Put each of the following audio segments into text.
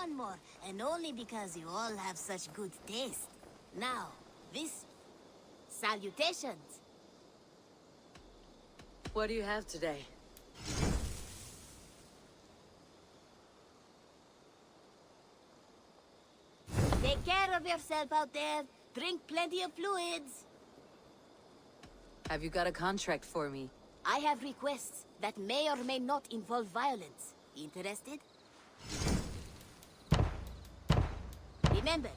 one more, and only because you all have such good taste. Now, this... Salutations! What do you have today? Take care of yourself out there. Drink plenty of fluids. Have you got a contract for me? I have requests that may or may not involve violence. Interested? Remember,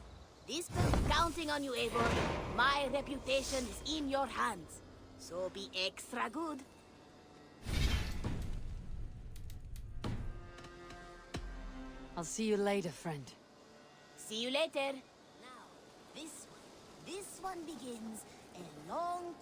this counting on you, Eivor. My reputation is in your hands. So be extra good. I'll see you later, friend. See you later. Now, this one begins a long...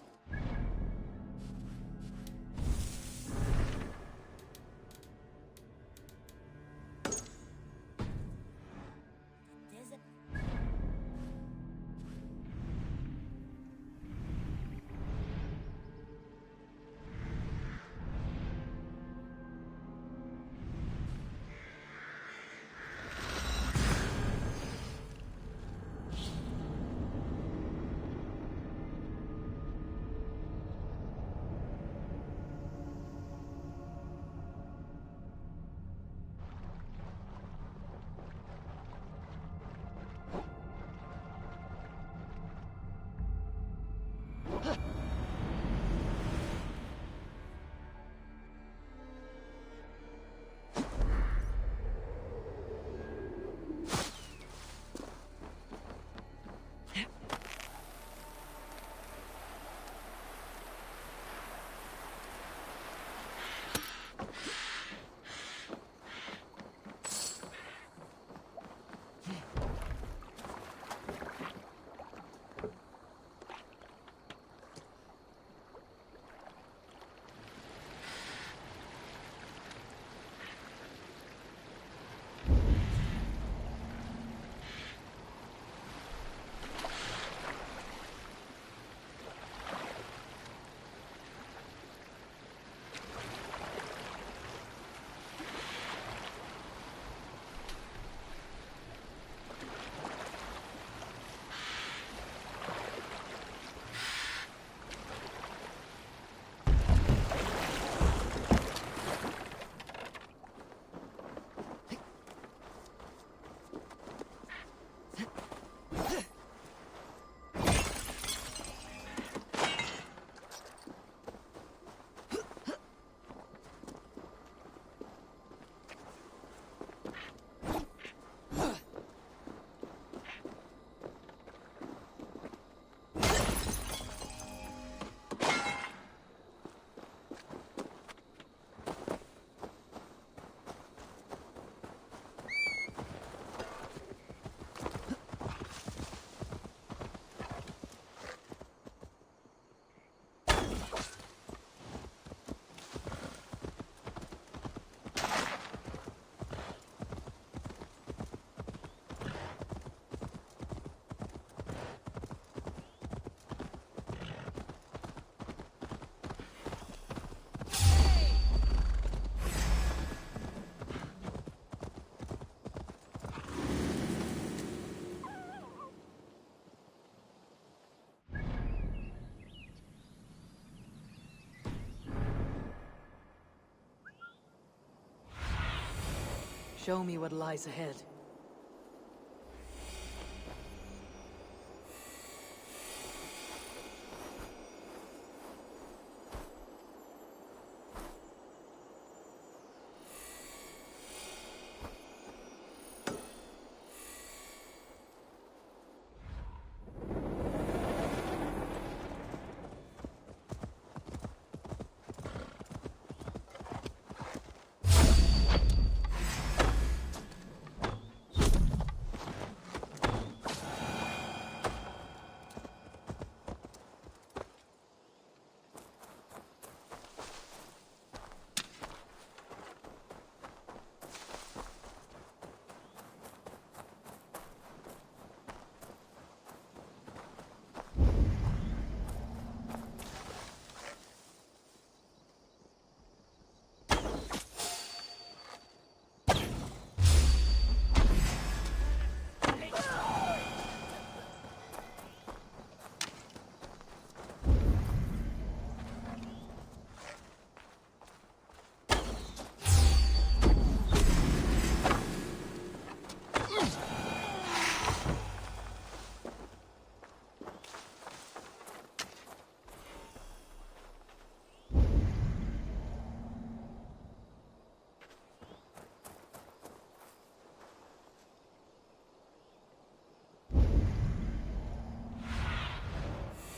Show me what lies ahead.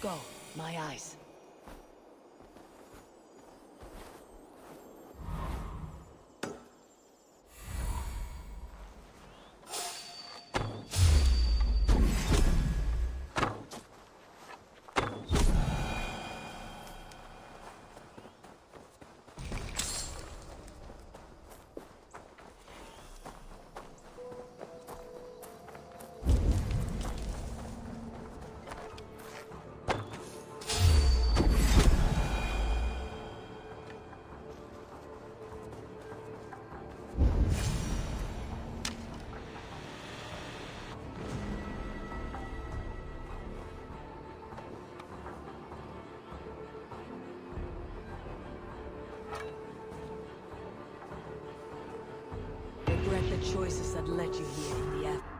go. My eyes. Regret the choices that led you here in the aftermath.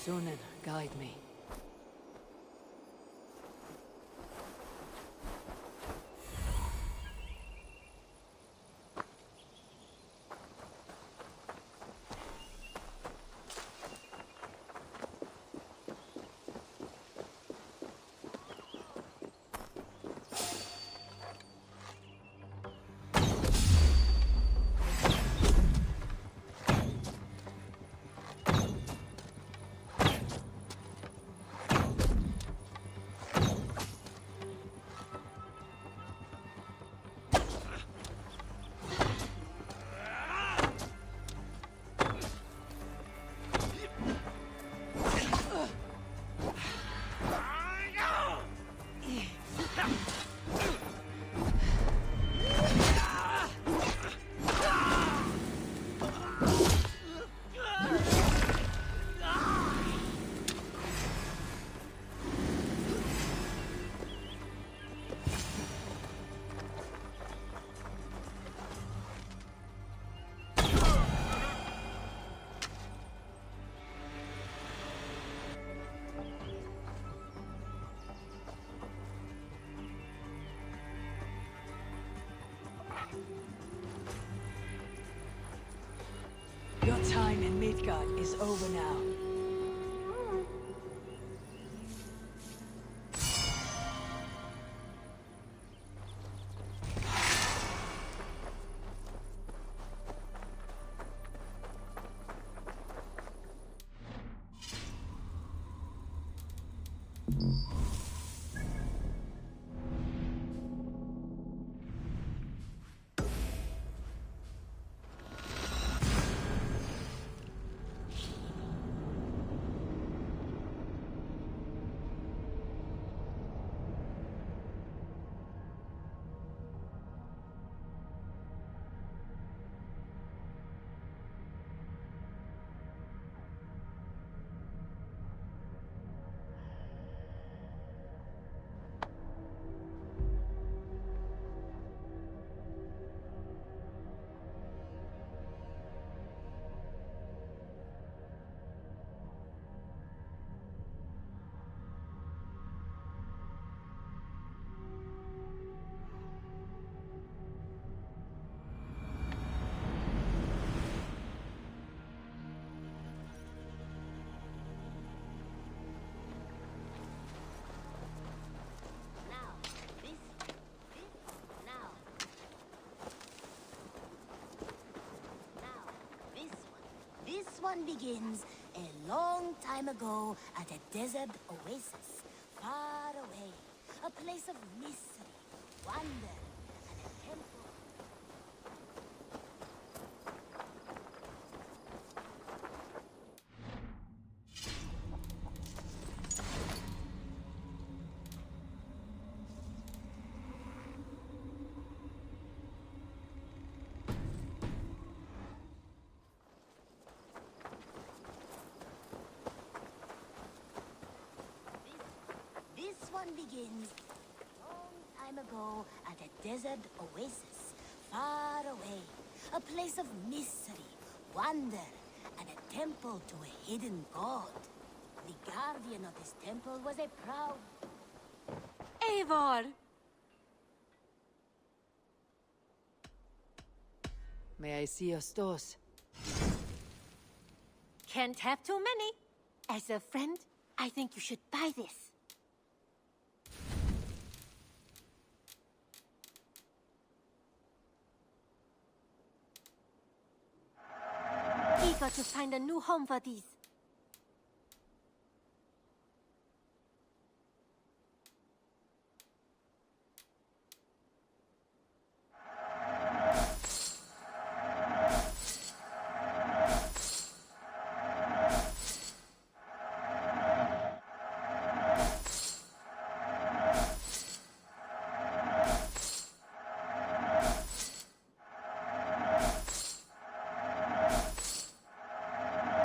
Sunan, guide me. Your time in Midgard is over now. Now, this one begins a long time ago at a desert oasis, far away. A place of mystery, wonder, and a temple. This one begins a long time ago at a desert oasis, far away. A place of mystery, wonder, and a temple to a hidden god. The guardian of this temple was a proud... Eivor! May I see your stores? Can't have too many. As a friend, I think you should buy this. Eager to find a new home for these.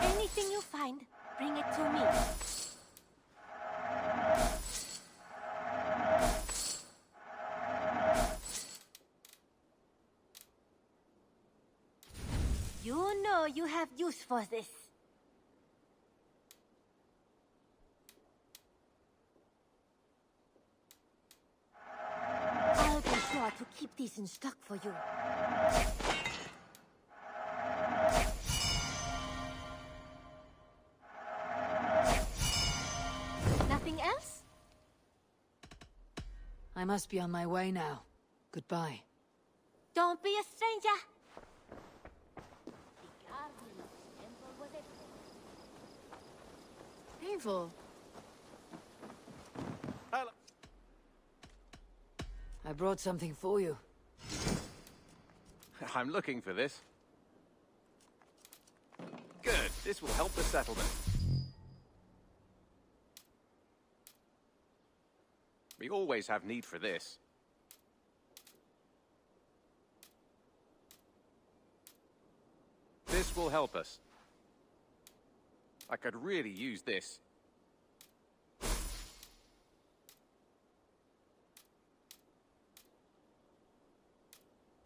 Anything you find, bring it to me. You know you have use for this. thought to keep these in stock for you. Nothing else? I must be on my way now. Goodbye. Don't be a stranger. The guardian of the temple was a... Evil. Hello. I brought something for you. I'm looking for this. Good. This will help the settlement. We always have need for this. This will help us. I could really use this.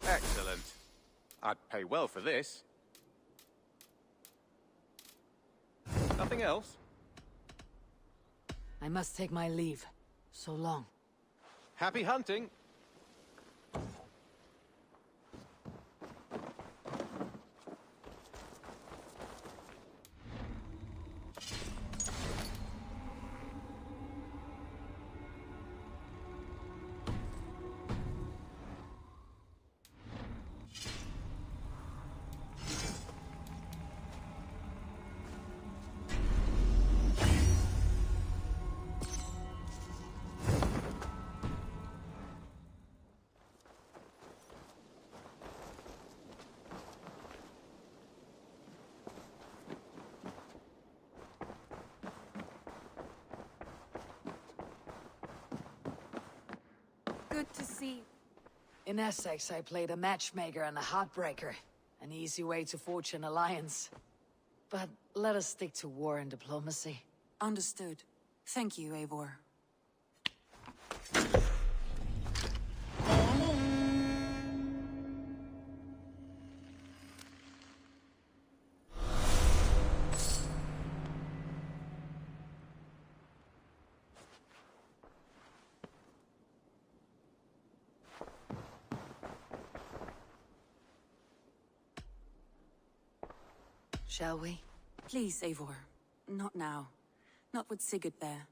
Excellent. I'd pay well for this. Nothing else? I must take my leave. So long. Happy hunting! Good to see. In Essex, I played a matchmaker and a heartbreaker. An easy way to forge an alliance. But let us stick to war and diplomacy. Understood. Thank you, Eivor. Shall we? Please, Eivor. Not now. Not with Sigurd there.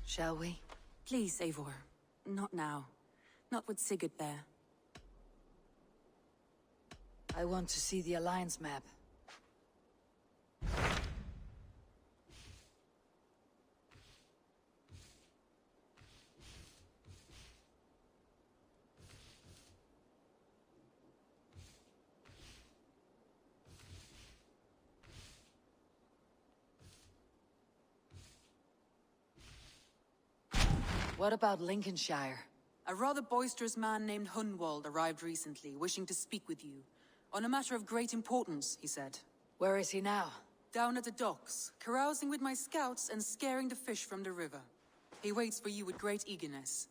Shall we? Please, Eivor. Not now. Not with Sigurd there. I want to see the Alliance map. What about Lincolnshire? A rather boisterous man named Hunwald arrived recently, wishing to speak with you. On a matter of great importance, he said. Where is he now? Down at the docks, carousing with my scouts and scaring the fish from the river. He waits for you with great eagerness.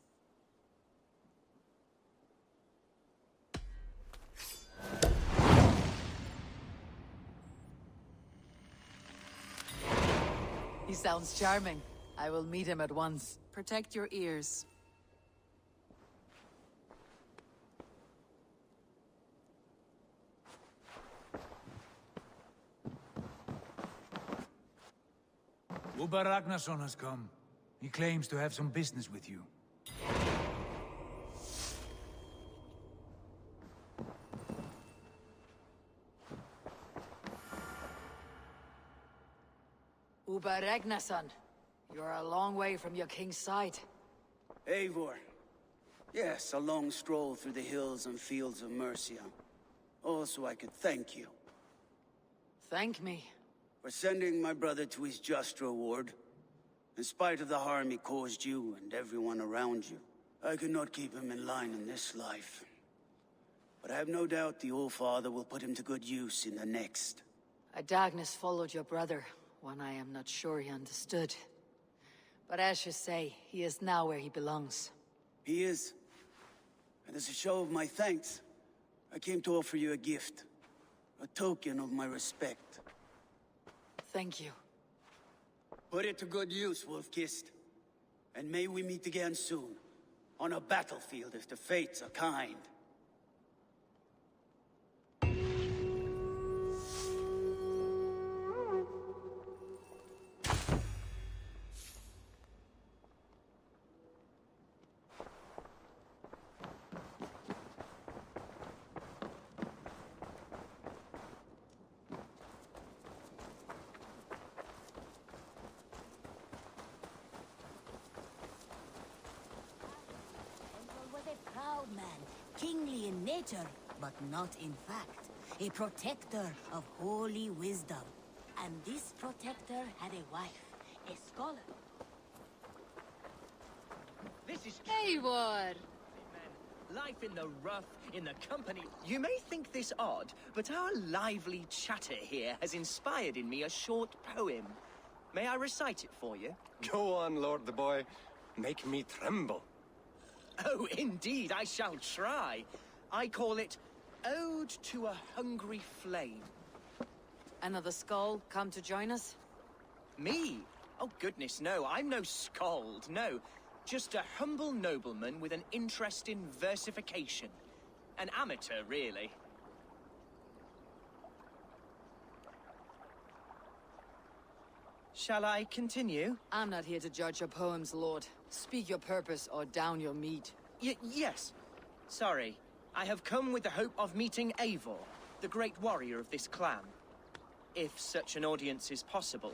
He sounds charming. I will meet him at once. Protect your ears. Uber Ragnarsson has come. He claims to have some business with you. Uber Ragnarsson, you're a long way from your king's side. Eivor. Yes, a long stroll through the hills and fields of Mercia. Also, I could thank you Thank me. for sending my brother to his just reward. In spite of the harm he caused you and everyone around you, I could not keep him in line in this life. But I have no doubt the All-Father will put him to good use in the next. Darkness followed your brother, when I am not sure he understood. But as you say, he is now where he belongs. He is. And as a show of my thanks, I came to offer you a gift. A token of my respect. Thank you. Put it to good use, Wolf-Kissed. And may we meet again soon, on a battlefield if the fates are kind. Emperor was a proud man, kingly in nature, but not in fact. A protector of holy wisdom. And this protector had a wife, a scholar. This is Eivor! life in the rough, in the company. You may think this odd, but our lively chatter here has inspired in me a short poem. May I recite it for you? Go on, Lord the Boy. Make me tremble. Oh, indeed, I shall try. I call it Ode to a Hungry Flame. Another skull come to join us? Me? Oh, goodness, no. I'm no skald, no. Just a humble nobleman with an interest in versification. An amateur, really. Shall I continue? I'm not here to judge your poems, Lord. Speak your purpose or down your meat. Yes. Sorry. I have come with the hope of meeting Eivor, the great warrior of this clan. If such an audience is possible.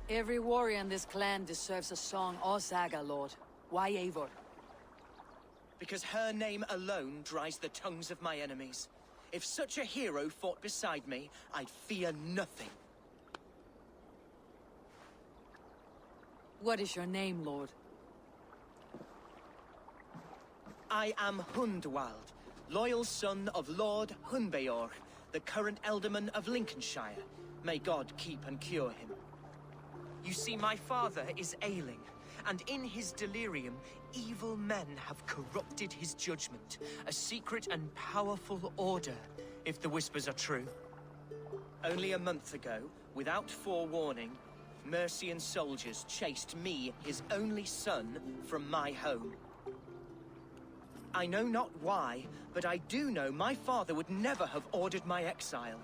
Every warrior in this clan deserves a song or saga, Lord. Why Eivor? Because her name alone dries the tongues of my enemies. If such a hero fought beside me, I'd fear nothing. What is your name, Lord? I am Hundwald, loyal son of Lord Hunbeorg, the current Elderman of Lincolnshire. May God keep and cure him. You see, my father is ailing, and in his delirium, evil men have corrupted his judgment. A secret and powerful order, if the whispers are true. Only a month ago, without forewarning, Mercian soldiers chased me, his only son, from my home. I know not why, but I do know my father would never have ordered my exile.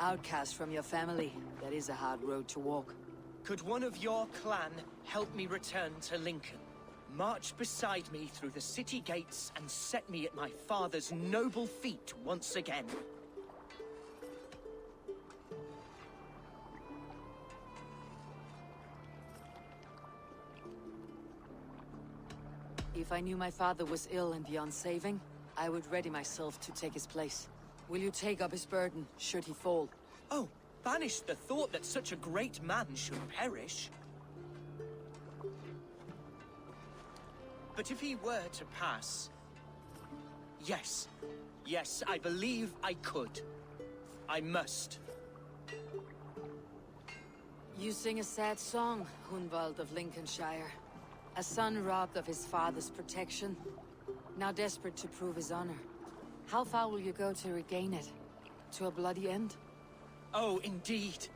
Outcast from your family. That is a hard road to walk. Could one of your clan help me return to Lincoln? March beside me through the city gates and set me at my father's noble feet once again. If I knew my father was ill and beyond saving, I would ready myself to take his place. Will you take up his burden, should he fall? Oh, banish the thought that such a great man should perish. But if he were to pass... Yes, I believe I could. I must. You sing a sad song, Hunwald of Lincolnshire. A son robbed of his father's protection, now desperate to prove his honor. How far will you go to regain it? To a bloody end? Oh, indeed.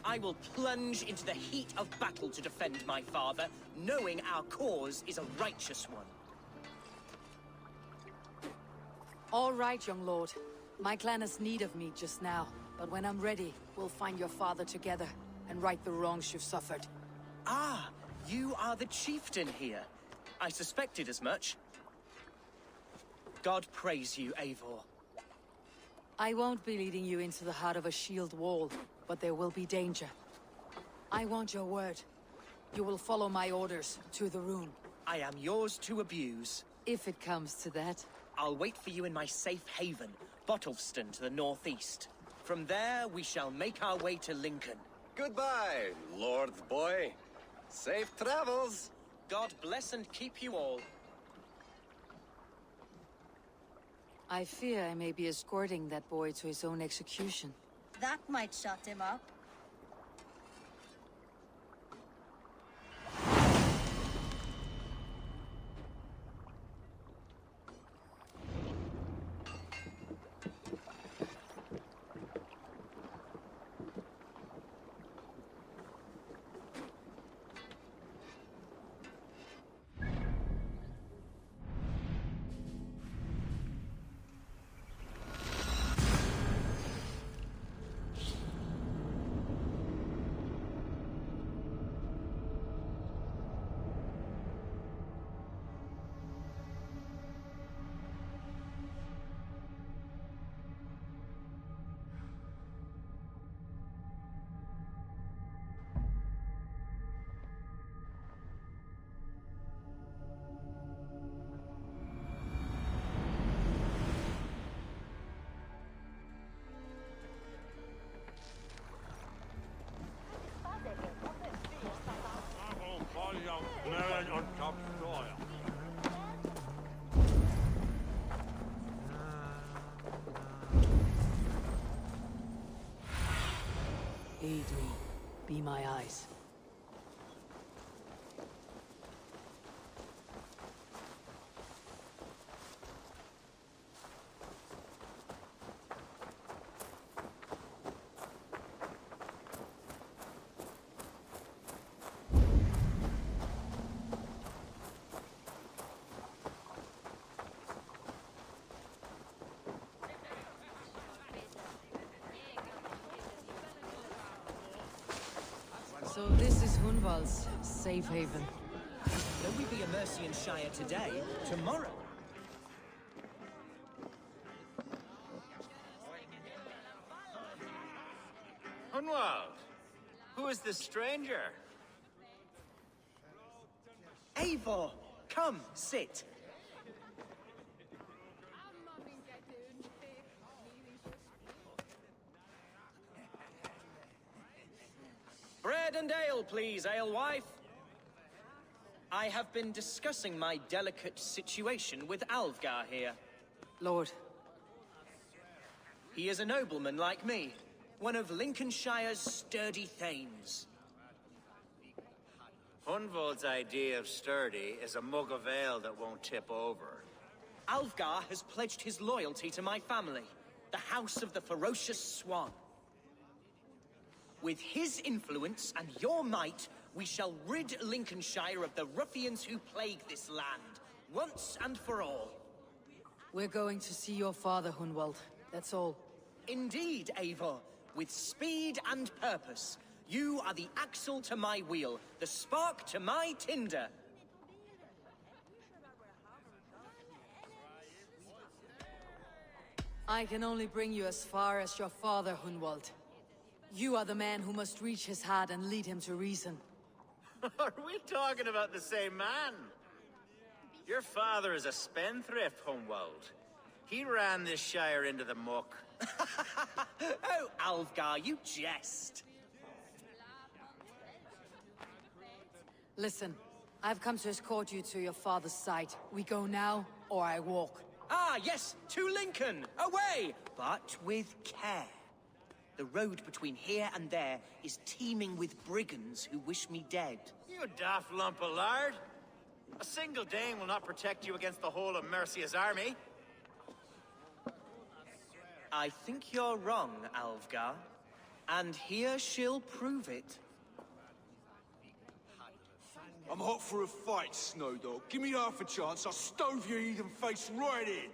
I will plunge into the heat of battle to defend my father, knowing our cause is a righteous one. All right, young lord. My clan has need of me just now, but when I'm ready, we'll find your father together and right the wrongs you've suffered. Ah, you are the chieftain here. I suspected as much. God praise you, Eivor. I won't be leading you into the heart of a shield wall, but there will be danger. I want your word. You will follow my orders to the rune. I am yours to abuse. If it comes to that. I'll wait for you in my safe haven, Bottleston to the northeast. From there, we shall make our way to Lincoln. Goodbye, Lord Boy. Safe travels. God bless and keep you all. I fear I may be escorting that boy to his own execution. That might shut him up. Aid me. Be my eyes. So this is Hunwald's safe haven. Though we be a Mercian Shire today, tomorrow... Hunwald, who is this stranger? Eivor, come, sit. Bread and ale, please, alewife. I have been discussing my delicate situation with Alvgar here. Lord. He is a nobleman like me, one of Lincolnshire's sturdy thanes. Hunwald's idea of sturdy is a mug of ale that won't tip over. Alvgar has pledged his loyalty to my family, the House of the Ferocious Swan. With his influence and your might, we shall rid Lincolnshire of the ruffians who plague this land, once and for all. We're going to see your father, Hunwald. That's all. Indeed, Eivor. With speed and purpose. You are the axle to my wheel, the spark to my tinder. I can only bring you as far as your father, Hunwald. You are the man who must reach his heart and lead him to reason. Are we talking about the same man? Your father is a spendthrift, Hunwald. He ran this shire into the muck. Oh, Alvgar, you jest. Listen, I've come to escort you to your father's side. We go now, or I walk. Ah, yes, to Lincoln! Away! But with care. The road between here and there is teeming with brigands who wish me dead. You daft lump of lard. A single Dane will not protect you against the whole of Mercia's army. I think you're wrong, Alvgar. And here she'll prove it. I'm hot for a fight, Snowdog. Give me half a chance, I'll stove your heathen face right in.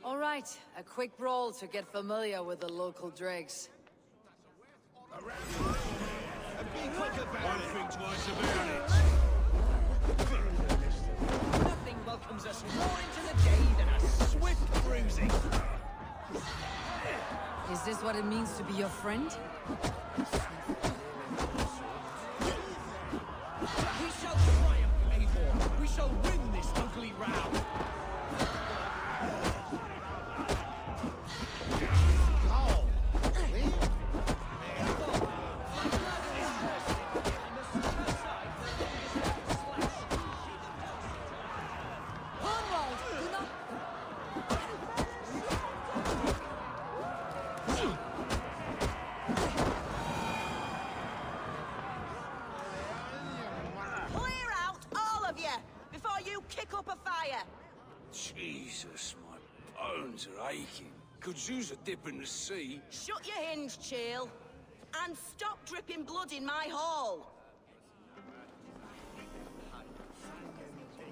All right, a quick brawl to get familiar with the local dregs. Be quick about it. Think twice about it. Nothing welcomes us more into the day than a swift bruising. Is this what it means to be your friend? We shall triumph, Eivor. We shall win this ugly row. Jesus, my bones are aching. Could use a dip in the sea. Shut your hinge, Chill. And stop dripping blood in my hall.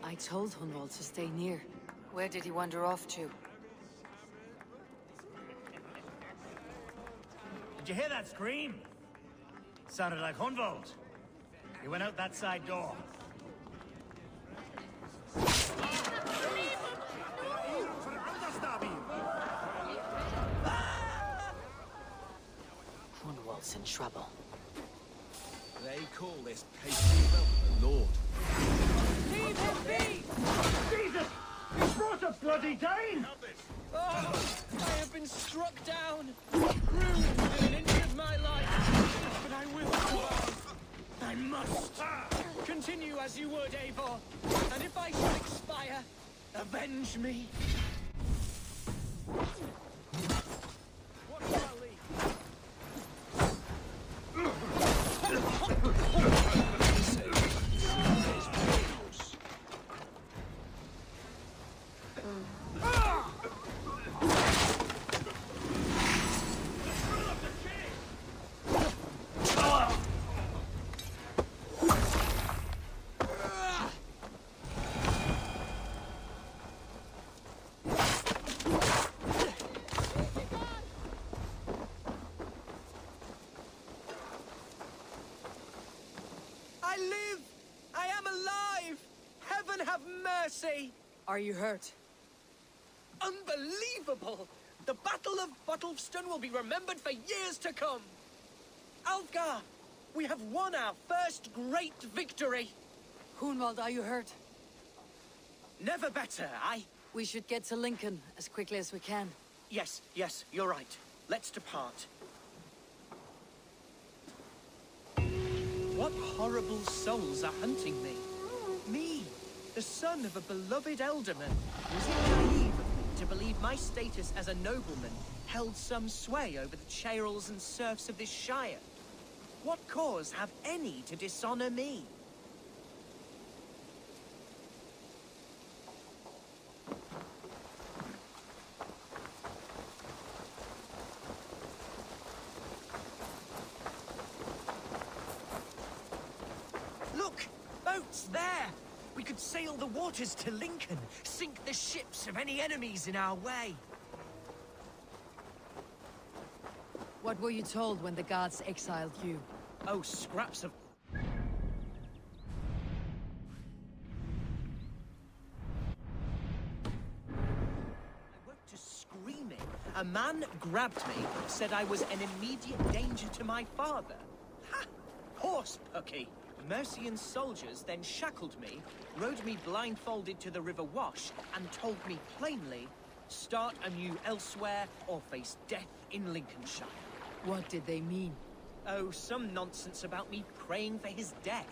I told Hunwald to stay near. Where did he wander off to? Did you hear that scream? Sounded like Hunwald. He went out that side door. Hunwald's in trouble. They call this pasty belt the Lord. Leave him be! Jesus! He brought a bloody Dane! Oh, I have been struck down, ruined within an inch of my life. But I I must. Continue as you would, Eivor. And if I should expire, avenge me. What shall I leave? I live! I am alive! Heaven have mercy! Are you hurt? Unbelievable! The Battle of Bottlefston will be remembered for years to come! Alfgar! We have won our first great victory! Hunwald, are you hurt? Never better, We should get to Lincoln as quickly as we can. Yes, you're right. Let's depart. What horrible souls are hunting me? Me, the son of a beloved elderman. Was it naive of me to believe my status as a nobleman held some sway over the churls and serfs of this shire? What cause have any to dishonor me? Look! Boats there! We could sail the waters to Lincoln, sink the ships of any enemies in our way. What were you told when the gods exiled you? Oh, scraps of... I woke to screaming. A man grabbed me, said I was an immediate danger to my father. Ha! Horse pucky! Mercian soldiers then shackled me, rode me blindfolded to the River Wash, and told me plainly, start anew elsewhere or face death in Lincolnshire. What did they mean? Oh, some nonsense about me praying for his death,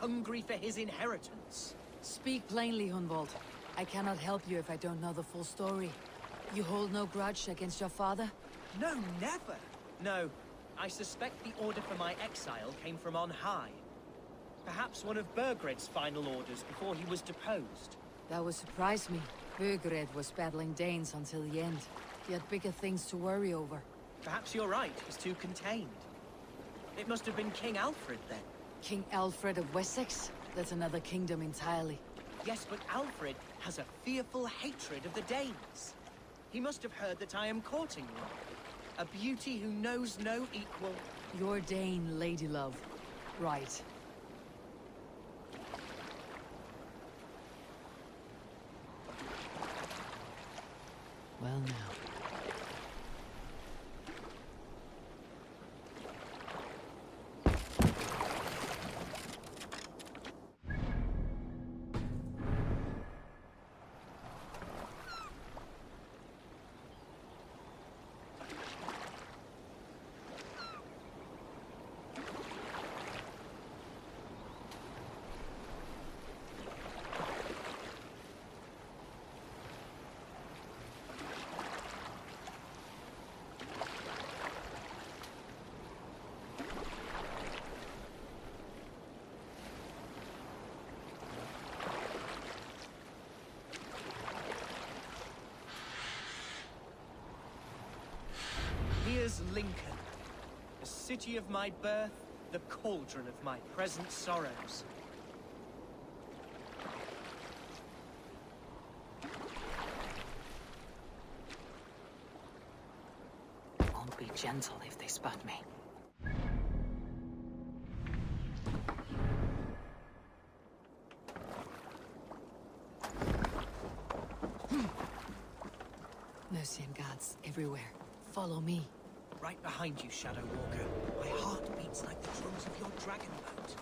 hungry for his inheritance. Speak plainly, Hunwald. I cannot help you if I don't know the full story. You hold no grudge against your father? No, never. No, I suspect the order for my exile came from on high. Perhaps one of Burgred's final orders before he was deposed. That would surprise me. Burgred was battling Danes until the end. He had bigger things to worry over. Perhaps you're right, he's too contained. It must have been King Alfred, then. King Alfred of Wessex? That's another kingdom entirely. Yes, but Alfred has a fearful hatred of the Danes. He must have heard that I am courting one. A beauty who knows no equal. Your Dane, ladylove. Right. Well now. Here's Lincoln, the city of my birth, the cauldron of my present sorrows. Won't be gentle if they spot me. Mercian gods everywhere. Follow me. Right behind you, Shadow Walker. My heart beats like the drums of your dragon boat.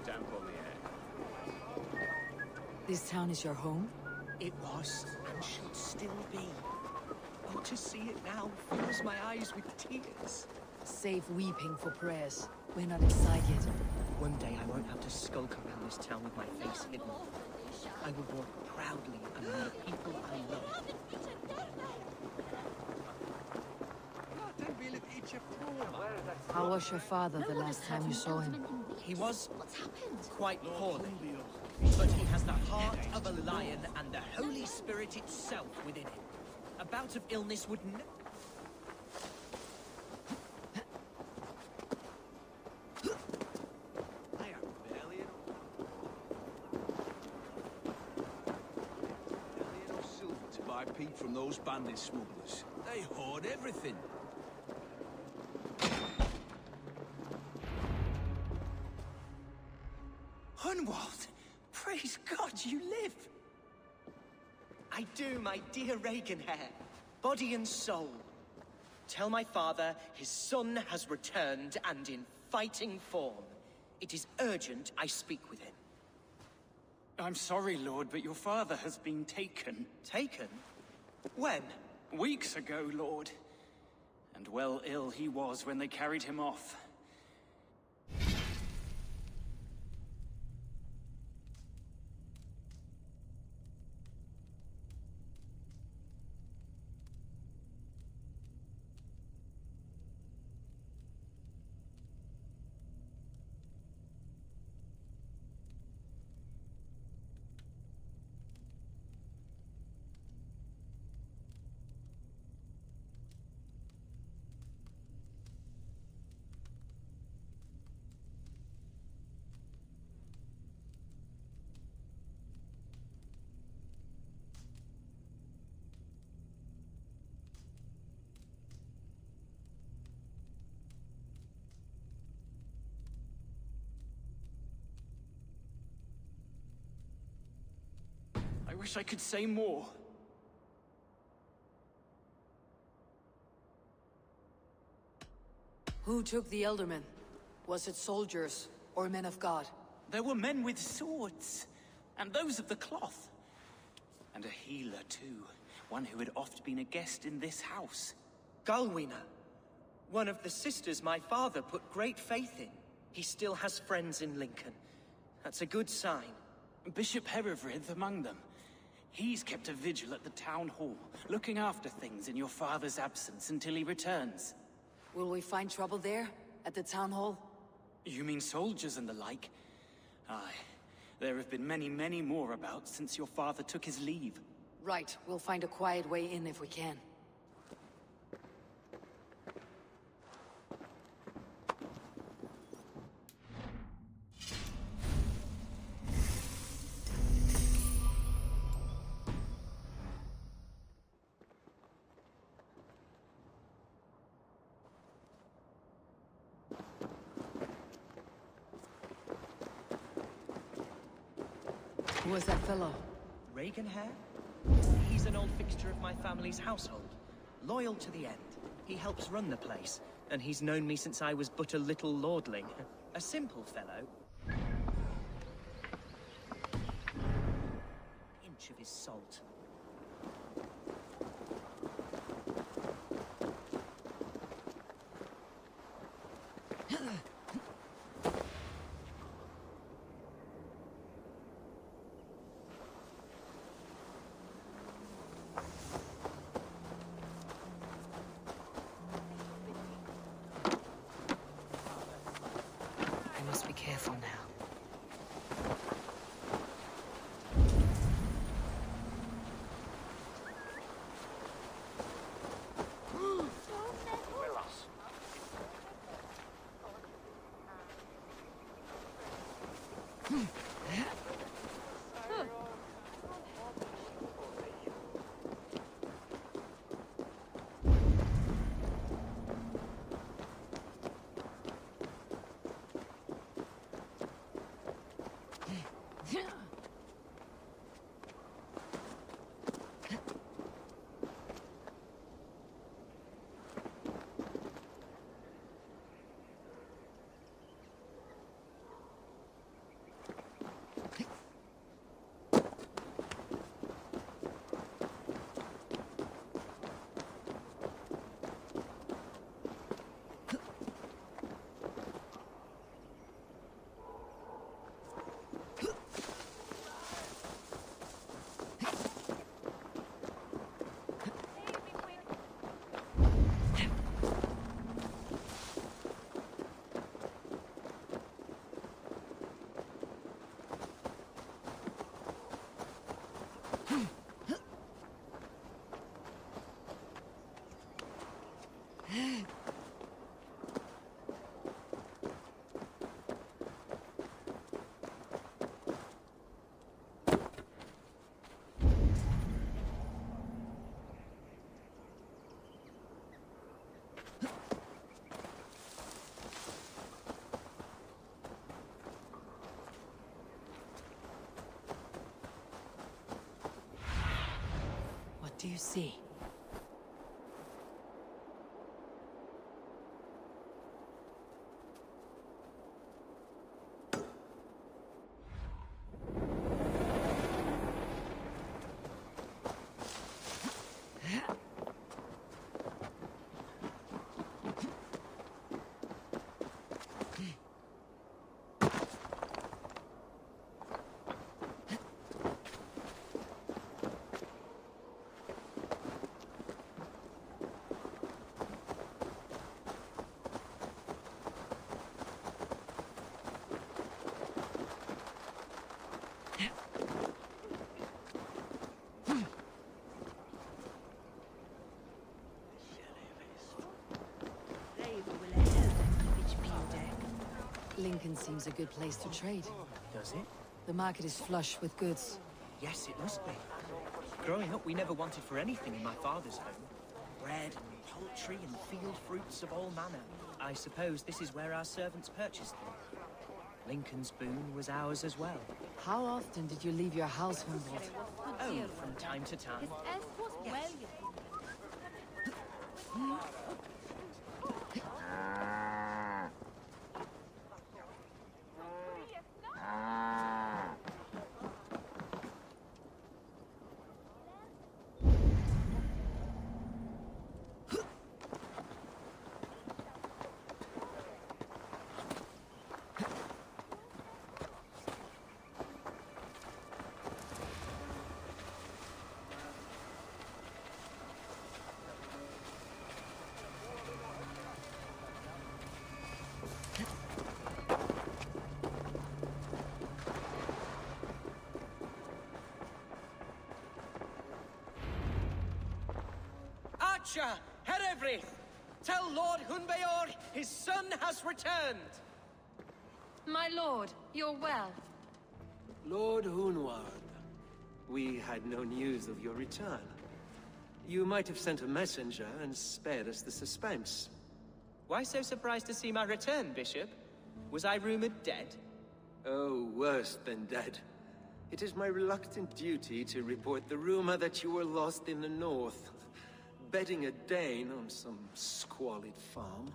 stamp on the air. This town is your home? It was, and should still be. Oh, to see it now fills my eyes with tears. Save weeping for prayers. We're not inside yet. One day I won't have to skulk around this town with my face hidden. I will walk proudly among the people I love. How was your father the last time you saw him? He was quite poorly, but he has the heart of a lion and the Holy Spirit itself within him. A bout of illness would silver to buy peat from those bandit smugglers. They hoard everything. Hunwald! Praise God you live! I do, my dear Reaganhair. Body and soul. Tell my father his son has returned and in fighting form. It is urgent I speak with him. I'm sorry, Lord, but your father has been taken. Taken? When? Weeks ago, Lord. And well ill he was when they carried him off. I wish I could say more. Who took the Eldermen? Was it soldiers or men of God? There were men with swords, and those of the cloth. And a healer, too. One who had oft been a guest in this house. Galwina. One of the sisters my father put great faith in. He still has friends in Lincoln. That's a good sign. Bishop Herefrith among them. He's kept a vigil at the town hall, looking after things in your father's absence until he returns. Will we find trouble there, at the town hall? You mean soldiers and the like? Aye. There have been many, many more about since your father took his leave. Right. We'll find a quiet way in if we can. Who was that fellow? Reaganhair? He's an old fixture of my family's household. Loyal to the end. He helps run the place, and he's known me since I was but a little lordling. A simple fellow. Inch of his salt. I must be careful now. you see? Lincoln seems a good place to trade. Does it? The market is flush with goods. Yes, it must be. Growing up, we never wanted for anything in my father's home. Bread and poultry and field fruits of all manner. I suppose this is where our servants purchased them. Lincoln's boon was ours as well. How often did you leave your house, Humboldt? Oh, from time to time. Yes. Archer, Herevri, tell Lord Hunbeor his son has returned. My lord, you're well. Lord Hunward, we had no news of your return. You might have sent a messenger and spared us the suspense. Why so surprised to see my return, Bishop? Was I rumored dead? Oh, worse than dead. It is my reluctant duty to report the rumor that you were lost in the north, bedding a Dane on some squalid farm.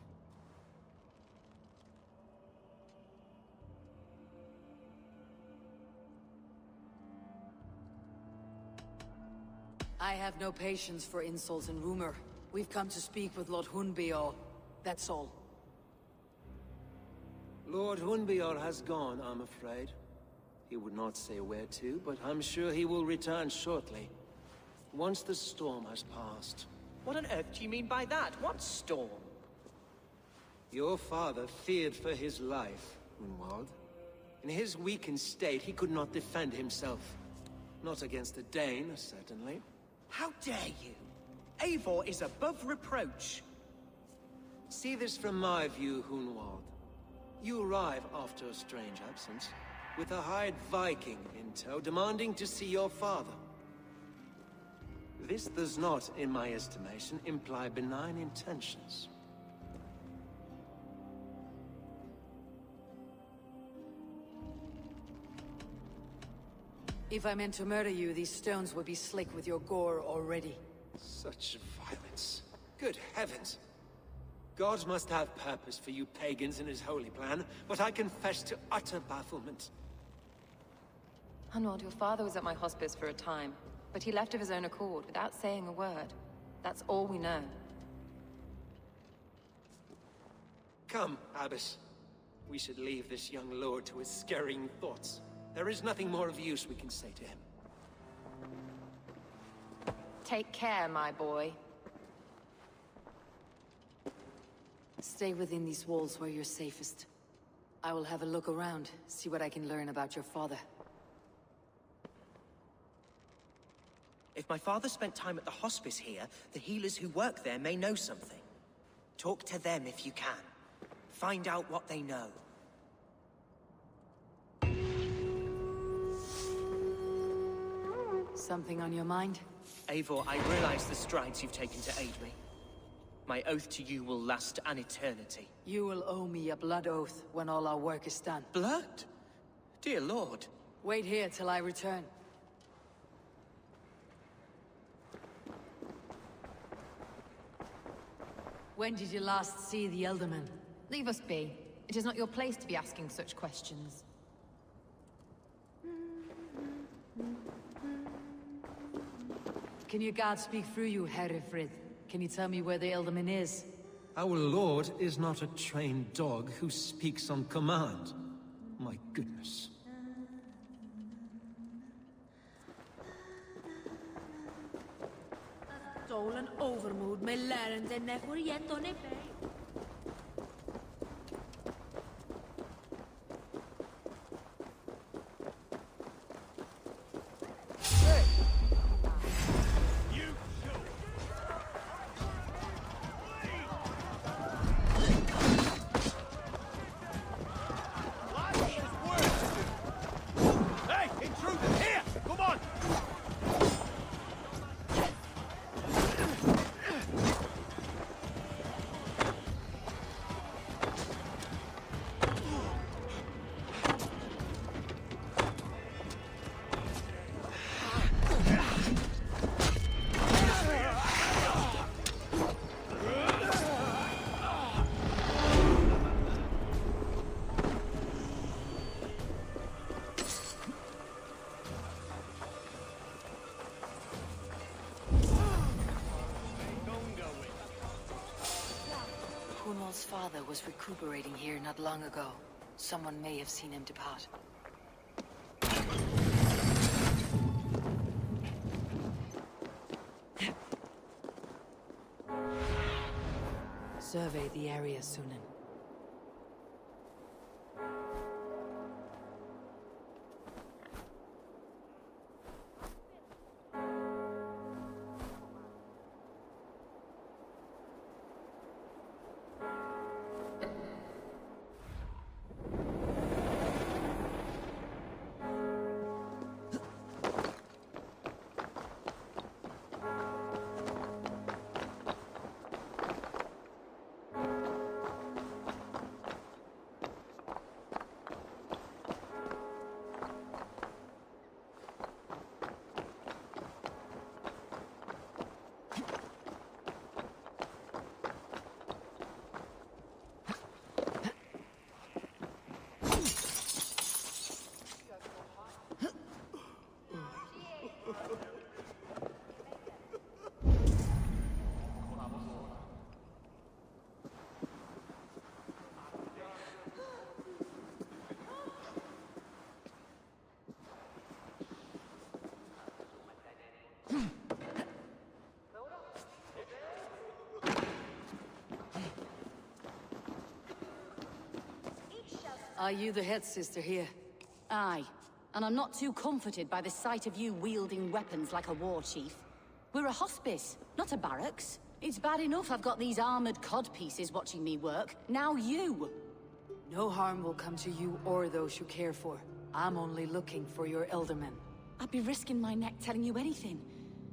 I have no patience for insults and rumor. We've come to speak with Lord Hunbeor. That's all. Lord Hunbeor has gone, I'm afraid. He would not say where to, but I'm sure he will return shortly. Once the storm has passed. What on earth do you mean by that? What storm? Your father feared for his life, Hunwald. In his weakened state, he could not defend himself. Not against a Dane, certainly. How dare you? Eivor is above reproach. See this from my view, Hunwald. You arrive after a strange absence, with a hired Viking in tow, demanding to see your father. This does not, in my estimation, imply benign intentions. If I meant to murder you, these stones would be slick with your gore already. Such violence. Good heavens! God must have purpose for you pagans in his holy plan, but I confess to utter bafflement. Hunwald, your father was at my hospice for a time, but he left of his own accord, without saying a word. That's all we know. Come, Abbess. We should leave this young lord to his scurrying thoughts. There is nothing more of use we can say to him. Take care, my boy. Stay within these walls where you're safest. I will have a look around, see what I can learn about your father. If my father spent time at the hospice here, the healers who work there may know something. Talk to them if you can. Find out what they know. Something on your mind? Eivor, I realize the strides you've taken to aid me. My oath to you will last an eternity. You will owe me a blood oath when all our work is done. Blood? Dear Lord. Wait here till I return. When did you last see the Elderman? Leave us be. It is not your place to be asking such questions. Can your god speak through you, Herefrith? Can you tell me where the Elderman is? Our lord is not a trained dog who speaks on command. My goodness. Stolen overmoed med læreren den er for jentene bag. Hunwald's father was recuperating here not long ago. Someone may have seen him depart. Survey the area, Sunan. Are you the head sister here? Aye. And I'm not too comforted by the sight of you wielding weapons like a war chief. We're a hospice, not a barracks. It's bad enough I've got these armored codpieces watching me work. Now you! No harm will come to you or those you care for. I'm only looking for your Elderman. I'd be risking my neck telling you anything.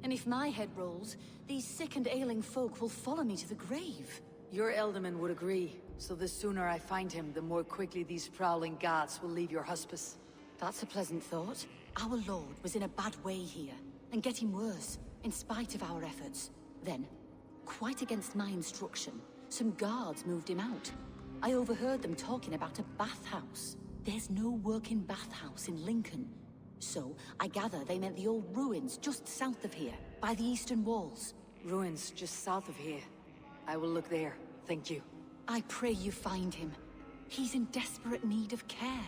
And if my head rolls, these sick and ailing folk will follow me to the grave. Your Elderman would agree. So the sooner I find him, the more quickly these prowling gods will leave your hospice. That's a pleasant thought. Our lord was in a bad way here, and getting worse, in spite of our efforts. Then, quite against my instruction, some guards moved him out. I overheard them talking about a bathhouse. There's no working bathhouse in Lincoln. So, I gather they meant the old ruins just south of here, by the eastern walls. Ruins just south of here. I will look there, thank you. I pray you find him. He's in desperate need of care.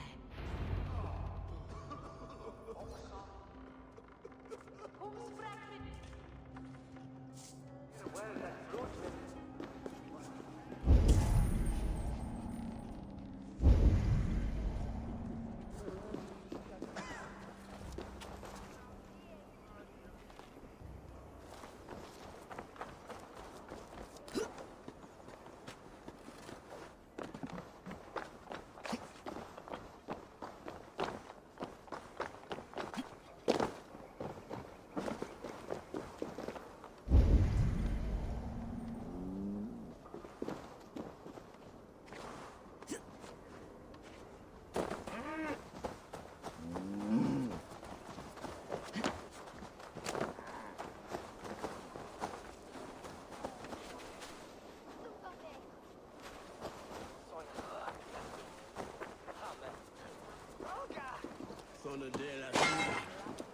Donna de la Ciudad,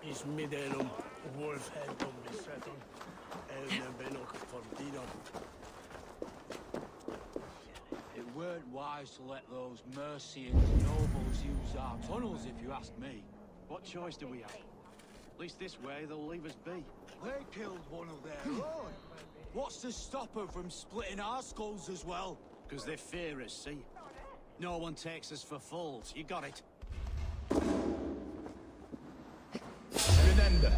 is midelum, wolf headum besetum, elne benoc fortidum. It weren't wise to let those Mercian nobles use our tunnels, if you ask me. What choice do we have? At least this way they'll leave us be. They killed one of their own. What's to stop them from splitting our skulls as well? Because they fear us, see? No one takes us for fools. You got it. Remember,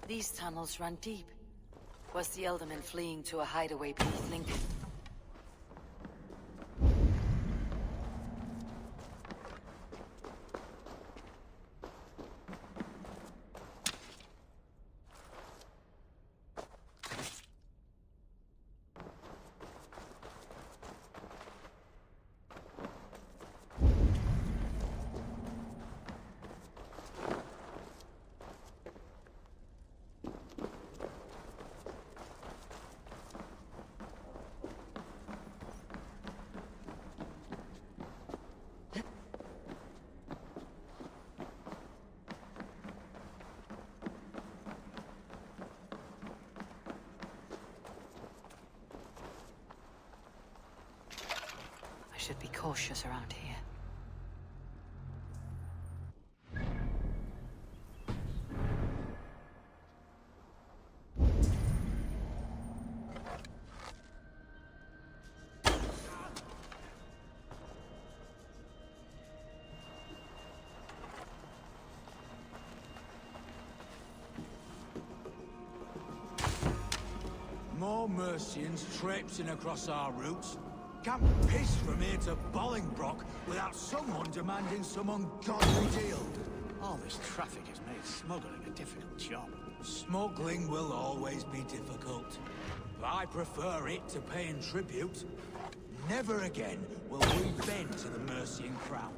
These tunnels run deep. Was the Elderman fleeing to a hideaway beneath Lincoln? I should be cautious around here. More Mercians traipsing across our routes. Can't piss from here to Bolingbroke without someone demanding some ungodly deal. All this traffic has made smuggling a difficult job. Smuggling will always be difficult. But I prefer it to paying tribute. Never again will we bend to the Mercian crown.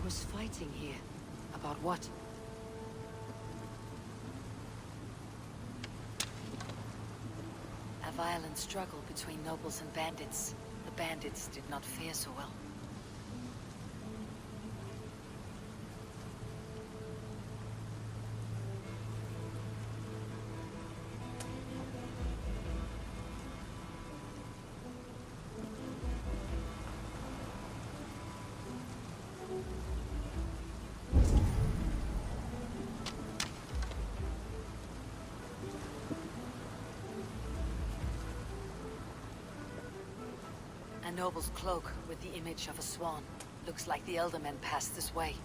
was fighting here. About what? A violent struggle between nobles and bandits. The bandits did not fare so well. A noble's cloak with the image of a swan. Looks like the Eldermen passed this way.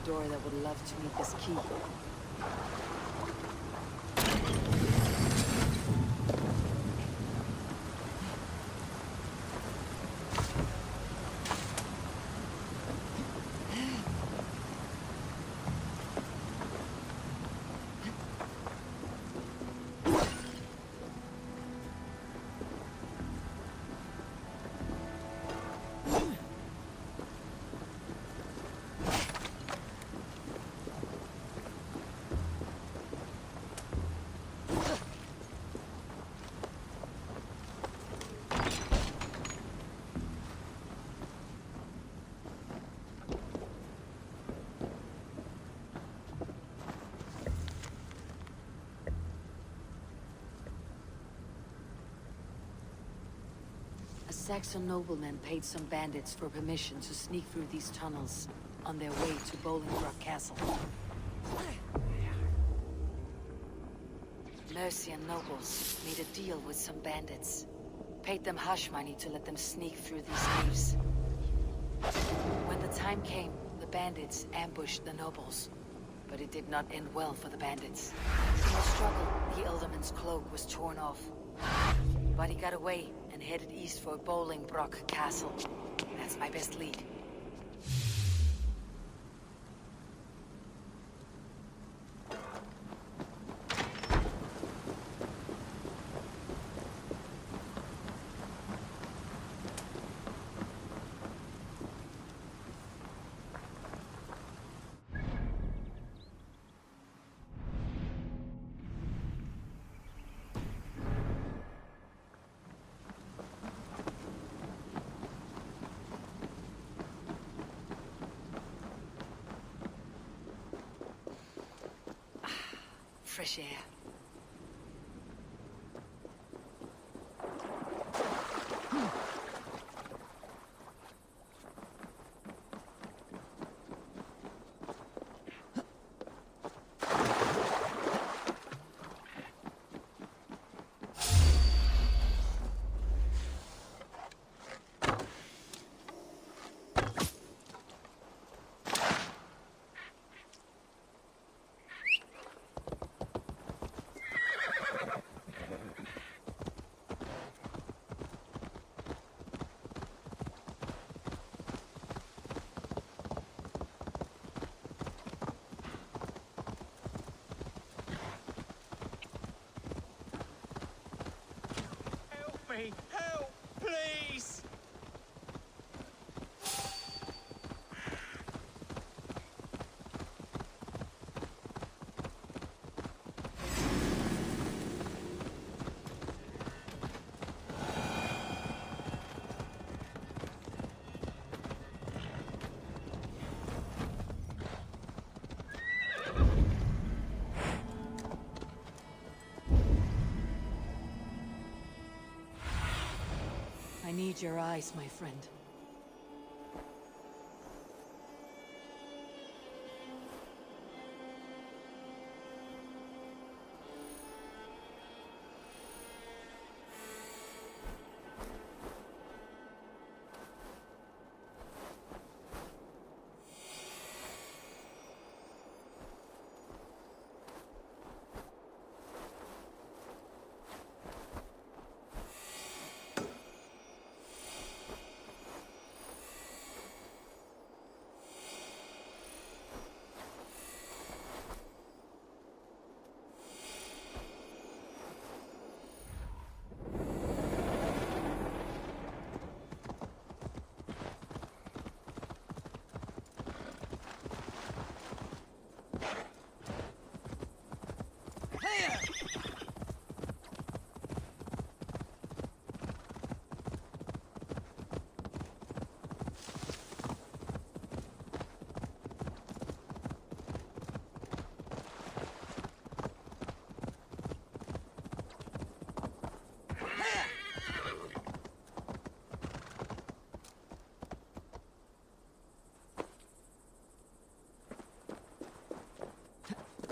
Door that would love to meet this key. Saxon noblemen paid some bandits for permission to sneak through these tunnels on their way to Bolingbroke Castle. Mercian nobles made a deal with some bandits. Paid them hush money to let them sneak through these caves. When the time came, the bandits ambushed the nobles. But it did not end well for the bandits. In the struggle, the Elderman's cloak was torn off. But he got away and headed east for Bolingbroke Castle. That's my best lead. Fresh air. Help, please! need your eyes, my friend.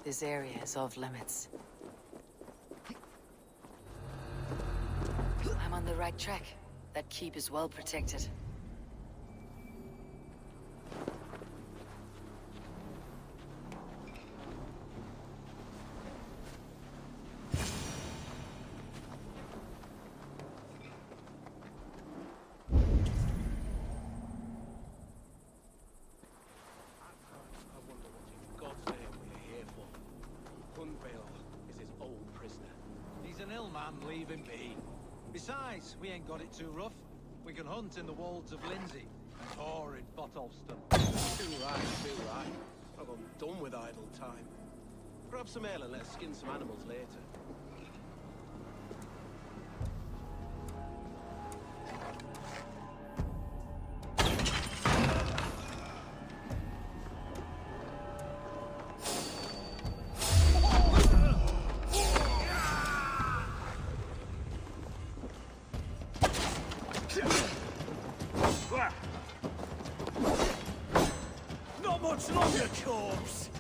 This area is off limits. I'm on the right track. That keep is well protected. Leave him be. Besides, we ain't got it too rough. We can hunt in the wolds of Lindsay and whore in Botolston. Too right. I'm done with idle time. Grab some ale and let's skin some animals later. Not much longer, corpse!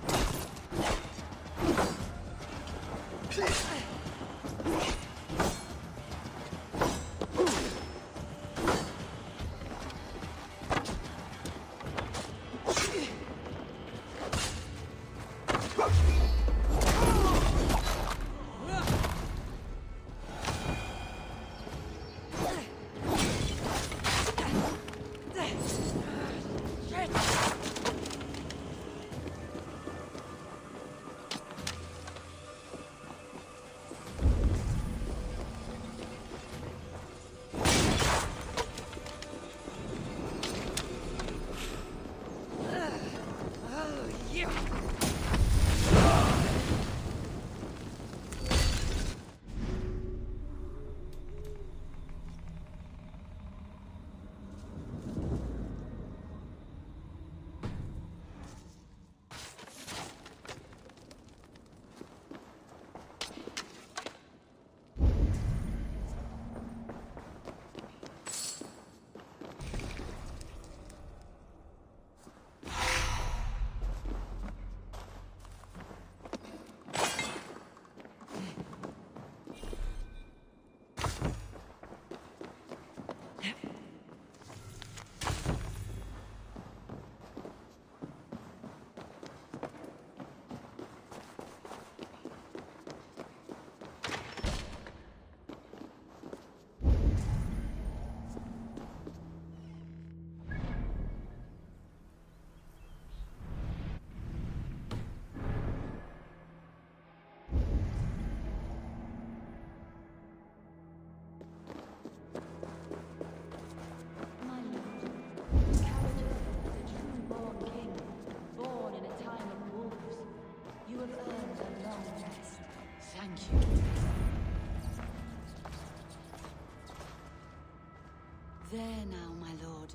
There now, my lord.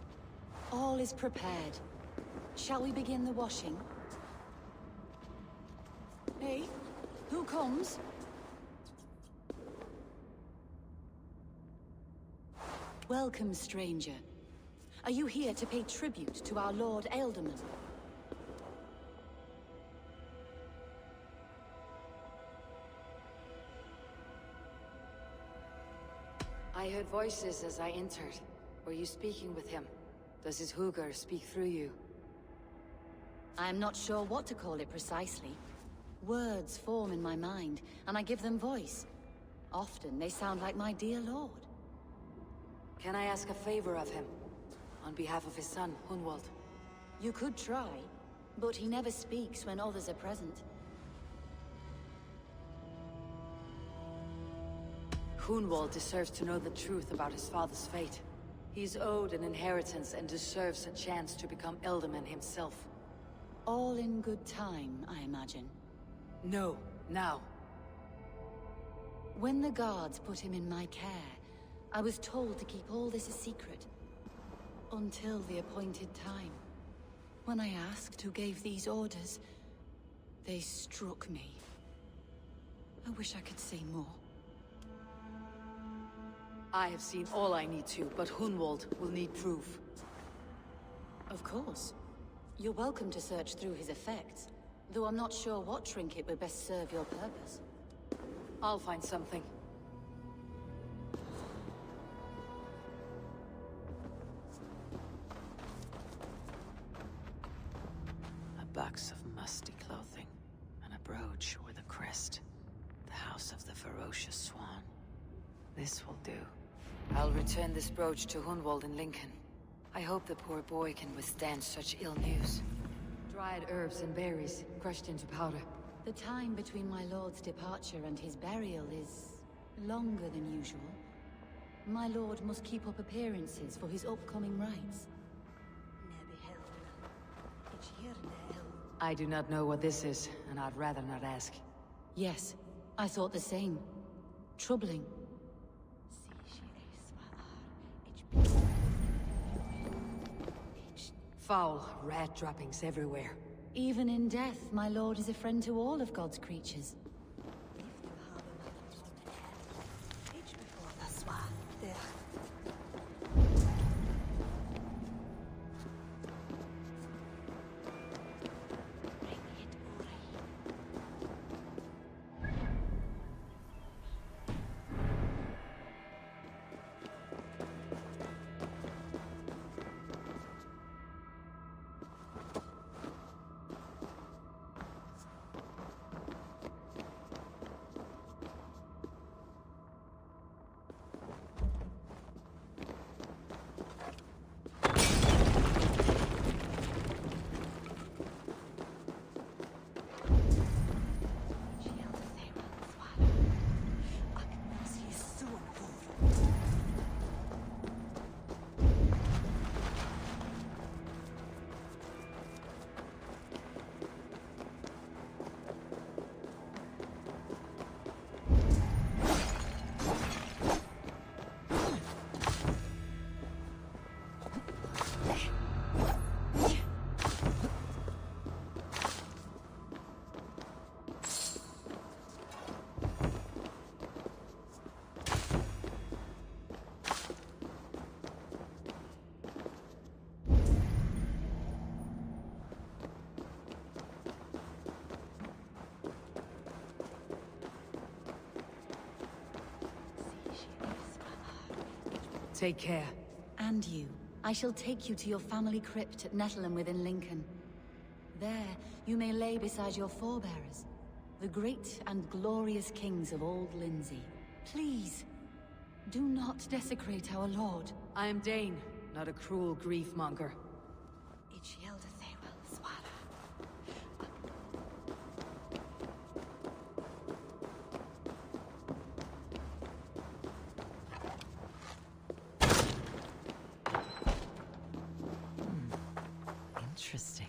All is prepared. Shall we begin the washing? Hey, who comes? Welcome, stranger. Are you here to pay tribute to our Lord Ealdorman? I heard voices as I entered. Were you speaking with him? Does his Hugr speak through you? I'm not sure what to call it precisely. Words form in my mind, and I give them voice. Often they sound like my dear lord. Can I ask a favor of him? On behalf of his son, Hunwald? You could try, but he never speaks when others are present. Hunwald deserves to know the truth about his father's fate. He's owed an inheritance and deserves a chance to become Ealdorman himself. All in good time, I imagine. No, now. When the guards put him in my care, I was told to keep all this a secret. Until the appointed time. When I asked who gave these orders, they struck me. I wish I could say more. I have seen all I need to, but Hunwald will need proof. Of course. You're welcome to search through his effects, though I'm not sure what trinket would best serve your purpose. I'll find something. A box of musty clothing, and a brooch with a crest. The House of the Ferocious Swan. This will do. I'll return this brooch to Hunwald in Lincoln. I hope the poor boy can withstand such ill news. Dried herbs and berries, crushed into powder. The time between my lord's departure and his burial is longer than usual. My lord must keep up appearances for his upcoming rites. I do not know what this is, and I'd rather not ask. Yes, I thought the same. Troubling. Foul rat droppings everywhere. Even in death, my lord is a friend to all of God's creatures. Take care. And you. I shall take you to your family crypt at Nettleton within Lincoln. There, you may lay beside your forebearers, the great and glorious kings of Old Lindsey. Please, do not desecrate our lord. I am Dane, not a cruel grief-monger. Interesting.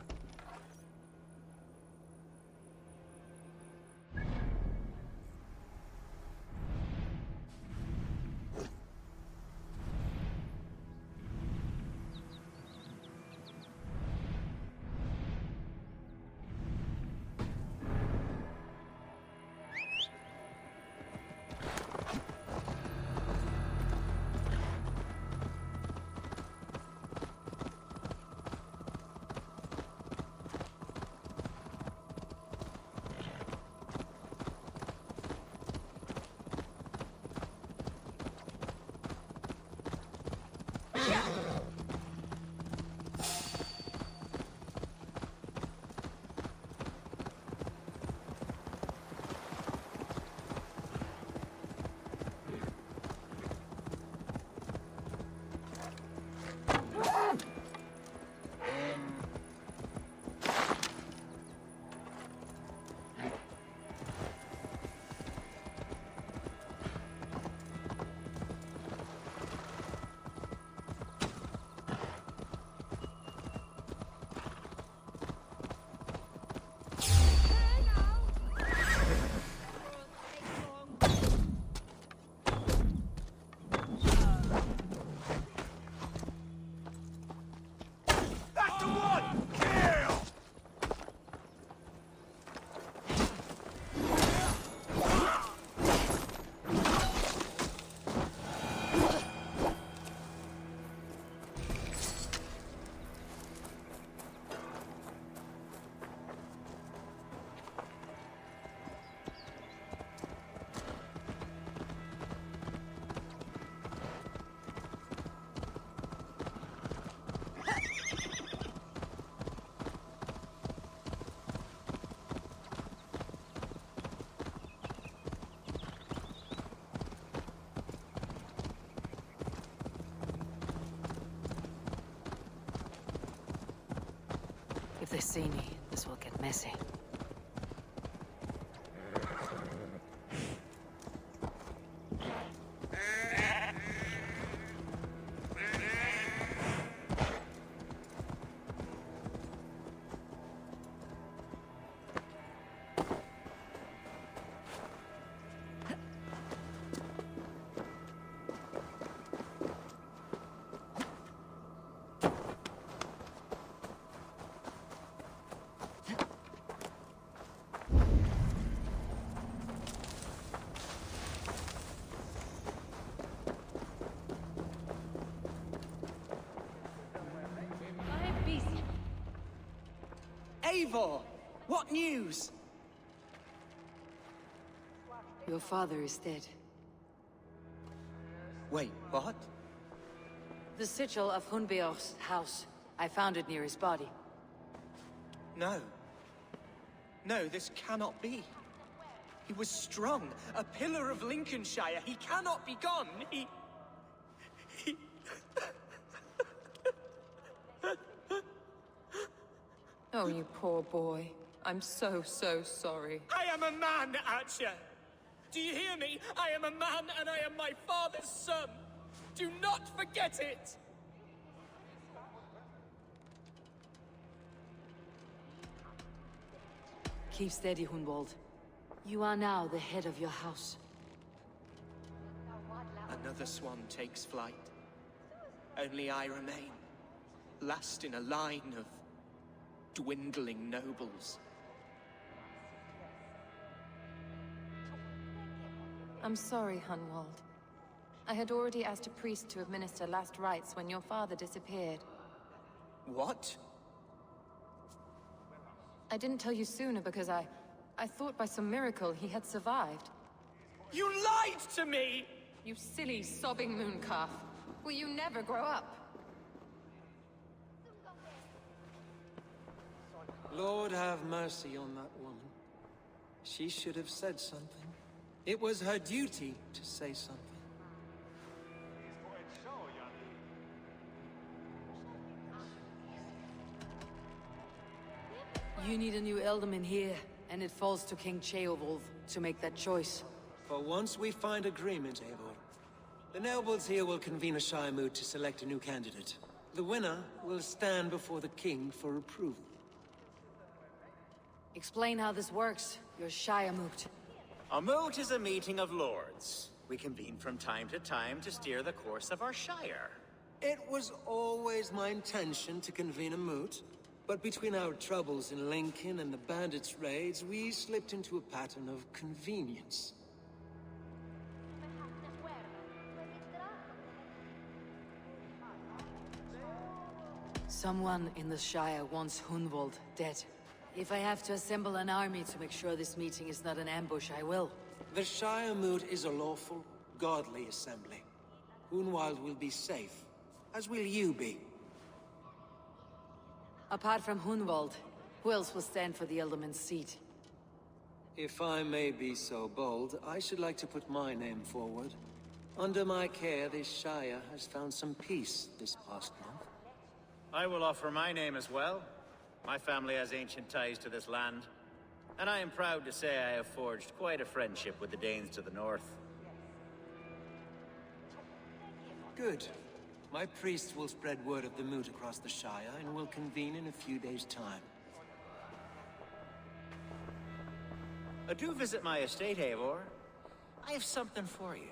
If they see me, this will get messy. Eivor! What news? Your father is dead. Wait, what? The sigil of Hunbeor's house. I found it near his body. No. No, this cannot be. He was strong, a pillar of Lincolnshire. He cannot be gone. He... Oh, you poor boy. I'm so sorry. I am a man, Archer! Do you hear me? I am a man and I am my father's son! Do not forget it! Keep steady, Hunwald. You are now the head of your house. Another swan takes flight. Only I remain. Last in a line of dwindling nobles. I'm sorry, Hunwald. I had already asked a priest to administer last rites when your father disappeared. What? I didn't tell you sooner because I thought by some miracle he had survived. You lied to me! You silly, sobbing mooncalf. Will you never grow up? Lord have mercy on that woman. She should have said something. It was her duty to say something. You need a new Elderman here, and it falls to King Ceolwulf to make that choice. For once we find agreement, Eivor. The nobles here will convene a Shire moot to select a new candidate. The winner will stand before the king for approval. Explain how this works, your Shire moot. A moot is a meeting of lords. We convene from time to time to steer the course of our shire. It was always my intention to convene a moot, but between our troubles in Lincoln and the bandits' raids, we slipped into a pattern of convenience. Someone in the Shire wants Hunwald dead. If I have to assemble an army to make sure this meeting is not an ambush, I will. The Shire moot is a lawful, godly assembly. Hunwald will be safe, as will you be. Apart from Hunwald, who else will stand for the Elderman's seat? If I may be so bold, I should like to put my name forward. Under my care, this Shire has found some peace this past month. I will offer my name as well. My family has ancient ties to this land, and I am proud to say I have forged quite a friendship with the Danes to the north. Good. My priest will spread word of the moot across the Shire, and will convene in a few days' time. Do visit my estate, Eivor. I have something for you.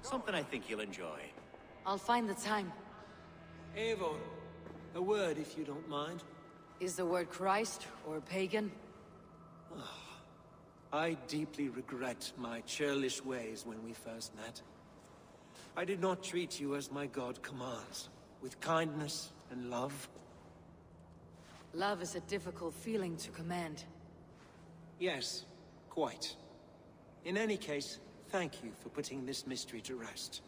Something I think you'll enjoy. I'll find the time. Eivor, a word if you don't mind. Is the word Christ or pagan? I deeply regret my churlish ways when we first met. I did not treat you as my god commands, with kindness and love. Love is a difficult feeling to command. Yes, quite. In any case, thank you for putting this mystery to rest.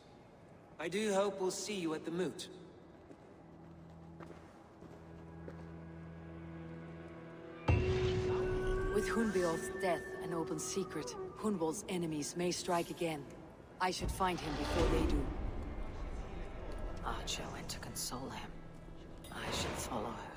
I do hope we'll see you at the moot. With Hunbeorth's death an open secret, Hunwald's enemies may strike again. I should find him before they do. Archer went to console him. I should follow her.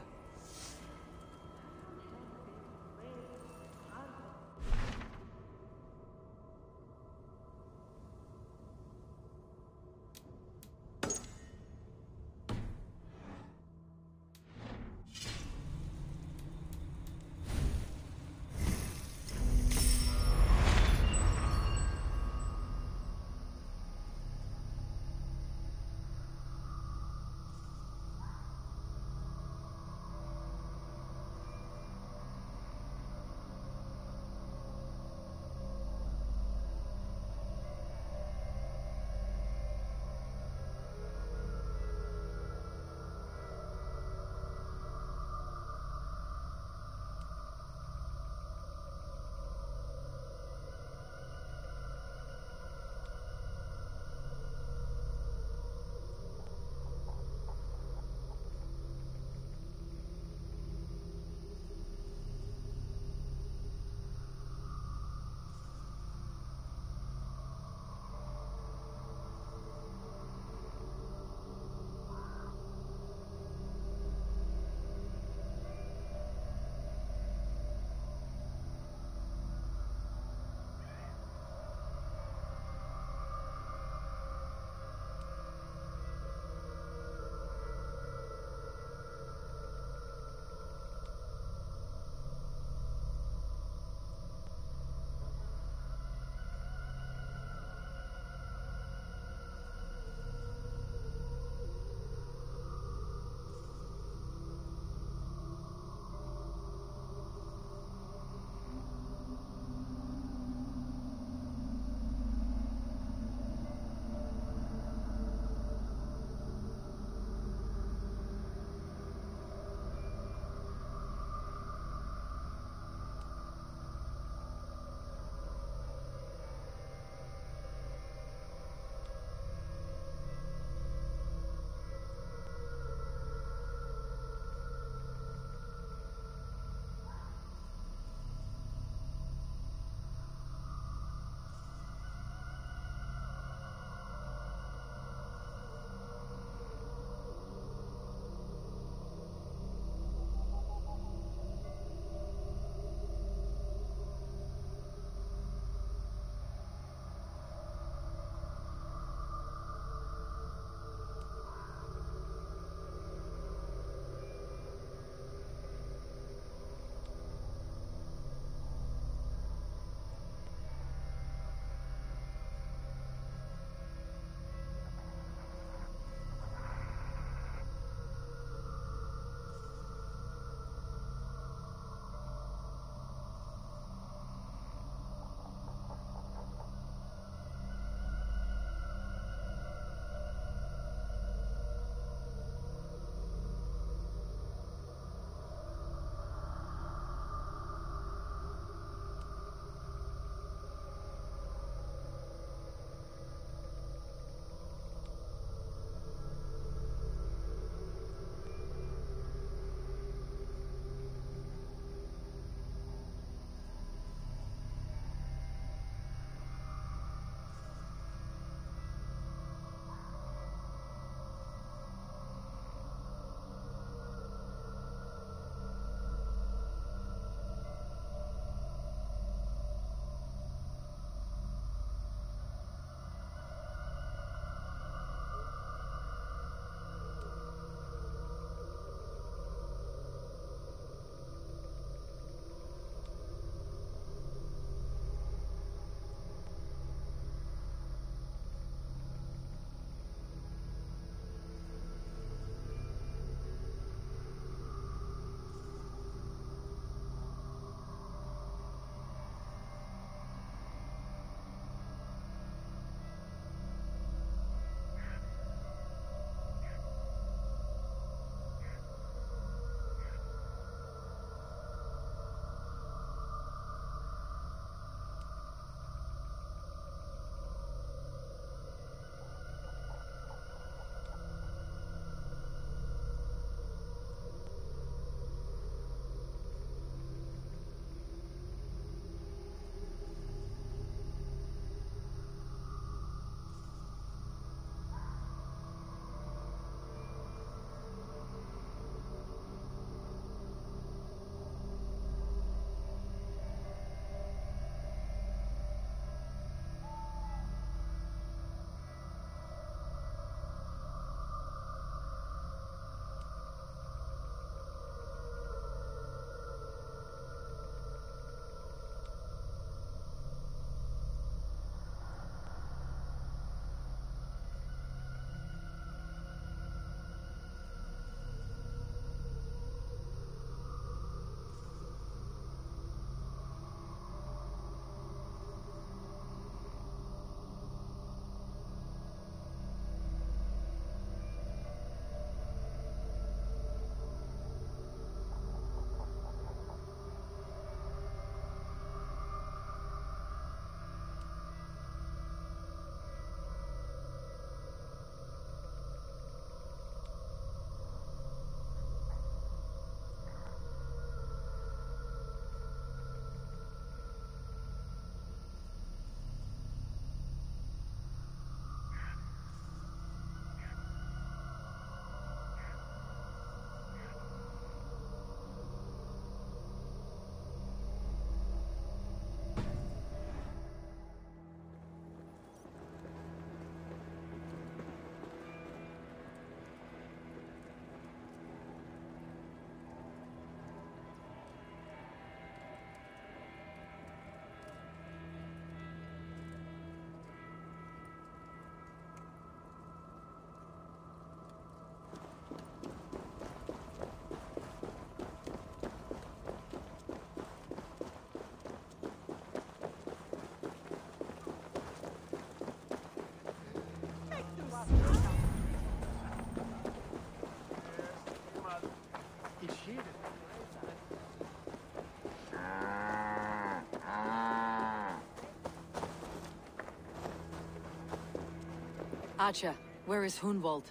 Acha, where is Hunwald?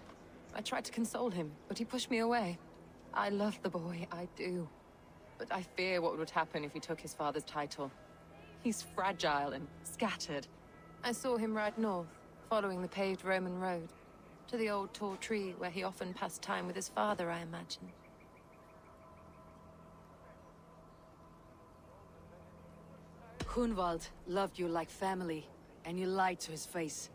I tried to console him, but he pushed me away. I love the boy, I do. But I fear what would happen if he took his father's title. He's fragile and scattered. I saw him ride north, following the paved Roman road. To the old tall tree where he often passed time with his father, I imagine. Hunwald loved you like family, and you lied to his face.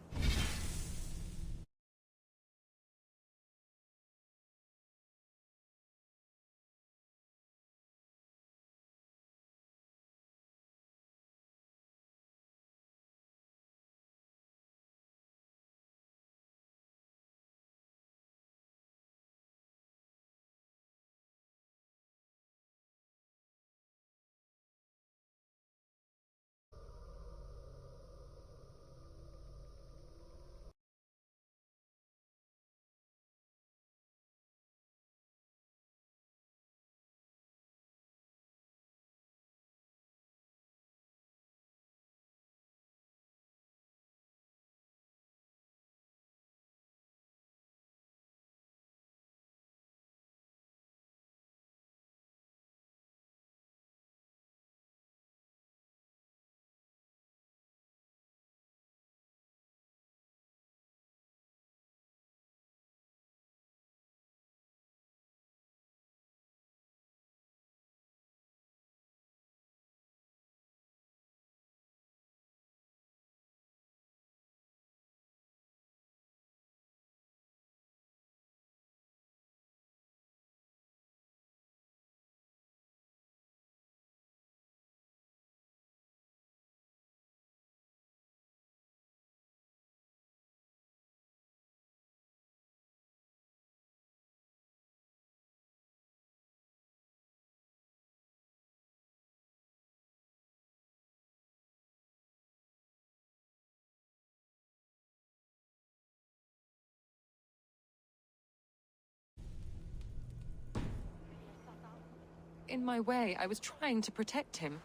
In my way, I was trying to protect him.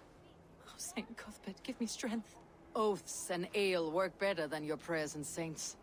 Oh, Saint Cuthbert, give me strength. Oaths and ale work better than your prayers and saints.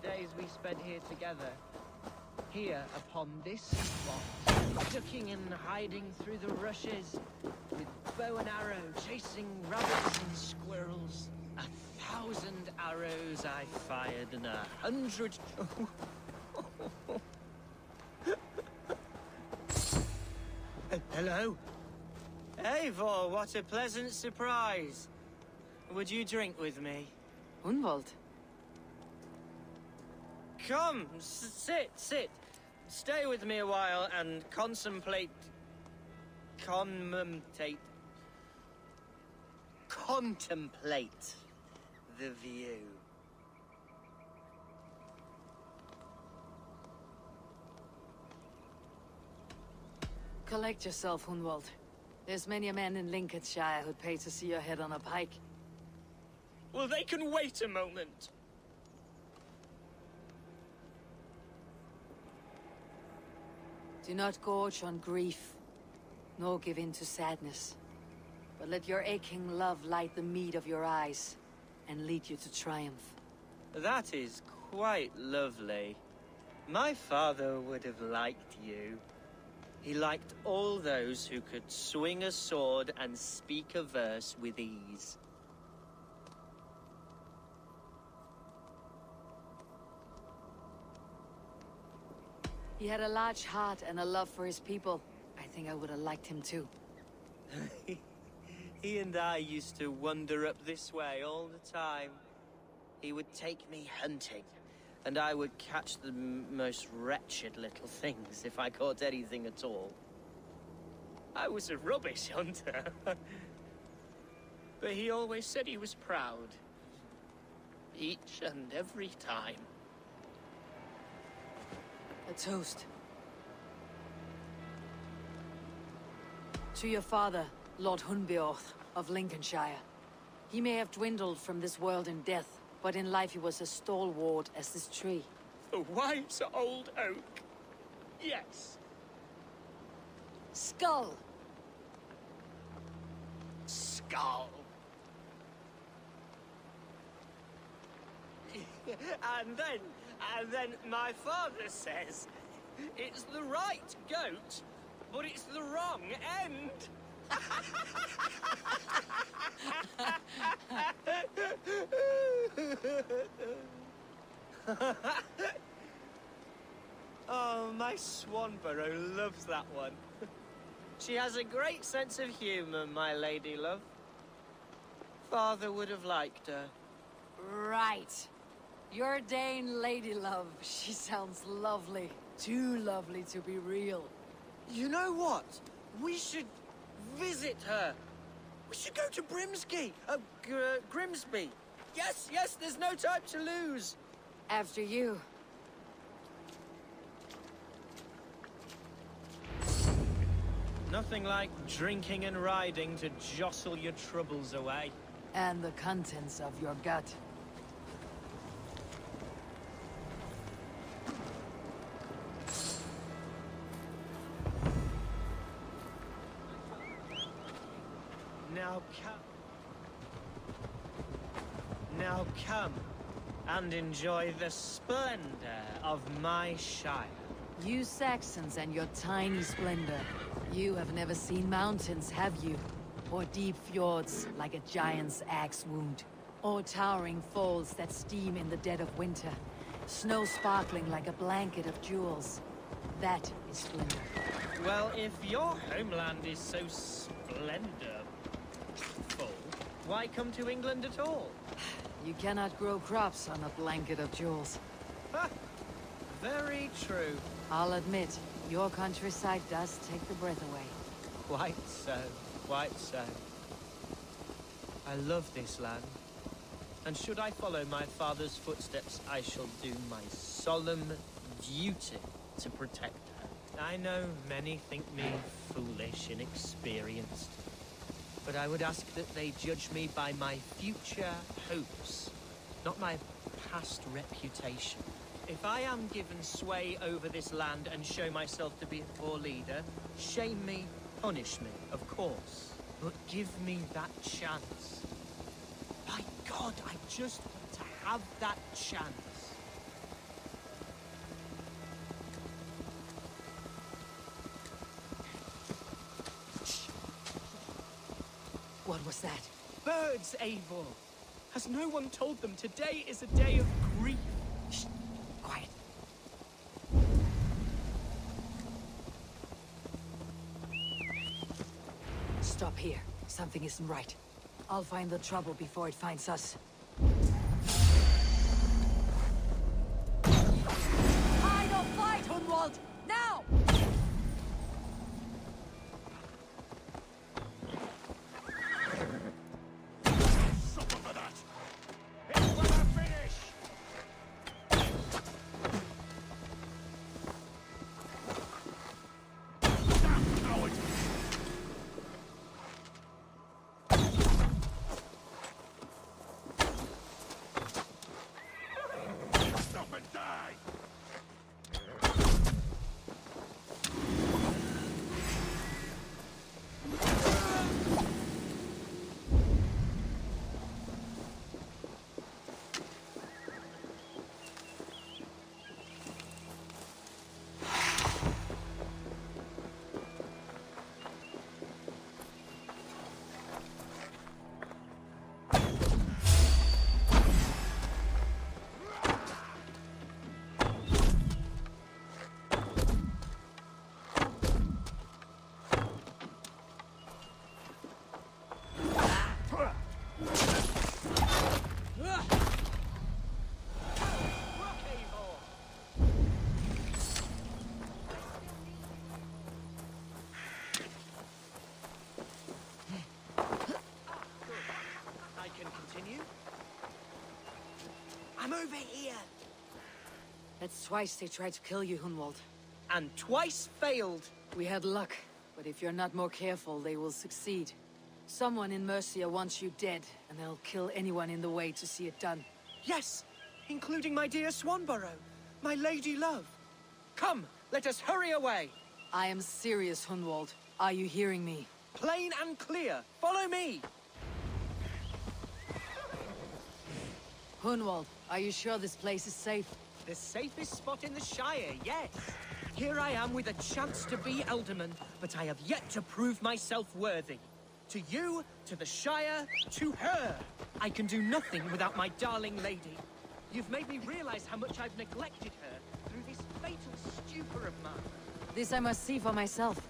days we spent here together. Here upon this spot, ducking and hiding through the rushes, with bow and arrow, chasing rabbits and squirrels. 1,000 arrows I fired and 100... Hello? Eivor, what a pleasant surprise. Would you drink with me? Hunwald? Come, sit. Stay with me a while and contemplate the view. Collect yourself, Hunwald. There's many a man in Lincolnshire who'd pay to see your head on a pike. Well, they can wait a moment. Do not gorge on grief, nor give in to sadness. But let your aching love light the mead of your eyes, and lead you to triumph. That is quite lovely. My father would have liked you. He liked all those who could swing a sword and speak a verse with ease. He had a large heart and a love for his people. I think I would have liked him too. He and I used to wander up this way all the time. He would take me hunting, and I would catch the most wretched little things if I caught anything at all. I was a rubbish hunter. But he always said he was proud. Each and every time. A toast. To your father, Lord Hunbeorth of Lincolnshire. He may have dwindled from this world in death, but in life he was as stalwart as this tree. A wise old oak. Yes. Skull! Skull. And then my father says, it's the right goat, but it's the wrong end. Oh, my Swanborough loves that one. She has a great sense of humor, my lady love. Father would have liked her. Right. Your Dane lady love. She sounds lovely. Too lovely to be real. You know what? We should visit her. We should go to Grimsby. Yes, there's no time to lose. After you. Nothing like drinking and riding to jostle your troubles away. And the contents of your gut. Now come and enjoy the splendor of my shire. You Saxons and your tiny splendor. You have never seen mountains, have you? Or deep fjords like a giant's axe wound. Or towering falls that steam in the dead of winter. Snow sparkling like a blanket of jewels. That is splendor. Well, if your homeland is so splendorful, why come to England at all? You cannot grow crops on a blanket of jewels. Ha! Very true. I'll admit, your countryside does take the breath away. Quite so, quite so. I love this land. And should I follow my father's footsteps, I shall do my solemn duty to protect her. I know many think me foolish, inexperienced. But I would ask that they judge me by my future hopes, not my past reputation. If I am given sway over this land and show myself to be a poor leader, shame me, punish me, of course. But give me that chance. By God, I just want to have that chance. that? Birds, Eivor. Has no one told them today is a day of grief? Shh. Quiet. Stop here. Something isn't right. I'll find the trouble before it finds us. Hide or fight, Hunwald! Now! Suffer for that! It's when I finish! Damn coward! Stop and die! I can continue. I'm over here. That's twice they tried to kill you, Hunwald. And twice failed. We had luck, but if you're not more careful, they will succeed. Someone in Mercia wants you dead, and they'll kill anyone in the way to see it done. Yes, including my dear Swanborough, my lady love. Come, let us hurry away. I am serious, Hunwald. Are you hearing me? Plain and clear. Follow me. Hunwald, are you sure this place is safe? The safest spot in the Shire, yes. Here I am with a chance to be Alderman, but I have yet to prove myself worthy. To you, to the Shire, to her. I can do nothing without my darling lady. You've made me realize how much I've neglected her through this fatal stupor of mine. This I must see for myself.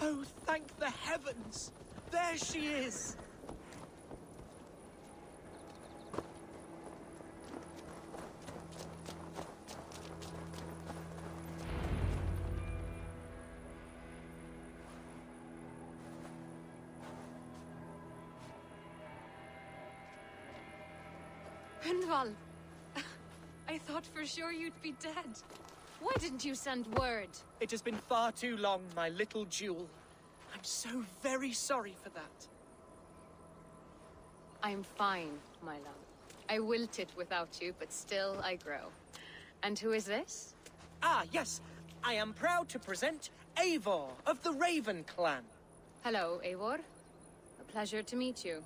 Oh, thank the heavens! There she is! Hunwald, I thought for sure you'd be dead. Why didn't you send word? It has been far too long, my little jewel. I'm so very sorry for that. I'm fine, my love. I wilted without you, but still I grow. And who is this? Ah, yes. I am proud to present Eivor of the Raven clan. Hello, Eivor. A pleasure to meet you.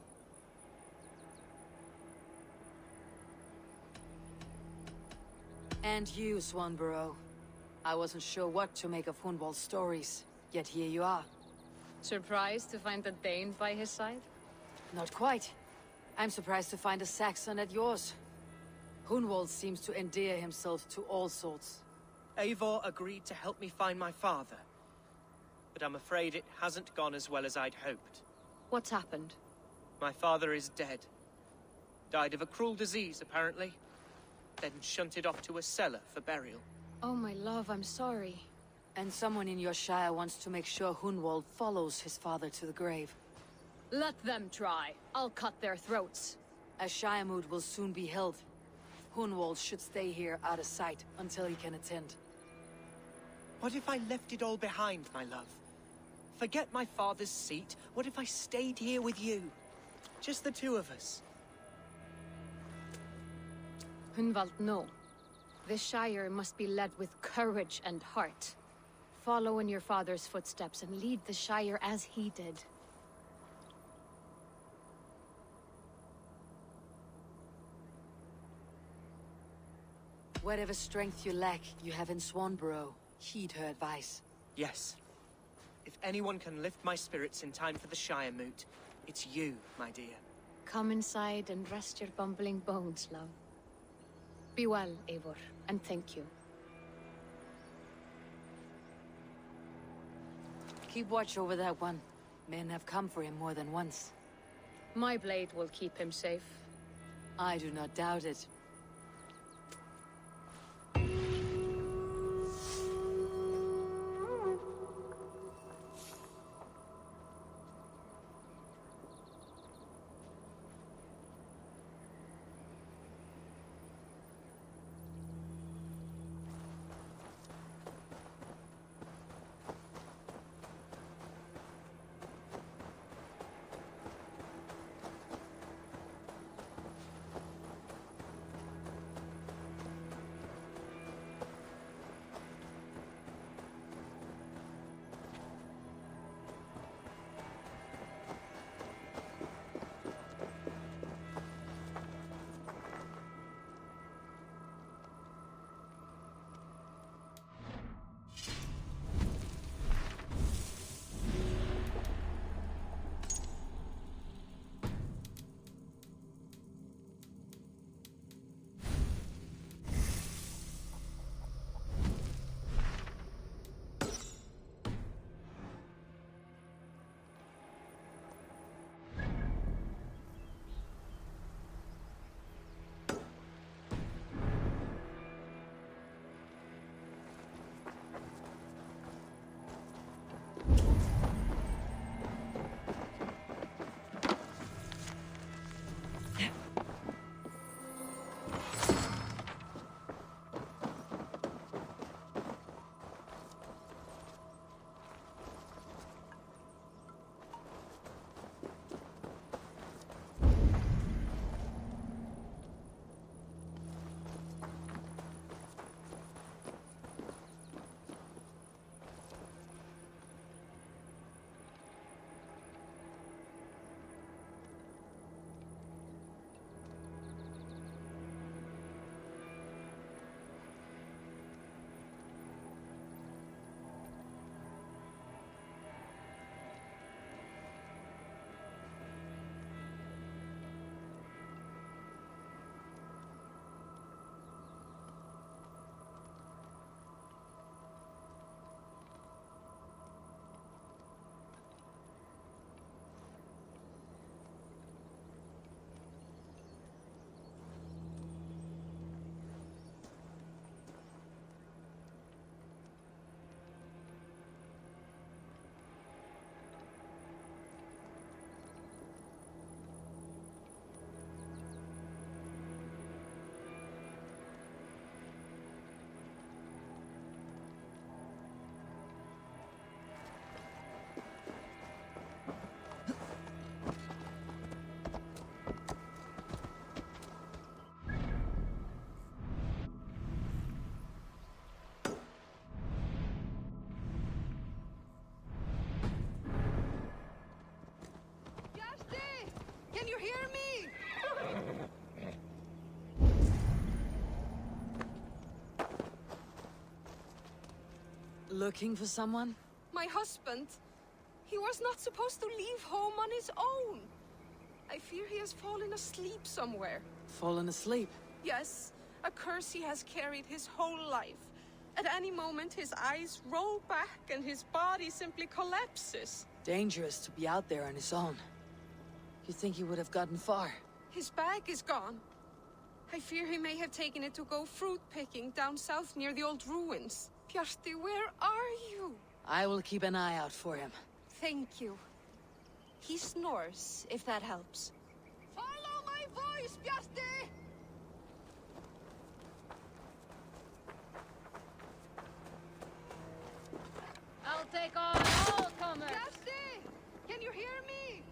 And you, Swanborough. I wasn't sure what to make of Hunwald's stories, yet here you are. Surprised to find a Dane by his side? Not quite. I'm surprised to find a Saxon at yours. Hunwald seems to endear himself to all sorts. Eivor agreed to help me find my father. But I'm afraid it hasn't gone as well as I'd hoped. What's happened? My father is dead. Died of a cruel disease, apparently. Then shunted off to a cellar for burial. Oh, my love, I'm sorry. And someone in your shire wants to make sure Hunwald follows his father to the grave. Let them try. I'll cut their throats. A shire moot will soon be held. Hunwald should stay here out of sight until he can attend. What if I left it all behind, my love? Forget my father's seat. What if I stayed here with you? Just the two of us. Hunwald, no. This Shire must be led with courage and heart. Follow in your father's footsteps and lead the Shire as he did. Whatever strength you lack, you have in Swanborough. Heed her advice. Yes. If anyone can lift my spirits in time for the Shire moot, it's you, my dear. Come inside and rest your bumbling bones, love. Be well, Eivor, and thank you. Keep watch over that one. Men have come for him more than once. My blade will keep him safe. I do not doubt it. Can you hear me? Looking for someone? My husband. He was not supposed to leave home on his own. I fear he has fallen asleep somewhere. Fallen asleep? Yes, a curse he has carried his whole life. At any moment, his eyes roll back and his body simply collapses. Dangerous to be out there on his own. You think he would have gotten far? His bag is gone. I fear he may have taken it to go fruit picking down south near the old ruins. Bjarti, where are you? I will keep an eye out for him. Thank you. He snores, if that helps. Follow my voice, Bjarti! I'll take on all comers! Bjarti! Can you hear me?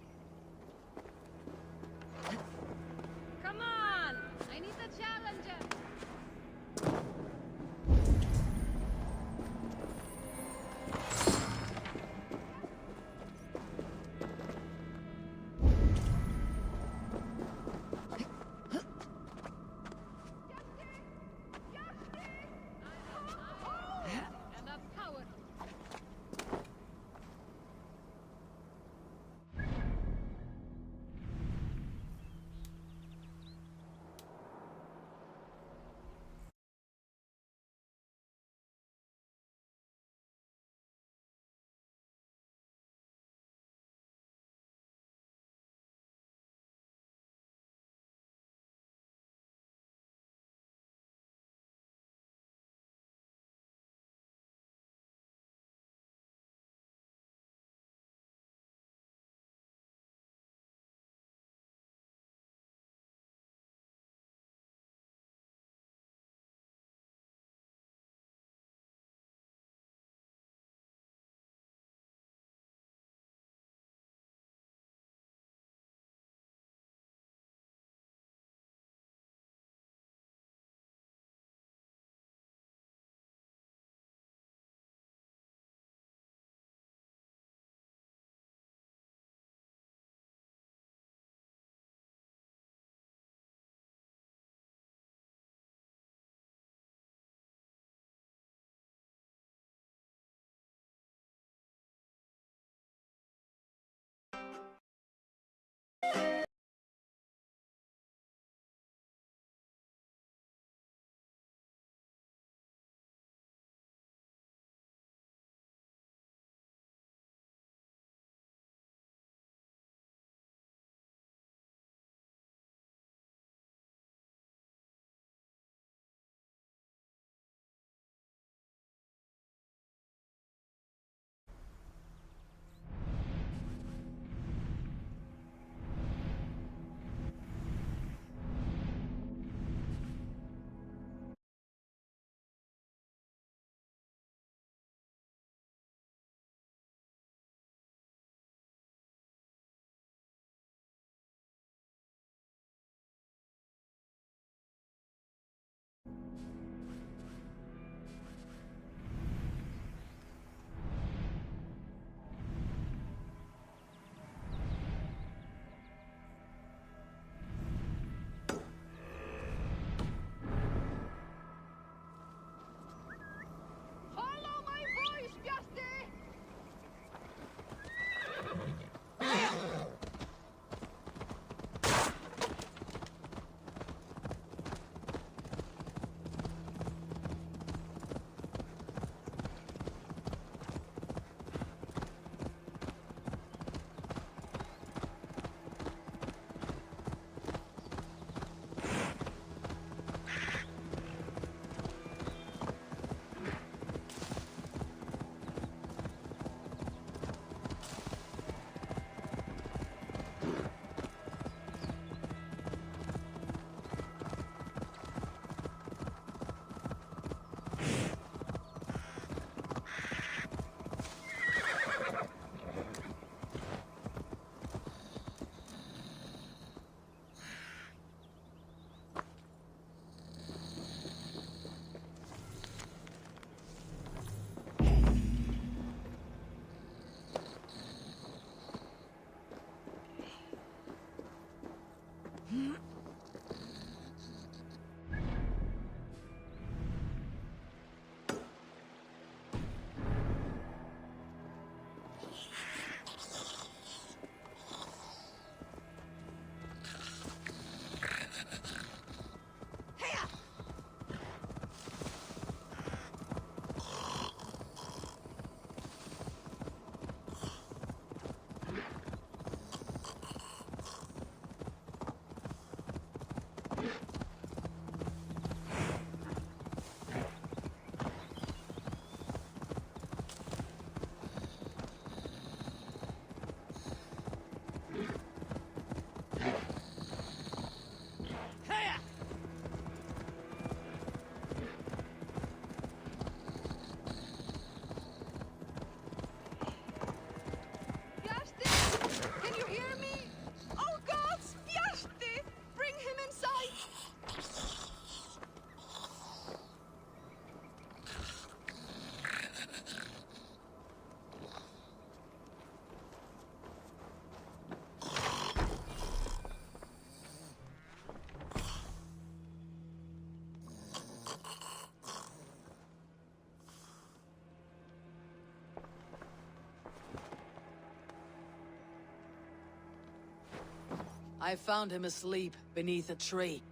I found him asleep beneath a tree.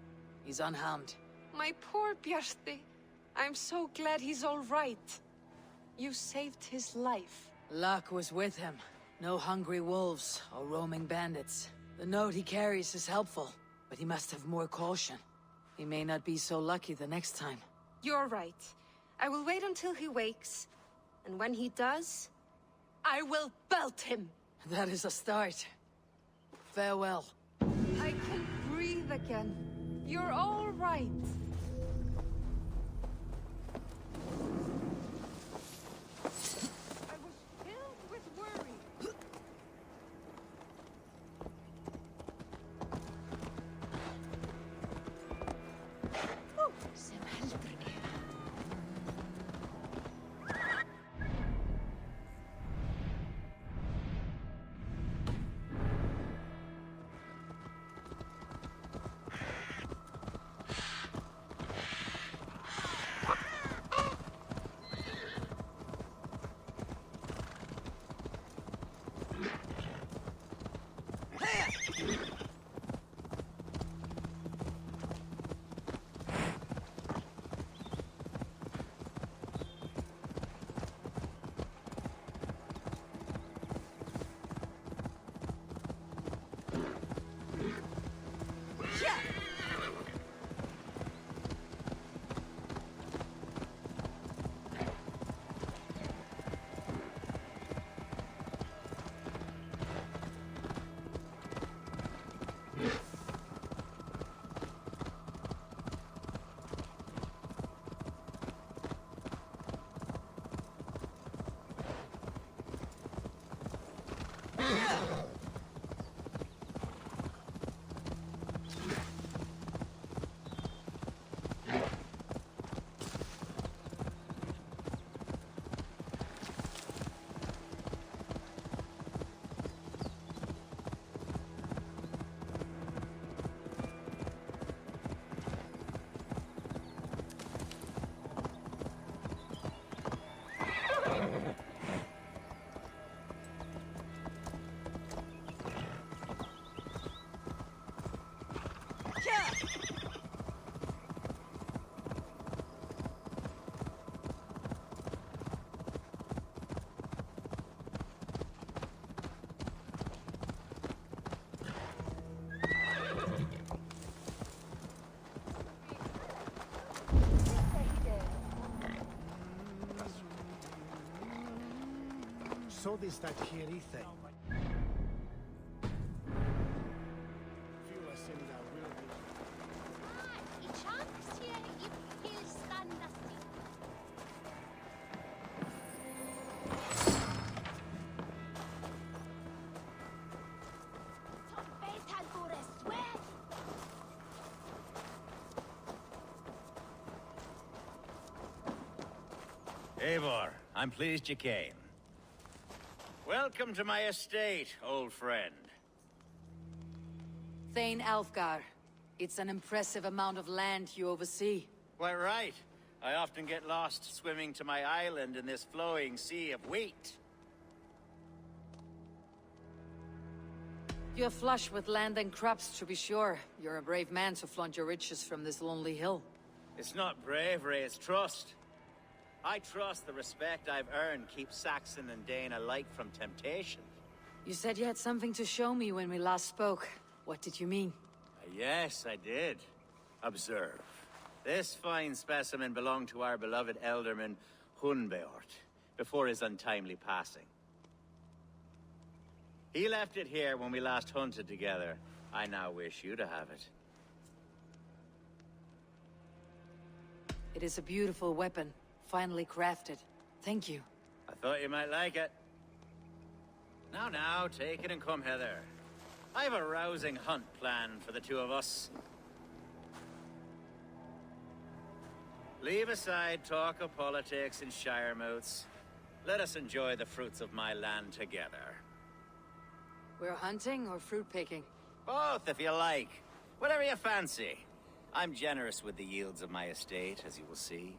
He's unharmed. My poor Bjarti. I'm so glad he's all right. You saved his life. Luck was with him. No hungry wolves or roaming bandits. The note he carries is helpful, but he must have more caution. He may not be so lucky the next time. You're right. I will wait until he wakes. And when he does, I will belt him. That is a start. Farewell. I can breathe again. You're all right. I was filled with worry. So this that here thing. Feel us in that Eivor, I'm pleased you came. Welcome to my estate, old friend. Thane Alfgar. It's an impressive amount of land you oversee. Quite right. I often get lost swimming to my island in this flowing sea of wheat. You're flush with land and crops, to be sure. You're a brave man to flaunt your riches from this lonely hill. It's not bravery, it's trust. I trust the respect I've earned keeps Saxon and Dane alike from temptation. You said you had something to show me when we last spoke. What did you mean? Yes, I did. Observe. This fine specimen belonged to our beloved elderman, Hunbeort, before his untimely passing. He left it here when we last hunted together. I now wish you to have it. It is a beautiful weapon, finely crafted. Thank you. I thought you might like it. Now, take it and come hither. I have a rousing hunt planned for the two of us. Leave aside talk of politics and shire moats. Let us enjoy the fruits of my land together. We're hunting or fruit picking? Both, if you like. Whatever you fancy. I'm generous with the yields of my estate, as you will see.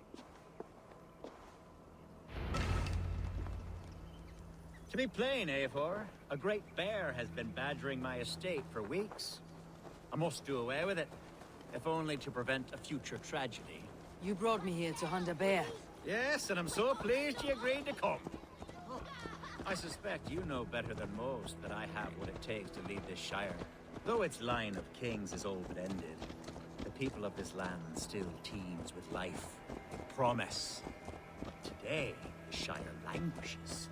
To be plain, Eivor, a great bear has been badgering my estate for weeks. I must do away with it, if only to prevent a future tragedy. You brought me here to hunt a bear. Yes, and I'm so pleased you agreed to come. I suspect you know better than most that I have what it takes to lead this shire. Though its line of kings is old but ended, the people of this land still teems with life, with promise. But today, the shire languishes.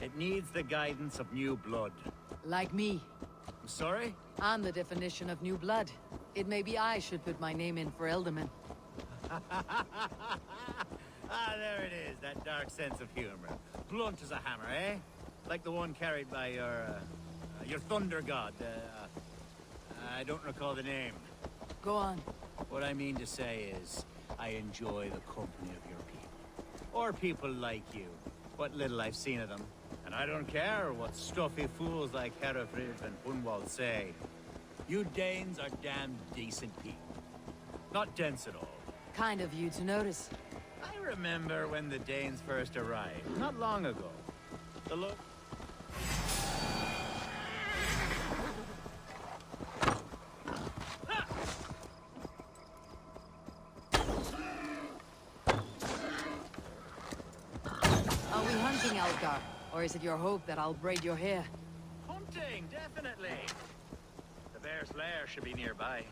It needs the guidance of new blood. Like me. I'm sorry? I'm the definition of new blood. It may be I should put my name in for Elderman. There it is, that dark sense of humor. Blunt as a hammer, eh? Like the one carried by your thunder god. I don't recall the name. Go on. What I mean to say is, I enjoy the company of your people. Or people like you. What little I've seen of them. And I don't care what stuffy fools like Hereford and Hunwald say. You Danes are damn decent people. Not dense at all. Kind of you to notice. I remember when the Danes first arrived, not long ago. The look... Are we hunting, Algar? Or is it your hope that I'll braid your hair? Hunting, definitely. The bear's lair should be nearby.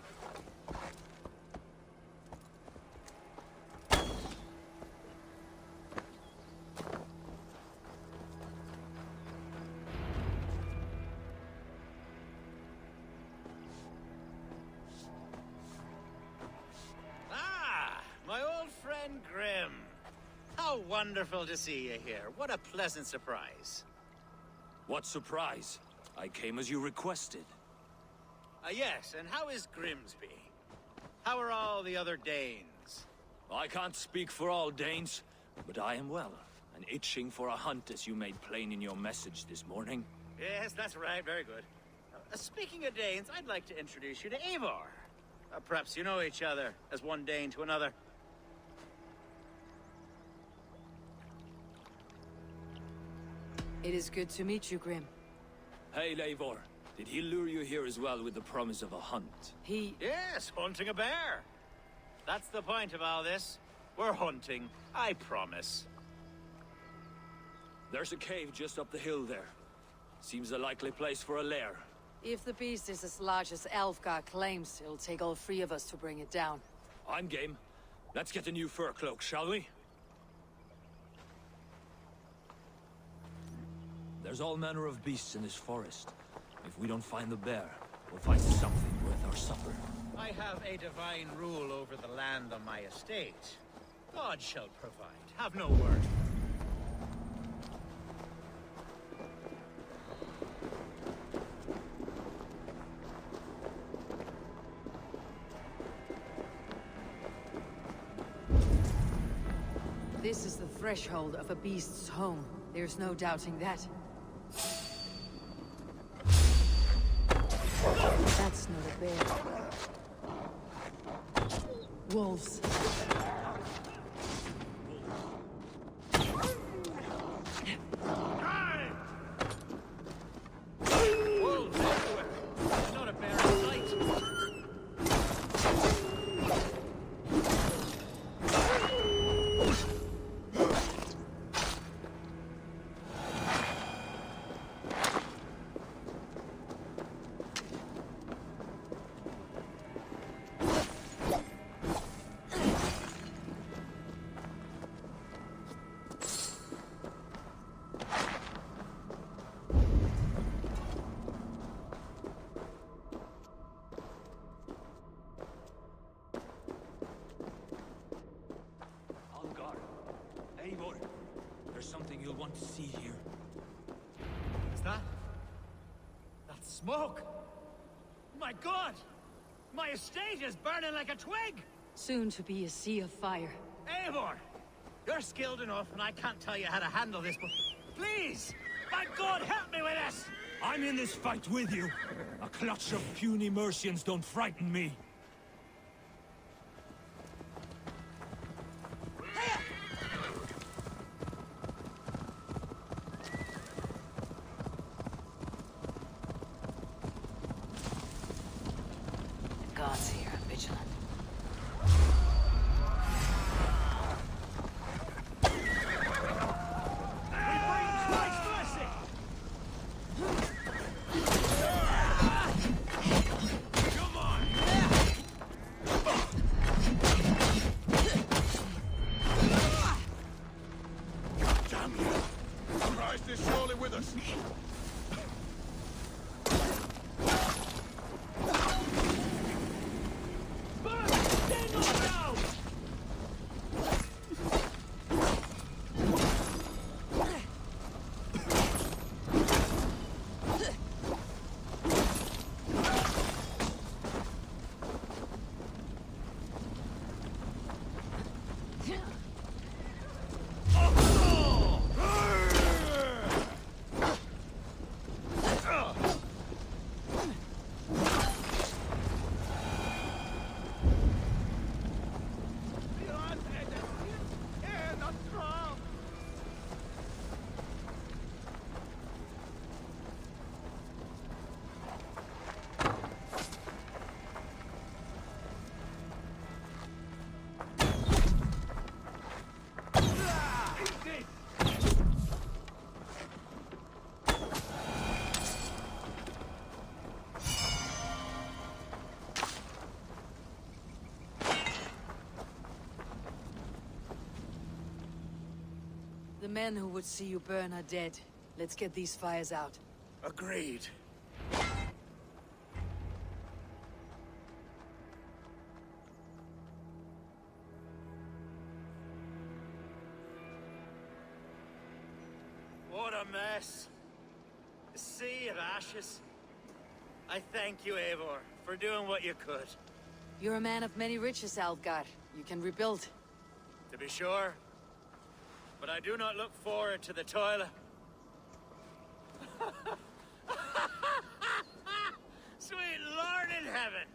My old friend Grim. How wonderful to see you here. What a pleasant surprise. What surprise? I came as you requested. Yes, and how is Grimsby? How are all the other Danes? I can't speak for all Danes, but I am well, and itching for a hunt as you made plain in your message this morning. Yes, that's right. Very good. Speaking of Danes, I'd like to introduce you to Eivor. Perhaps you know each other as one Dane to another. It is good to meet you, Grim. Hey, Eivor. Did he lure you here as well with the promise of a hunt? Yes, hunting a bear. That's the point of all this. We're hunting, I promise. There's a cave just up the hill there. Seems a likely place for a lair. If the beast is as large as Alfgar claims, it'll take all three of us to bring it down. I'm game. Let's get a new fur cloak, shall we? There's all manner of beasts in this forest. If we don't find the bear, we'll find something worth our supper. I have a divine rule over the land on my estate. God shall provide. Have no worry. This is the threshold of a beast's home. There's no doubting that. That's not a bear. Wolves. Wolves everywhere. There's not a bear in sight. Eivor, there's something you'll want to see here. Is that? That smoke? My God! My estate is burning like a twig! Soon to be a sea of fire. Eivor! You're skilled enough, and I can't tell you how to handle this, but please! My God, help me with this! I'm in this fight with you. A clutch of puny Mercians don't frighten me. God's here, vigilant. Damn you! Christ is surely with us. The men who would see you burn are dead. Let's get these fires out. Agreed. What a mess. A sea of ashes. I thank you, Eivor, for doing what you could. You're a man of many riches, Alfgar. You can rebuild. To be sure. But I do not look forward to the toil. Sweet Lord in heaven!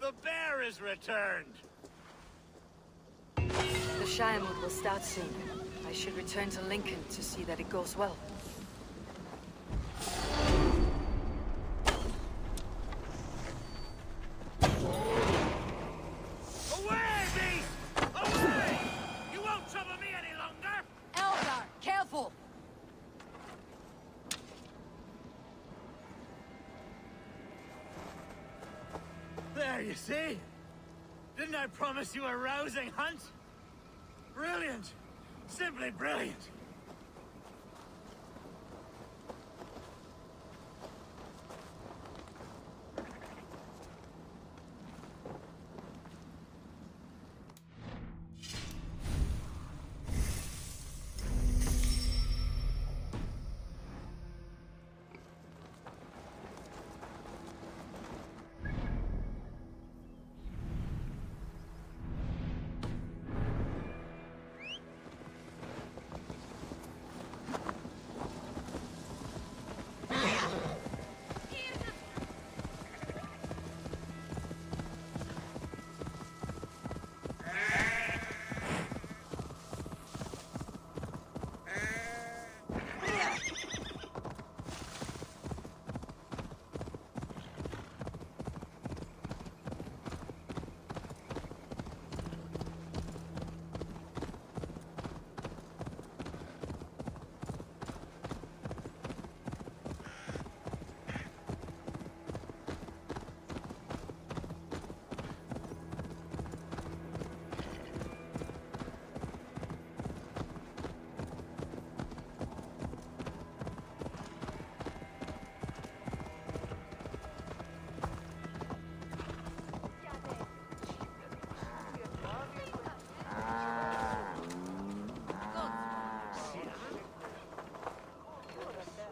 The bear is returned! The Shiremood will start soon. I should return to Lincoln to see that it goes well. Away, beast! Away! You won't trouble me any longer! Alfgar, careful! There, you see? Didn't I promise you a rousing hunt? Brilliant! Simply brilliant!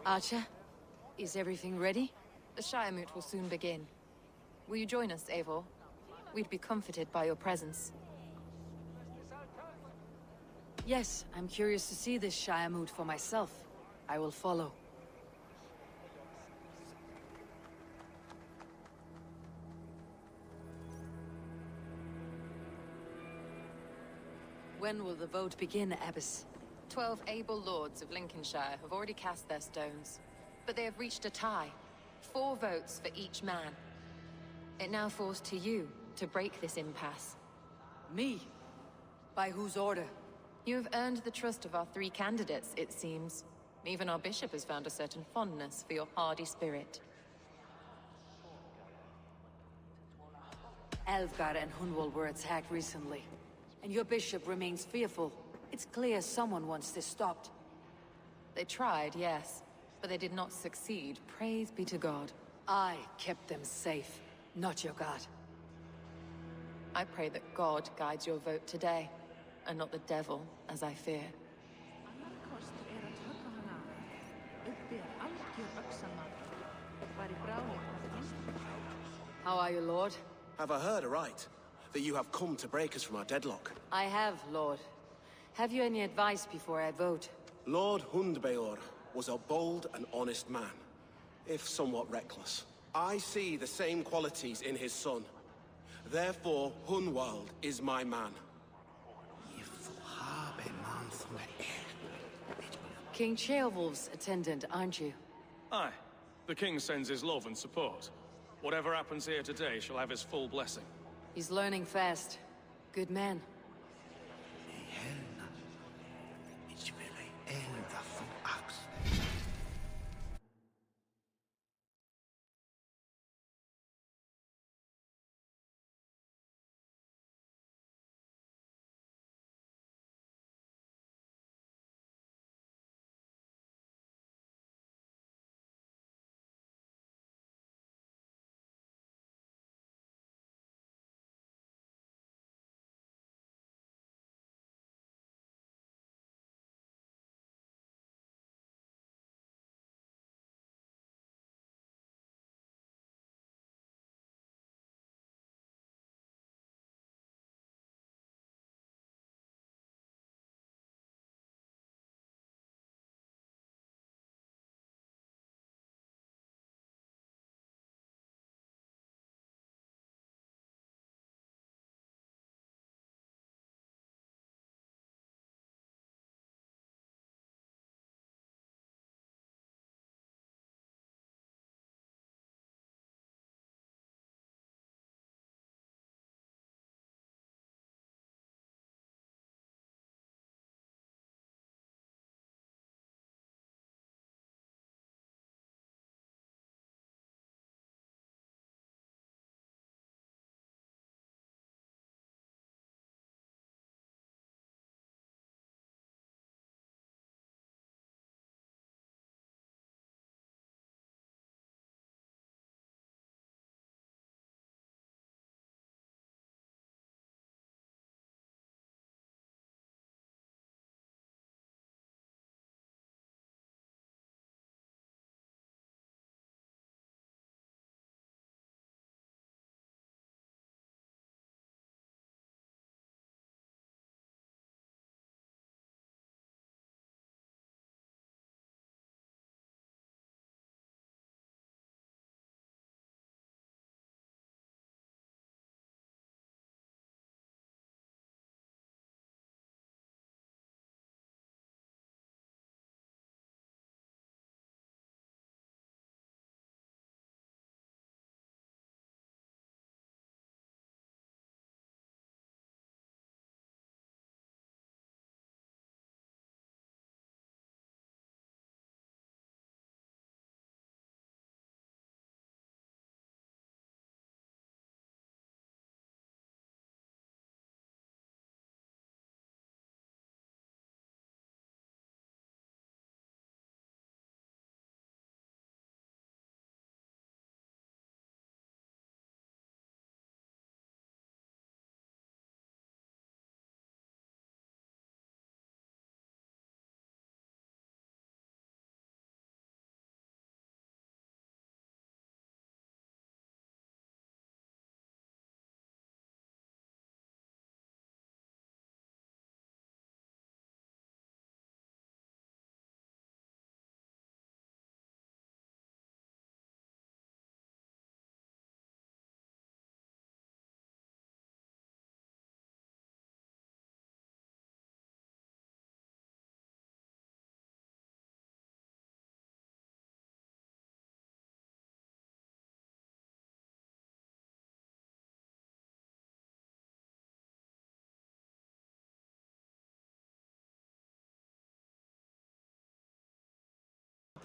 Archer, is everything ready? The Shire Moot will soon begin. Will you join us, Eivor? We'd be comforted by your presence. Yes, I'm curious to see this Shire Moot for myself. I will follow. When will the vote begin, Abbess? 12 able lords of Lincolnshire have already cast their stones, but they have reached a tie. 4 votes for each man. It now falls to you to break this impasse. Me? By whose order? You have earned the trust of our 3 candidates, it seems. Even our bishop has found a certain fondness for your hardy spirit. Alfgar and Hunwald were attacked recently, and your bishop remains fearful. It's clear someone wants this stopped. They tried, yes, but they did not succeed. Praise be to God. I kept them safe, not your god. I pray that God guides your vote today, and not the devil, as I fear. How are you, Lord? Have I heard aright? That you have come to break us from our deadlock? I have, Lord. Have you any advice before I vote? Lord Hundbeor was a bold and honest man, if somewhat reckless. I see the same qualities in his son. Therefore, Hunwald is my man. King Ceolwulf's attendant, aren't you? Aye. The king sends his love and support. Whatever happens here today shall have his full blessing. He's learning fast. Good man.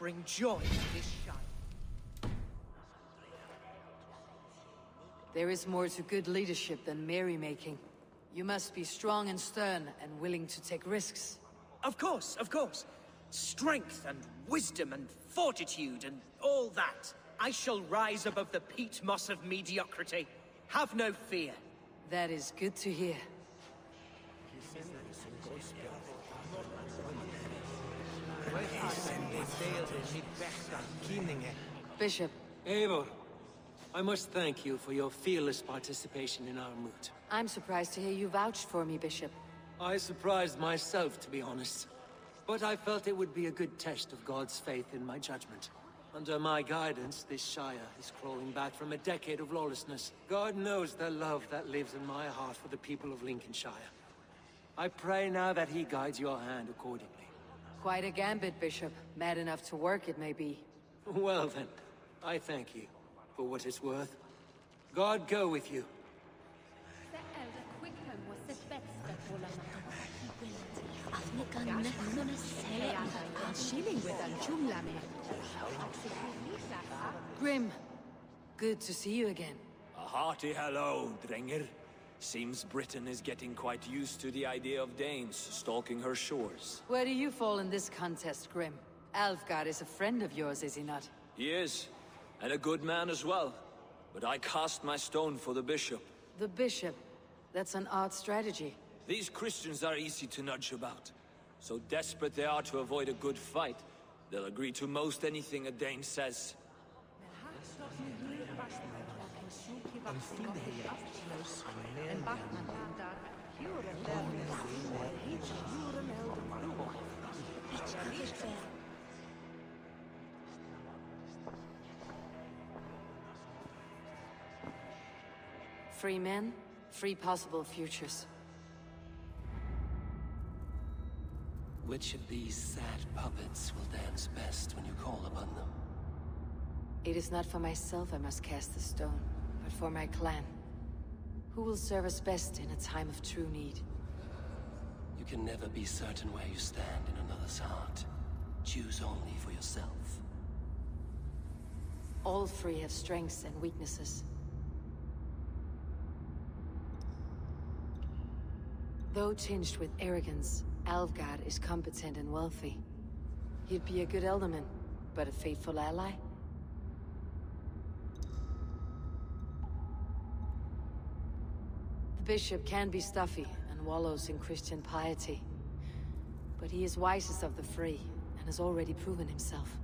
bring joy to this shire. There is more to good leadership than merrymaking. You must be strong and stern and willing to take risks. Of course, of course. Strength and wisdom and fortitude and all that. I shall rise above the peat moss of mediocrity. Have no fear. That is good to hear. Bishop. Eivor, I must thank you for your fearless participation in our moot. I'm surprised to hear you vouched for me, Bishop. I surprised myself, to be honest. But I felt it would be a good test of God's faith in my judgment. Under my guidance, this Shire is crawling back from a decade of lawlessness. God knows the love that lives in my heart for the people of Lincolnshire. I pray now that he guides your hand accordingly. Quite a gambit, Bishop. Mad enough to work, it may be. Well then, I thank you, for what it's worth. God go with you. Grim, good to see you again. A hearty hello, Drenger. Seems Britain is getting quite used to the idea of Danes stalking her shores. Where do you fall in this contest, Grim? Alfgard is a friend of yours, is he not? He is, and a good man as well. But I cast my stone for the bishop. The bishop? That's an odd strategy. These Christians are easy to nudge about. So desperate they are to avoid a good fight, they'll agree to most anything a Dane says. Free men, free possible futures. Which of these sad puppets will dance best when you call upon them? It is not for myself I must cast the stone, but for my clan. Who will serve us best in a time of true need? You can never be certain where you stand in another's heart. Choose only for yourself. All three have strengths and weaknesses. Though tinged with arrogance, Alfgard is competent and wealthy. He'd be a good alderman, but a faithful ally? The bishop can be stuffy and wallows in Christian piety. But he is wisest of the three, and has already proven himself.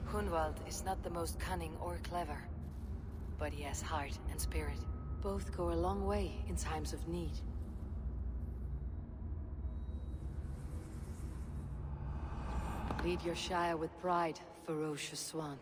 Hunwald is not the most cunning or clever, but he has heart and spirit. Both go a long way in times of need. Lead your Shire with pride, ferocious swan.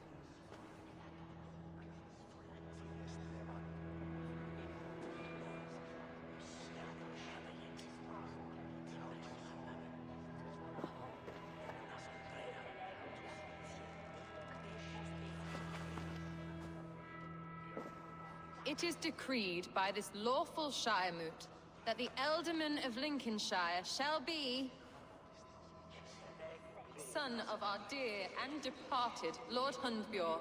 It is decreed by this lawful Shire moot that the Alderman of Lincolnshire shall be son of our dear and departed Lord Hundbjorn,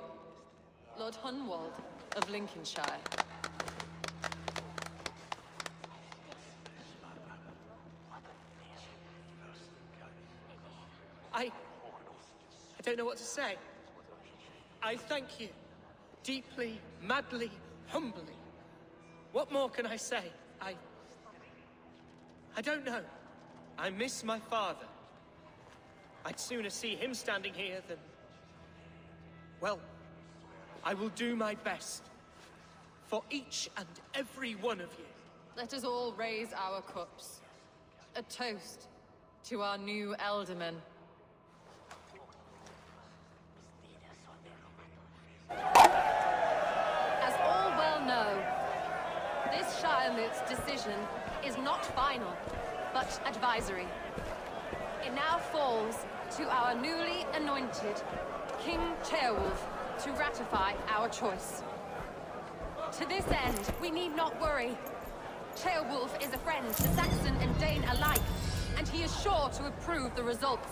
Lord Hunwald of Lincolnshire. I don't know what to say. I thank you. Deeply, madly, humbly. What more can I say? I don't know. I miss my father. I'd sooner see him standing here than... Well, I will do my best. For each and every one of you. Let us all raise our cups. A toast to our new Alderman. As all well know, this Shire moot's decision is not final, but advisory. It now falls to our newly anointed King Ceolwulf to ratify our choice. To this end, we need not worry. Ceolwulf is a friend to Saxon and Dane alike, and he is sure to approve the results.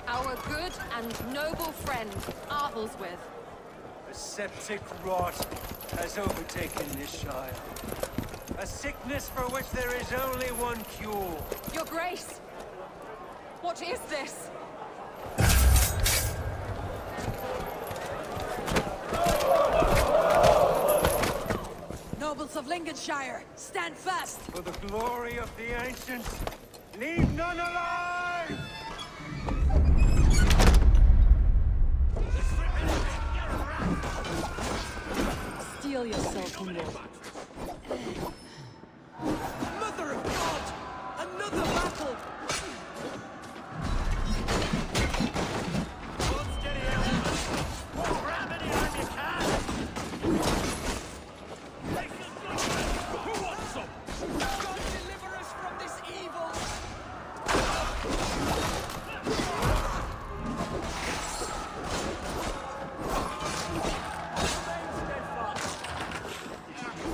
Our good and noble friend, Arthelswith. A septic rot has overtaken this Shire. A sickness for which there is only one cure. Your Grace! What is this? Nobles of Lincolnshire, stand fast! For the glory of the ancients, leave none alive! Steel yourself, Hunwald. Mother of God! Another battle! Hold steady, everyone. Grab any arm you can. Who wants some? God deliver us from this evil!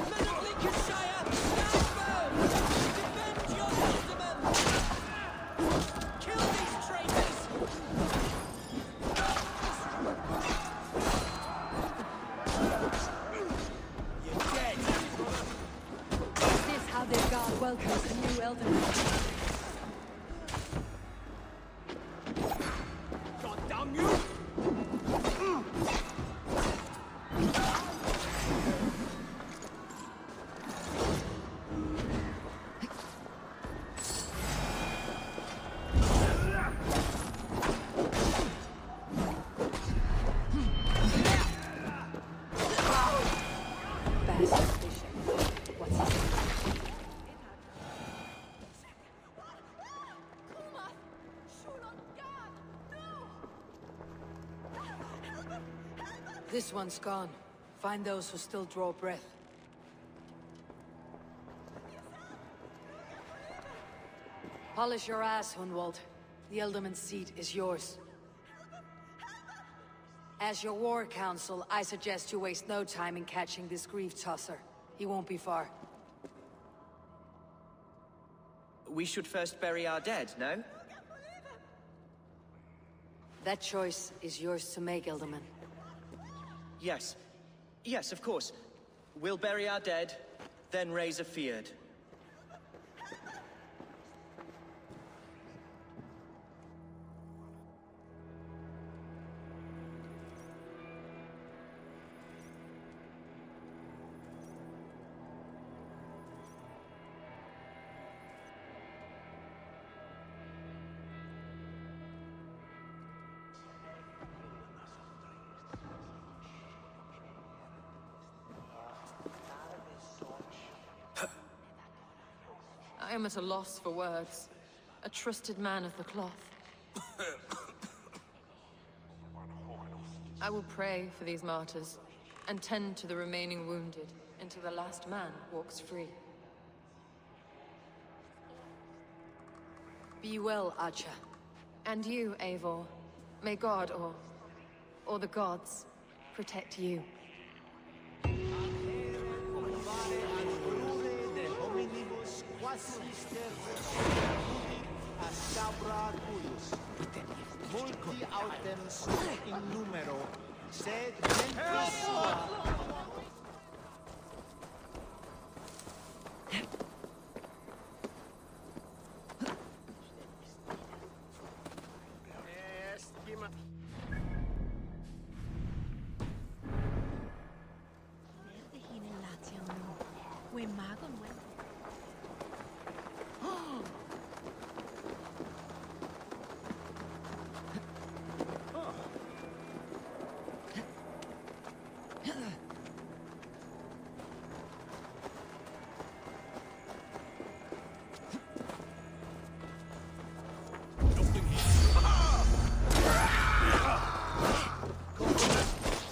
Men of Lincolnshire, stand firm! Defend your aldermen! Kill these traitors! You're dead! Is this how their god welcomes a new elderman? God damn you! Bad suspicion. What's his name? This one's gone. Find those who still draw breath. Polish your ass, Hunwald. The Ealdorman's seat is yours. As your war council, I suggest you waste no time in catching this grief tosser. He won't be far. We should first bury our dead, no? That choice is yours to make, Ealdorman. Yes. Yes, of course. We'll bury our dead, then raise a feared. I am at a loss for words. A trusted man of the cloth. I will pray for these martyrs, and tend to the remaining wounded, until the last man walks free. Be well, Archer. And you, Eivor. May God, or the gods, protect you. Multi autem sunt in numero, sed mentis sua.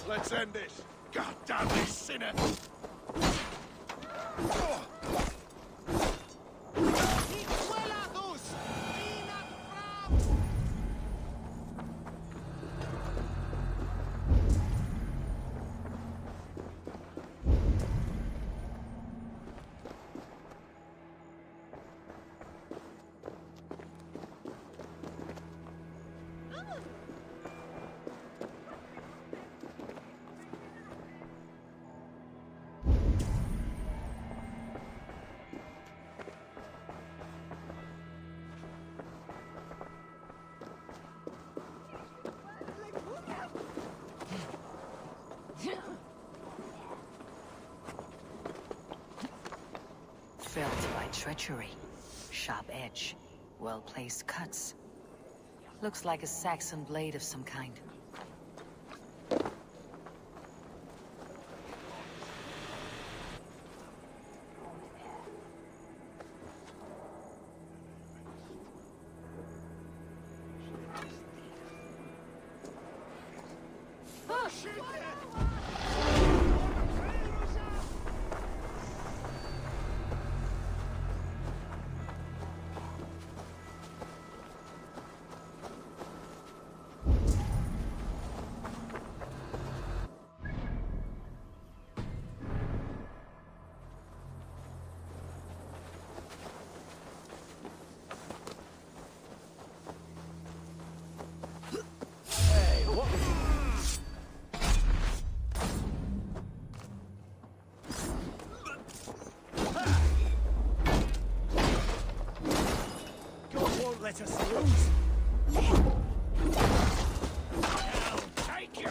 Let's end this. God damn this sinner! Treachery. Sharp edge. Well-placed cuts. Looks like a Saxon blade of some kind. Let us lose. I'll take you.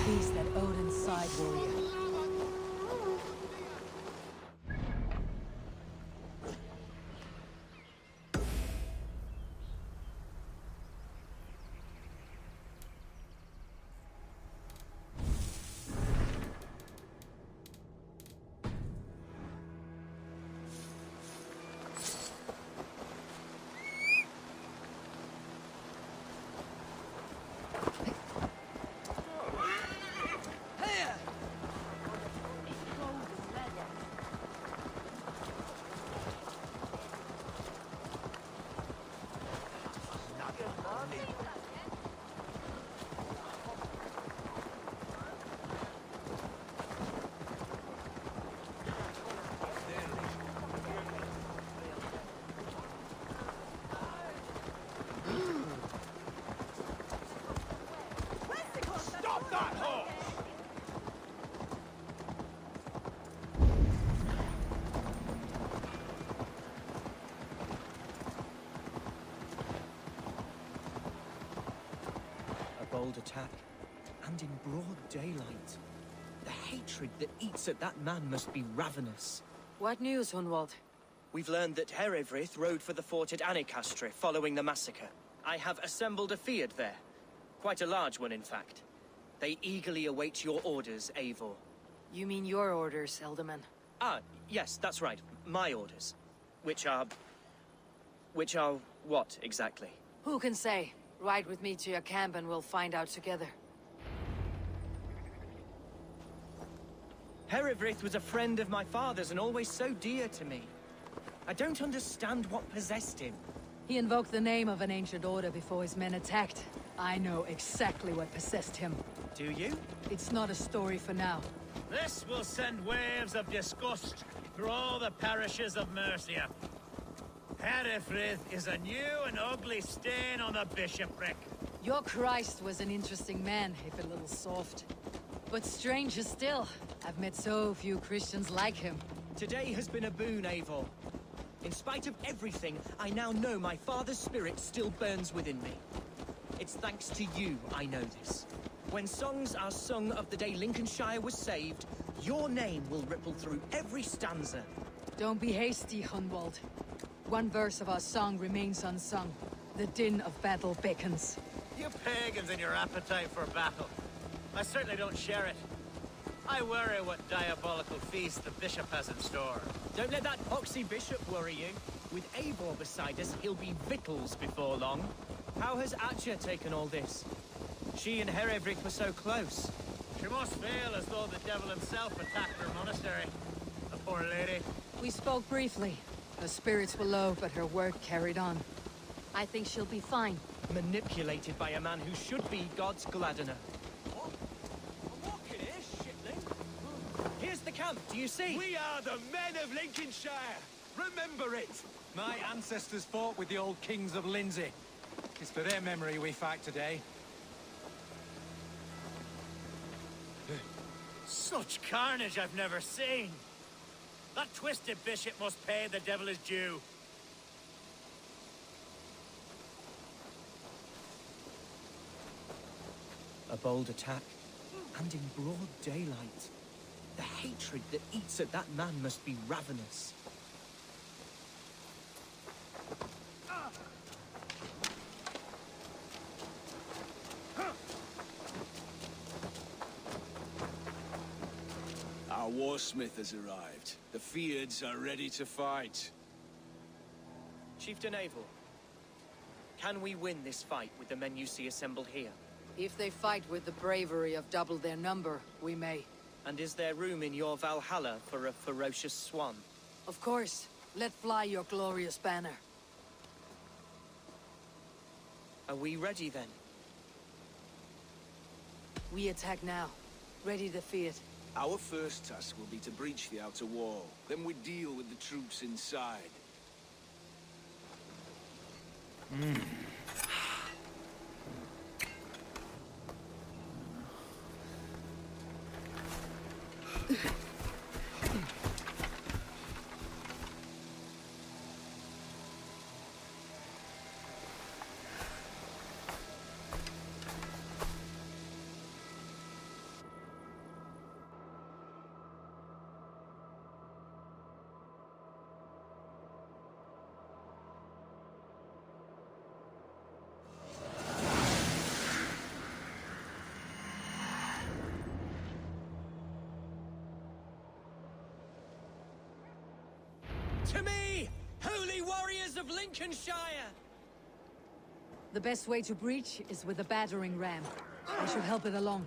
Please, that Odin's side warrior. Bold attack, and in broad daylight. The hatred that eats at that man must be ravenous. What news, Hunwald? We've learned that Herewrith rode for the fort at Annikastre following the massacre. I have assembled a field there. Quite a large one, in fact. They eagerly await your orders, Eivor. You mean your orders, Elderman? Ah, yes, that's right. My orders. Which are what, exactly? Who can say? Ride with me to your camp and we'll find out together. Herewrith was a friend of my father's and always so dear to me. I don't understand what possessed him. He invoked the name of an ancient order before his men attacked. I know exactly what possessed him. Do you? It's not a story for now. This will send waves of disgust through all the parishes of Mercia. Herefrith is a new and ugly stain on the bishopric. Your Christ was an interesting man, if a little soft. But stranger still, I've met so few Christians like him. Today has been a boon, Eivor. In spite of everything, I now know my father's spirit still burns within me. It's thanks to you I know this. When songs are sung of the day Lincolnshire was saved, your name will ripple through every stanza. Don't be hasty, Hunwald. One verse of our song remains unsung. The din of battle beckons. You pagans and your appetite for battle. I certainly don't share it. I worry what diabolical feast the bishop has in store. Don't let that poxy bishop worry you. With Eivor beside us, he'll be victuals before long. How has Atcha taken all this? She and Herevrik were so close. She must feel as though the devil himself attacked her monastery. The poor lady. We spoke briefly. Her spirits were low, but her work carried on. I think she'll be fine. Manipulated by a man who should be God's Gladdener. Here's the camp, do you see? We are the men of Lincolnshire! Remember it! My ancestors fought with the old kings of Lindsey. It's for their memory we fight today. Such carnage I've never seen. That twisted bishop must pay the devil his due. A bold attack, and in broad daylight. The hatred that eats at that man must be ravenous. Our warsmith has arrived. The Feards are ready to fight. Chieftain Eivor, can we win this fight with the men you see assembled here? If they fight with the bravery of double their number, we may. And is there room in your Valhalla for a ferocious swan? Of course. Let fly your glorious banner. Are we ready then? We attack now. Ready to fight. Our first task will be to breach the outer wall. Then we deal with the troops inside. To me, holy warriors of Lincolnshire! The best way to breach is with a battering ram. I shall help it along.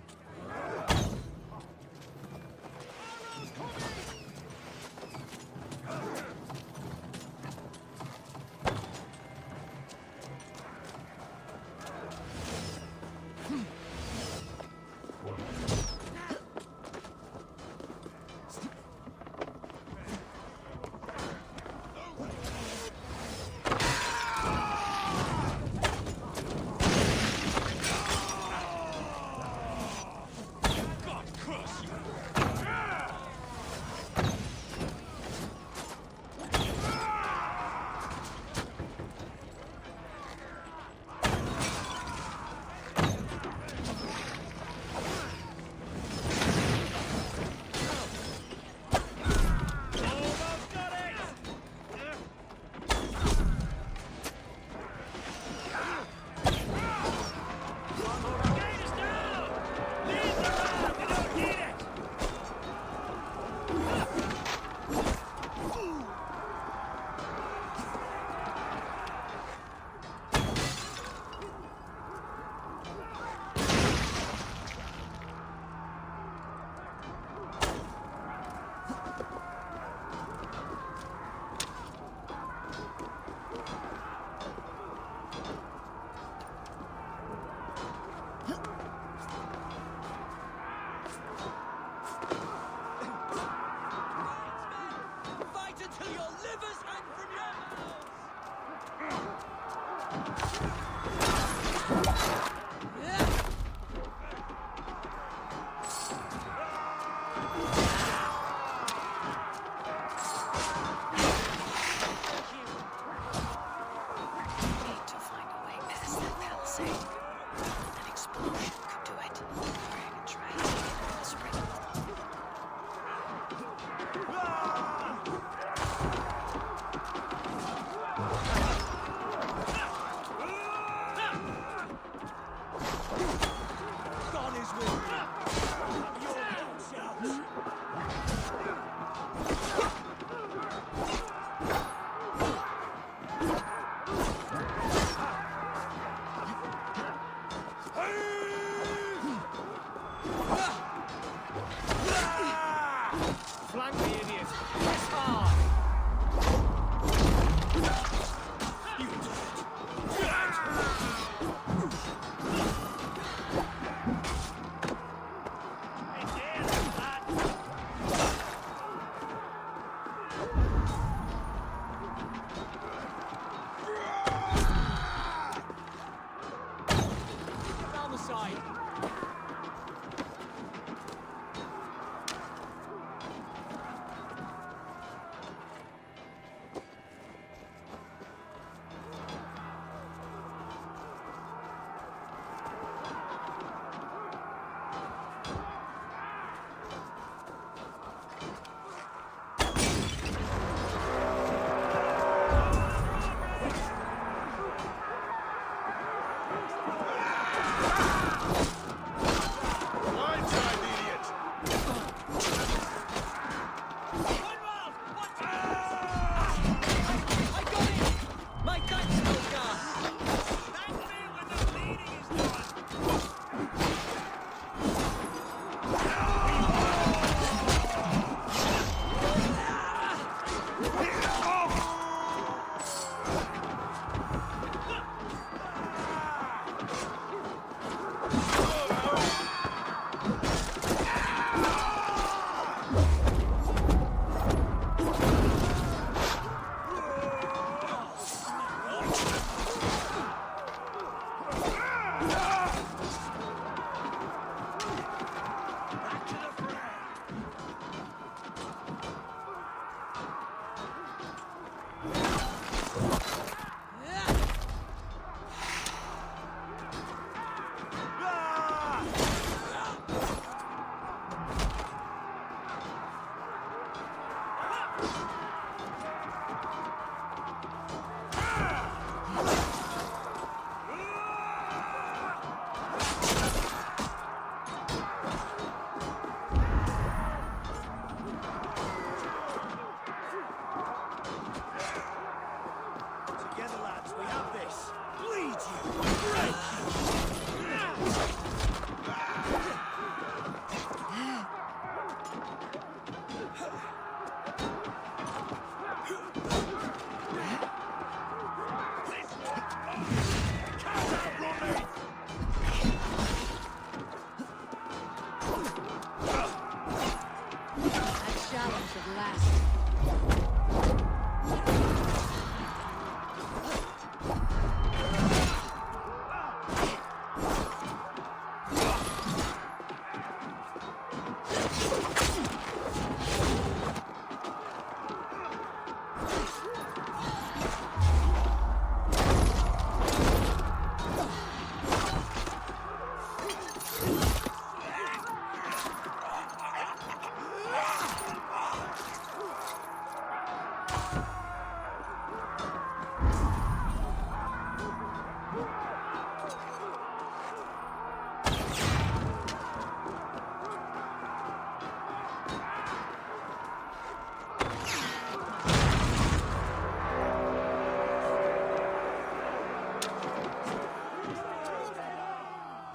things that last.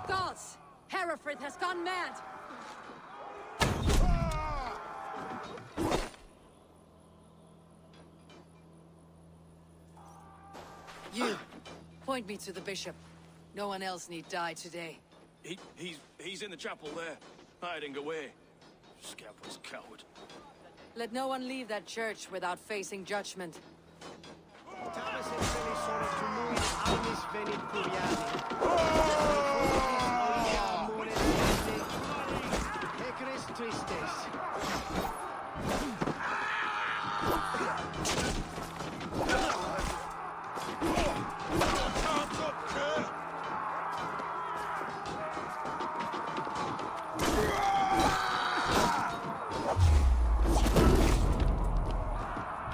Gods! Herefrith has gone mad! You, point me to the bishop. No one else need die today. He's in the chapel there, hiding away. Scabrous coward. Let no one leave that church without facing judgment.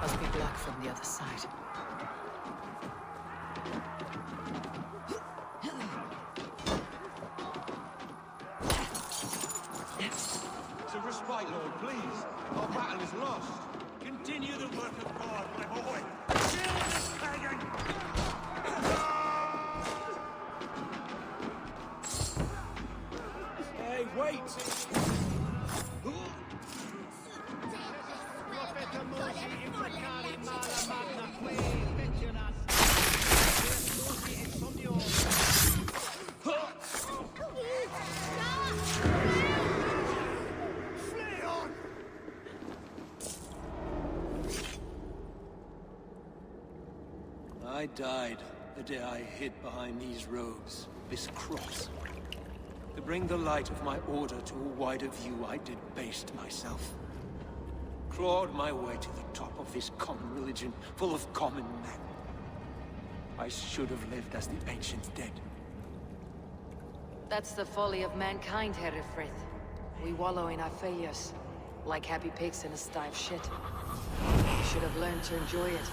Must be blocked from the other side. It's a respite, Lord, please. Our battle is lost. Continue the work of God, my boy. Kill this pagan! Hey, wait! I died the day I hid behind these robes, this cross. To bring the light of my order to a wider view, I debased myself. Clawed my way to the top of this common religion, full of common men. I should have lived as the ancient dead. That's the folly of mankind, Herefrith. We wallow in our failures, like happy pigs in a sty of shit. We should have learned to enjoy it.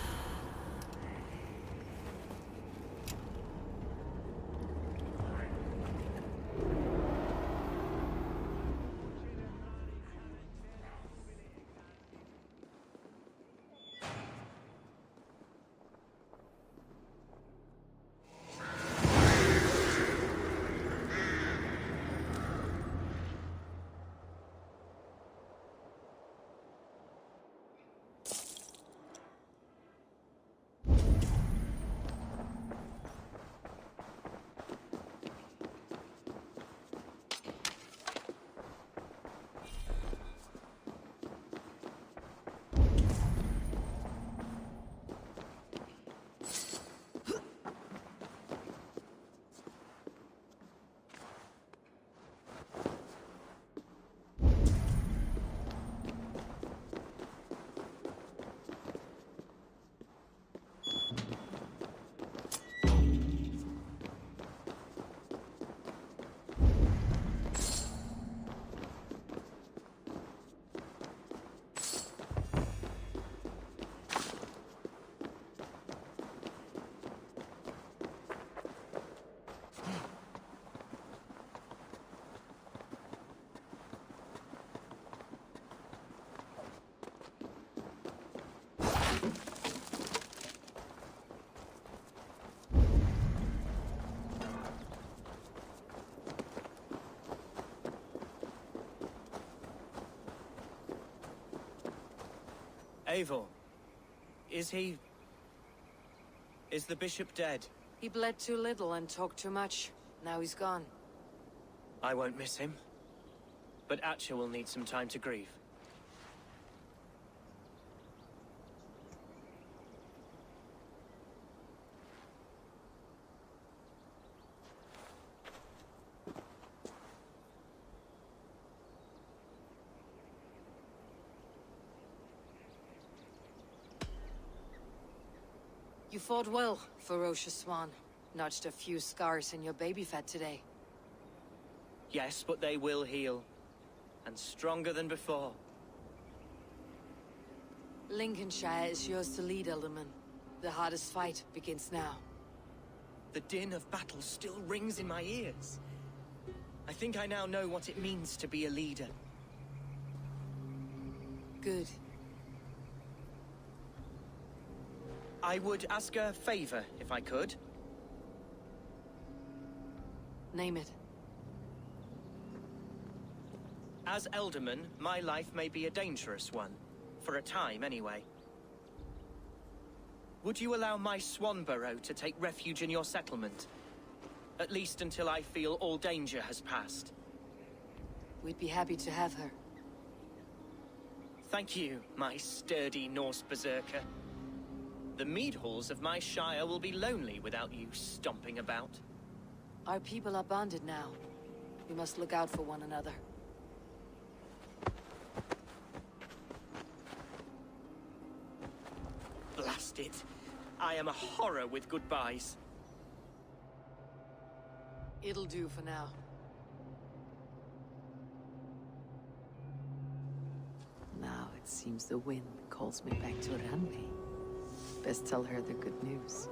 Eivor, is he... is the bishop dead? He bled too little and talked too much. Now he's gone. I won't miss him. But Atcha will need some time to grieve. You fought well, ferocious swan. Notched a few scars in your baby fat today. Yes, but they will heal. And stronger than before. Lincolnshire is yours to lead, Alderman. The hardest fight begins now. The din of battle still rings in my ears. I think I now know what it means to be a leader. Good. I would ask a favor, if I could. Name it. As Elderman, my life may be a dangerous one. For a time, anyway. Would you allow my Swanborough to take refuge in your settlement? At least until I feel all danger has passed. We'd be happy to have her. Thank you, my sturdy Norse berserker. The mead halls of my shire will be lonely without you stomping about. Our people are bonded now. We must look out for one another. Blast it. I am a horror with goodbyes. It'll do for now. Now it seems the wind calls me back to Ranvi. Best tell her the good news.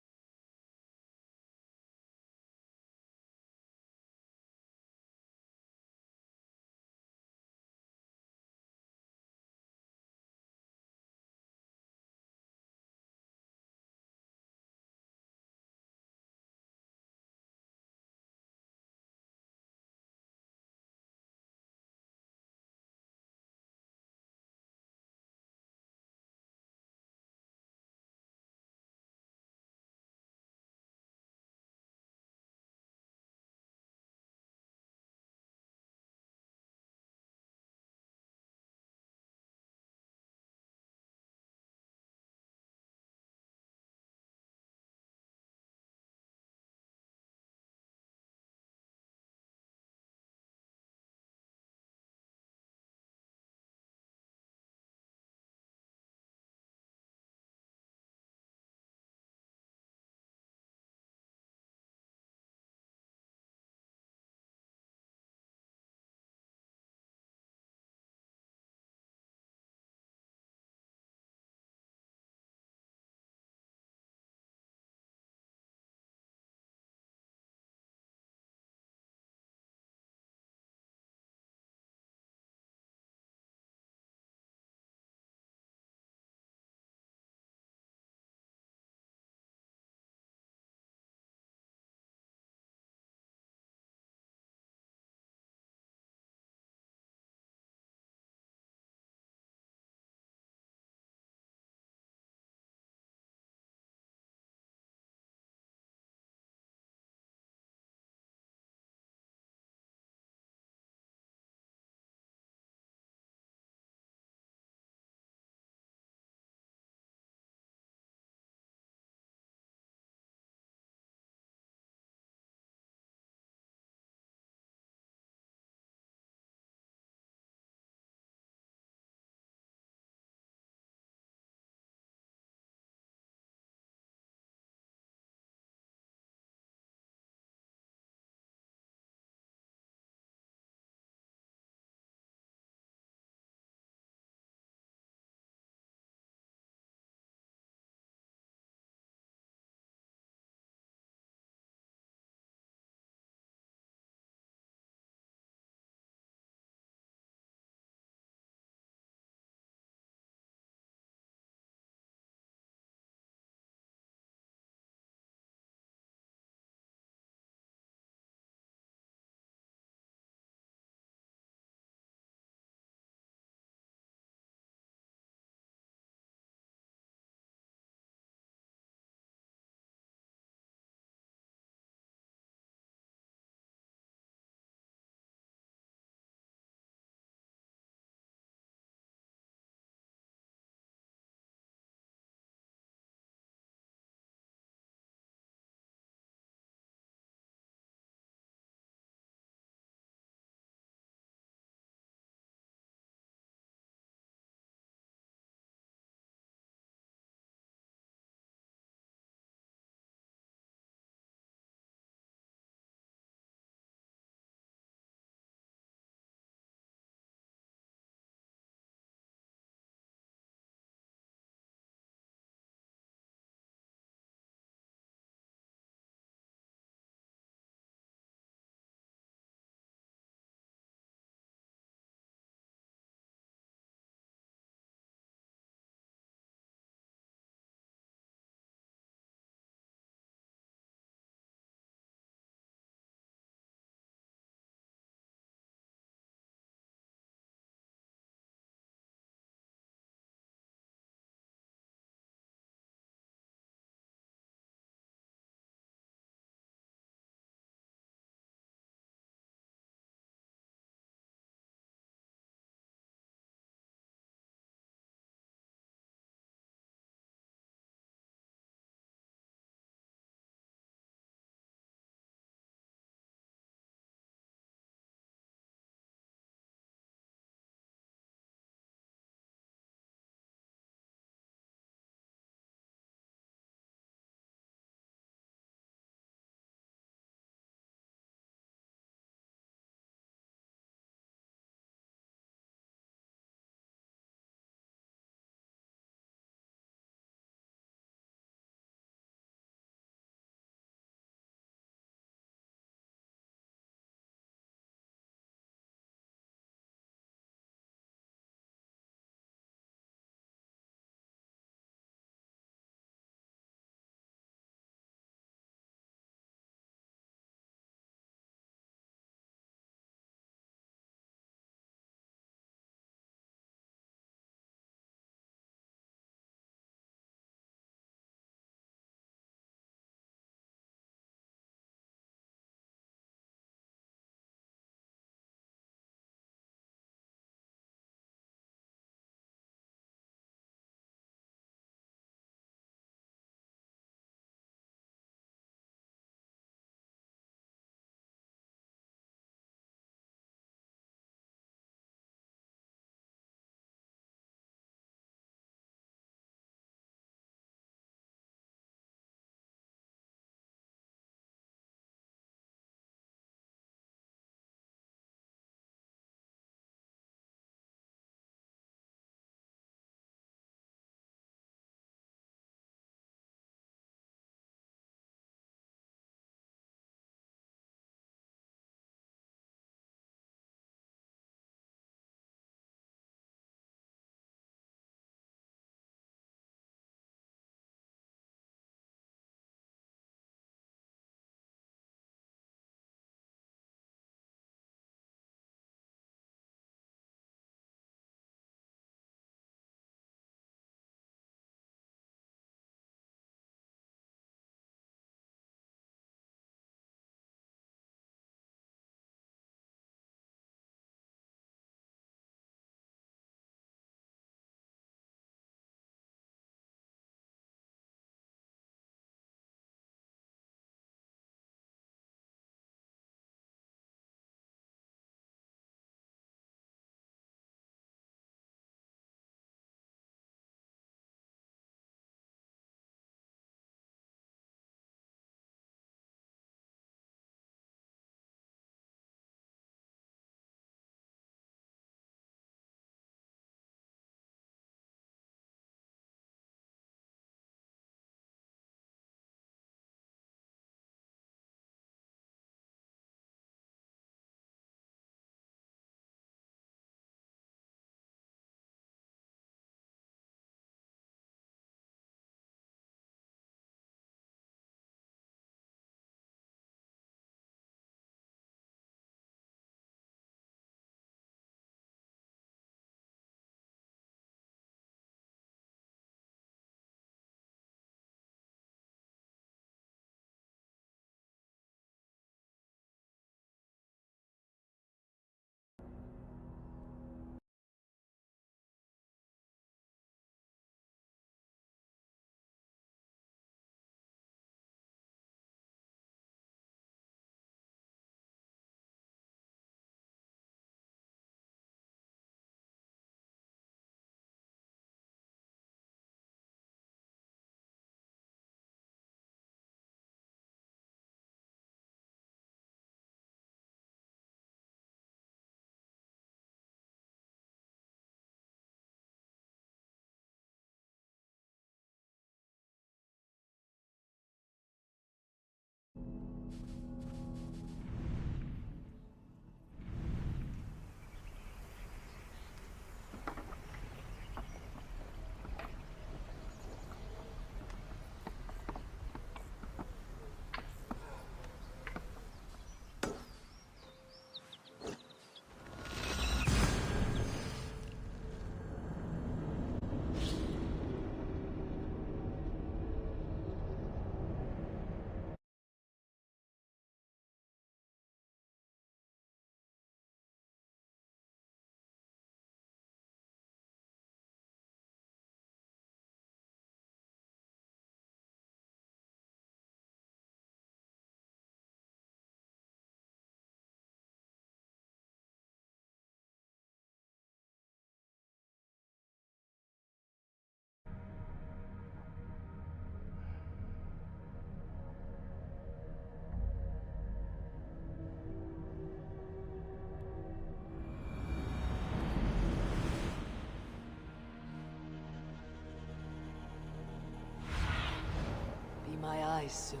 Be my eyes, Sunan.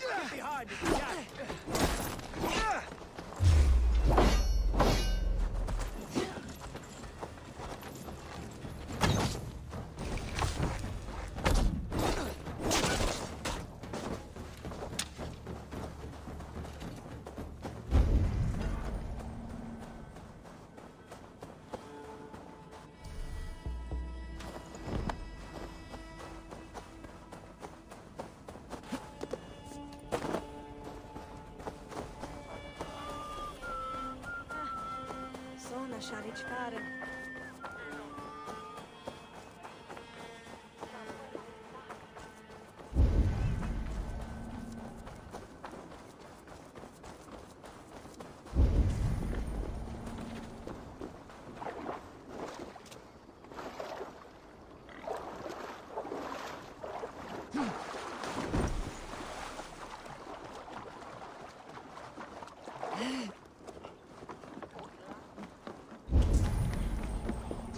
Get behind it, Jack! Sona Sharic Karen.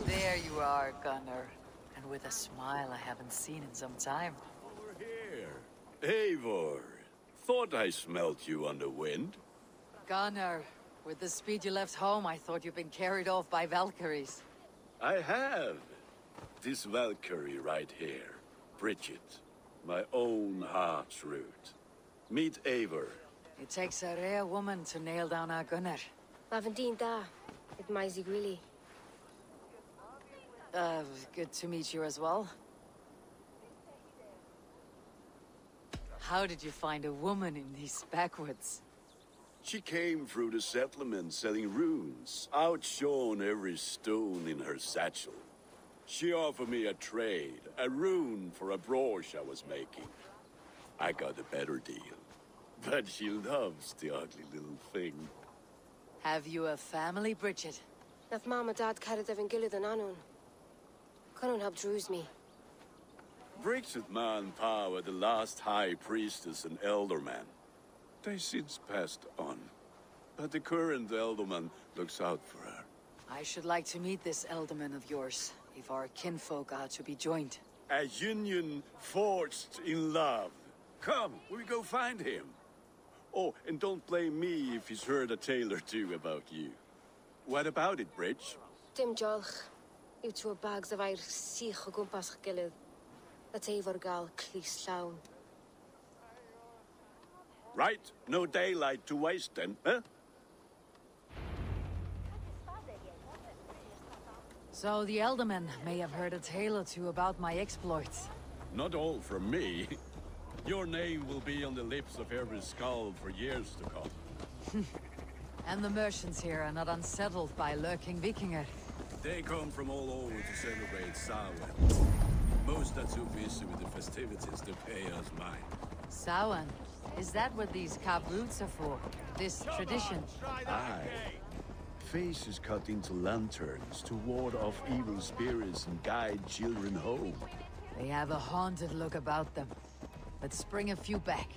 There you are, Gunnar. And with a smile I haven't seen in some time. Over here. Eivor. Thought I smelt you on the wind. Gunnar, with the speed you left home, I thought you'd been carried off by Valkyries. I have. This Valkyrie right here. Bridget. My own heart's root. Meet Eivor. It takes a rare woman to nail down our Gunnar. Lavendine da. It maisig really. Good to meet you as well. How did you find a woman in these backwoods? She came through the settlement selling runes, outshone every stone in her satchel. She offered me a trade, a rune for a brooch I was making. I got a better deal. But she loves the ugly little thing. Have you a family, Bridget? Naf mama dad carried Evan Gillid and Anun. Couldn't help druise me. Bridget Man Power, the last high priestess and elderman. They since passed on. But the current elderman looks out for her. I should like to meet this elderman of yours, if our kinfolk are to be joined. A union forged in love. Come, we go find him. Oh, and don't blame me if he's heard a tale or two about you. What about it, Bridge? Dim jolch. You two bags of air sich o gwmpas gilydd. That Eivor gal clis llawn. Right, no daylight to waste then, huh? So the Elderman may have heard a tale or two about my exploits. Not all from me. Your name will be on the lips of every skull for years to come. And the merchants here are not unsettled by lurking Vikinger. They come from all over to celebrate Samhain. Most are too busy with the festivities to pay us mind. Samhain? Is that what these carved roots are for? This tradition? Aye. Faces cut into lanterns to ward off evil spirits and guide children home. They have a haunted look about them. Let's bring a few back.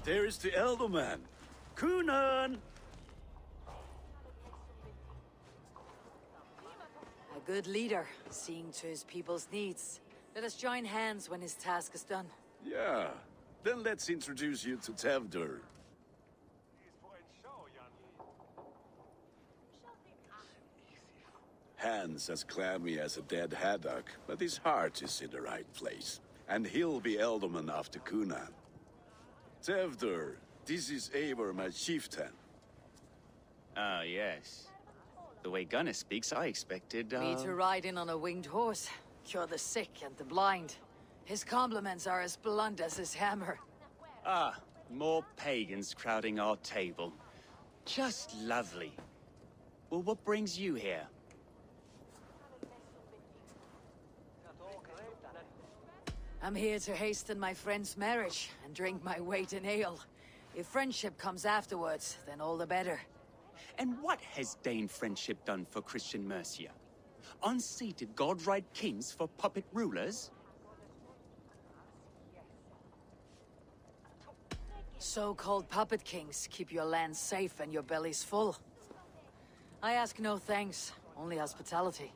There is the elder man, Cunan! A good leader, seeing to his people's needs. Let us join hands when his task is done. Yeah, then let's introduce you to Tevder. Hands as clammy as a dead haddock, but his heart is in the right place. And he'll be Elderman after Cunan. Tevder, this is Eivor, my chieftain. Ah, yes. The way Gunnar speaks, I expected, Me to ride in on a winged horse, cure the sick and the blind. His compliments are as blunt as his hammer. Ah, more pagans crowding our table. Just lovely. Well, what brings you here? I'm here to hasten my friend's marriage and drink my weight in ale. If friendship comes afterwards, then all the better. And what has Dane friendship done for Christian Mercia? Unseated god-right kings for puppet rulers? So-called puppet kings keep your land safe and your bellies full. I ask no thanks, only hospitality.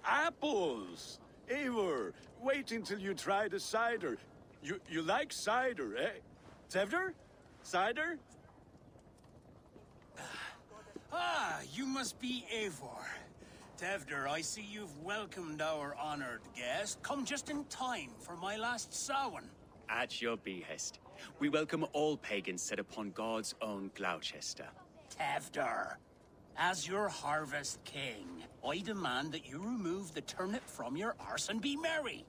Apples! Eivor, wait until you try the cider. You like cider, eh? Tevder? Cider? Ah, you must be Eivor. Tevder, I see you've welcomed our honored guest. Come just in time for my last Samhain. At your behest. We welcome all pagans set upon God's own Gloucester. Tevder, as your harvest king, I demand that you remove the turnip from your arse and be merry.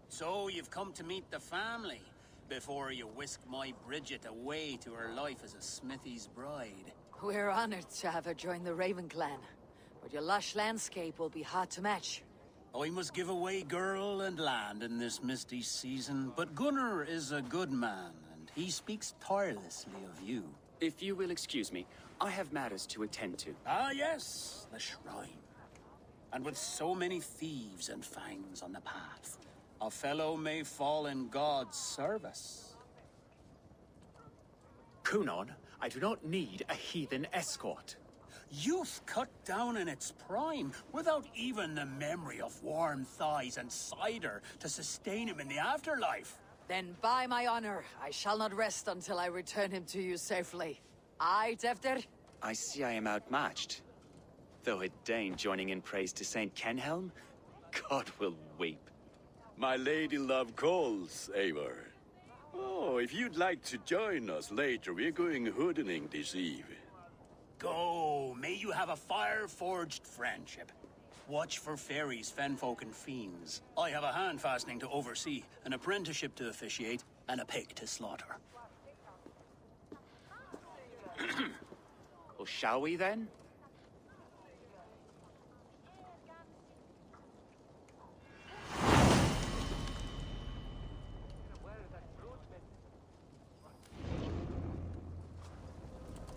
So you've come to meet the family, before you whisk my Bridget away to her life as a smithy's bride. We're honored to have her join the Raven clan, but your lush landscape will be hard to match. I must give away girl and land in this misty season, but Gunnar is a good man, and he speaks tirelessly of you. If you will excuse me, I have matters to attend to. Ah, yes, the shrine. And with so many thieves and fangs on the path, a fellow may fall in God's service. Cunan, I do not need a heathen escort. Youth cut down in its prime, without even the memory of warm thighs and cider to sustain him in the afterlife. Then by my honor, I shall not rest until I return him to you safely. Aye, Tevder? I see I am outmatched. Though a Dane joining in praise to Saint Kenhelm, God will weep. My lady love calls, Eivor. Oh, if you'd like to join us later, we're going hoodening this eve. Go, may you have a fire-forged friendship. Watch for fairies, fenfolk, and fiends. I have a hand fastening to oversee, an apprenticeship to officiate, and a pig to slaughter. Well, shall we then?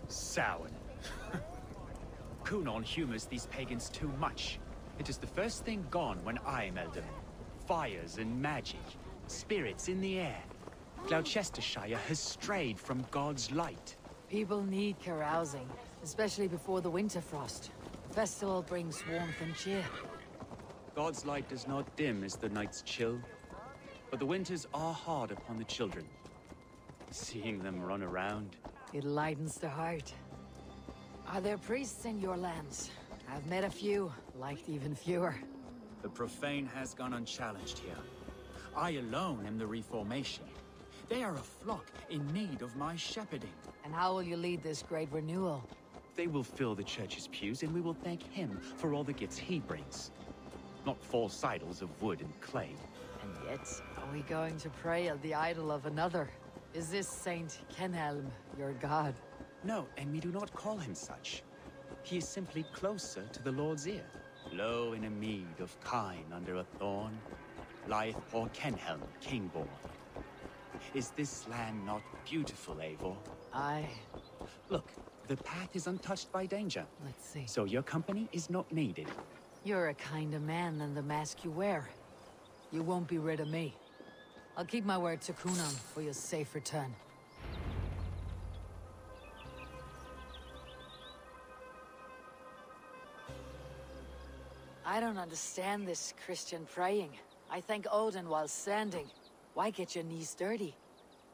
Samhain. Cunan humors these pagans too much. It is the first thing gone when I am Elderman. Fires and magic, spirits in the air. Gloucestershire has strayed from God's light. People need carousing, especially before the winter frost. The festival brings warmth and cheer. God's light does not dim as the nights chill, but the winters are hard upon the children. Seeing them run around. It lightens the heart. Are there priests in your lands? I've met a few, liked even fewer. The profane has gone unchallenged here. I alone am the reformation. They are a flock in need of my shepherding. And how will you lead this great renewal? They will fill the church's pews, and we will thank him for all the gifts he brings. Not false idols of wood and clay. And yet, are we going to pray at the idol of another? Is this Saint Kenhelm your god? No, and we do not call him such. He is simply closer to the Lord's ear. Low in a mead of kine under a thorn, lieth poor Kenhelm, king-born. Is this land not beautiful, Eivor? Aye. Look, the path is untouched by danger. Let's see. So your company is not needed. You're a kinder man than the mask you wear. You won't be rid of me. I'll keep my word to Kunan for your safe return. I don't understand this Christian praying. I thank Odin while standing. Why get your knees dirty?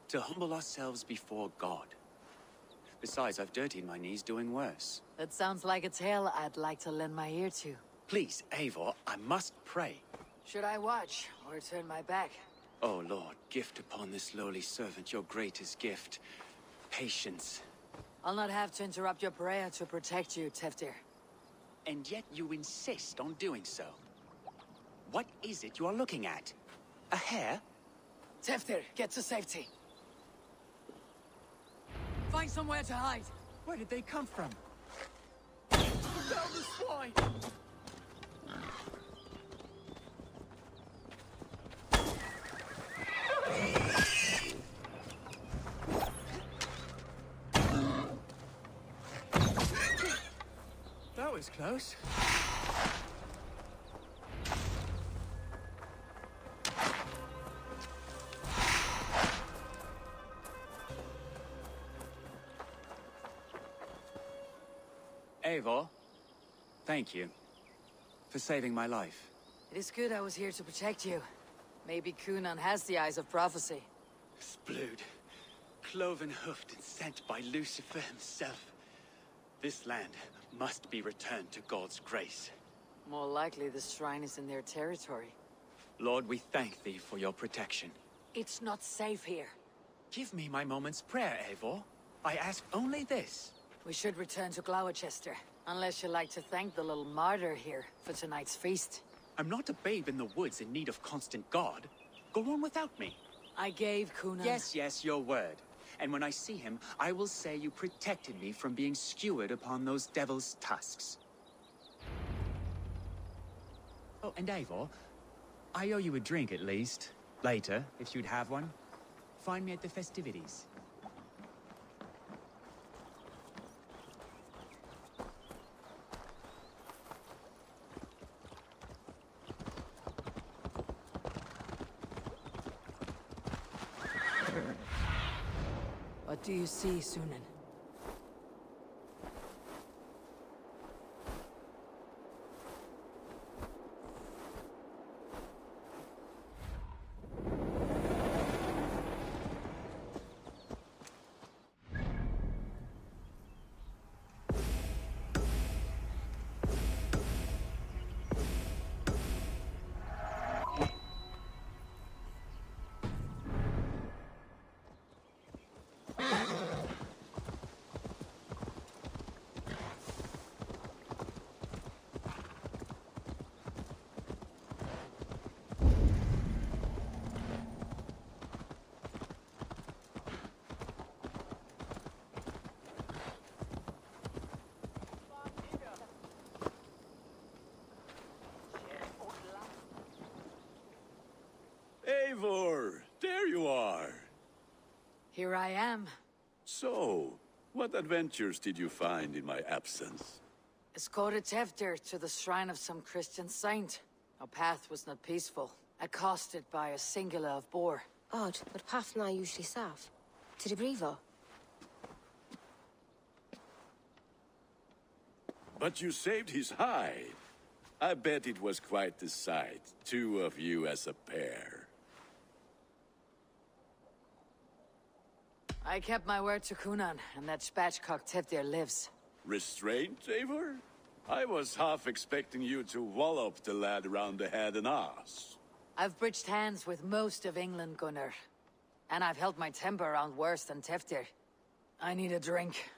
To humble ourselves before God. Besides, I've dirtied my knees doing worse. That sounds like a tale I'd like to lend my ear to. Please, Eivor, I must pray. Should I watch, or turn my back? Oh Lord, gift upon this lowly servant your greatest gift. Patience. I'll not have to interrupt your prayer to protect you, Teftir. And yet you insist on doing so. What is it you are looking at? A hare? Teftir, get to safety. Find somewhere to hide. Where did they come from? Down the swine! That was close. Eivor, thank you for saving my life. It is good I was here to protect you. Maybe Kunan has the eyes of prophecy. Splood, cloven-hoofed and sent by Lucifer himself. This land must be returned to God's grace. More likely the shrine is in their territory. Lord, we thank thee for your protection. It's not safe here. Give me my moment's prayer, Eivor. I ask only this. We should return to Gloucester, unless you'd like to thank the little martyr here for tonight's feast. I'm not a babe in the woods in need of constant guard. Go on without me. I gave Kunan... Yes, your word. And when I see him, I will say you protected me from being skewered upon those devil's tusks. Oh, and Eivor, I owe you a drink at least. Later, if you'd have one. Find me at the festivities. What do you see, Sunan? Eivor, there you are. Here I am. So, what adventures did you find in my absence? Escorted Teftir to the shrine of some Christian saint. Our path was not peaceful. Accosted by a singular of boar. Odd, but pathna usually safe. To the Brevo. But you saved his hide. I bet it was quite the sight, two of you as a pair. I kept my word to Kunan, and that spatchcock Teftir lives. Restraint, Eivor? I was half expecting you to wallop the lad around the head and ass. I've bridged hands with most of England, Gunnar. And I've held my temper around worse than Teftir. I need a drink.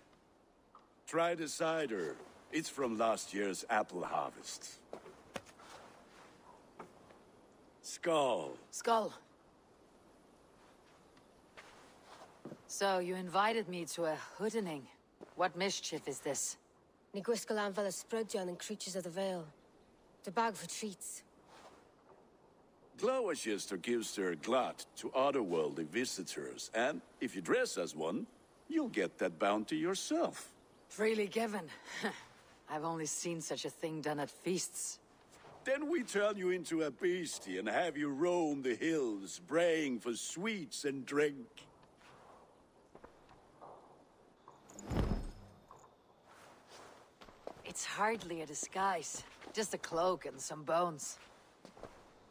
Try the cider. It's from last year's apple harvest. Skull. Skull. So, you invited me to a hoodening. What mischief is this? Ní gwisgo an fel ysbrydion and creatures of the Vale. The bag for treats. Gloucester gives their glut to otherworldly visitors, and if you dress as one, you'll get that bounty yourself. Freely given. I've only seen such a thing done at feasts. Then we turn you into a beastie and have you roam the hills, braying for sweets and drink. It's hardly a disguise. Just a cloak and some bones.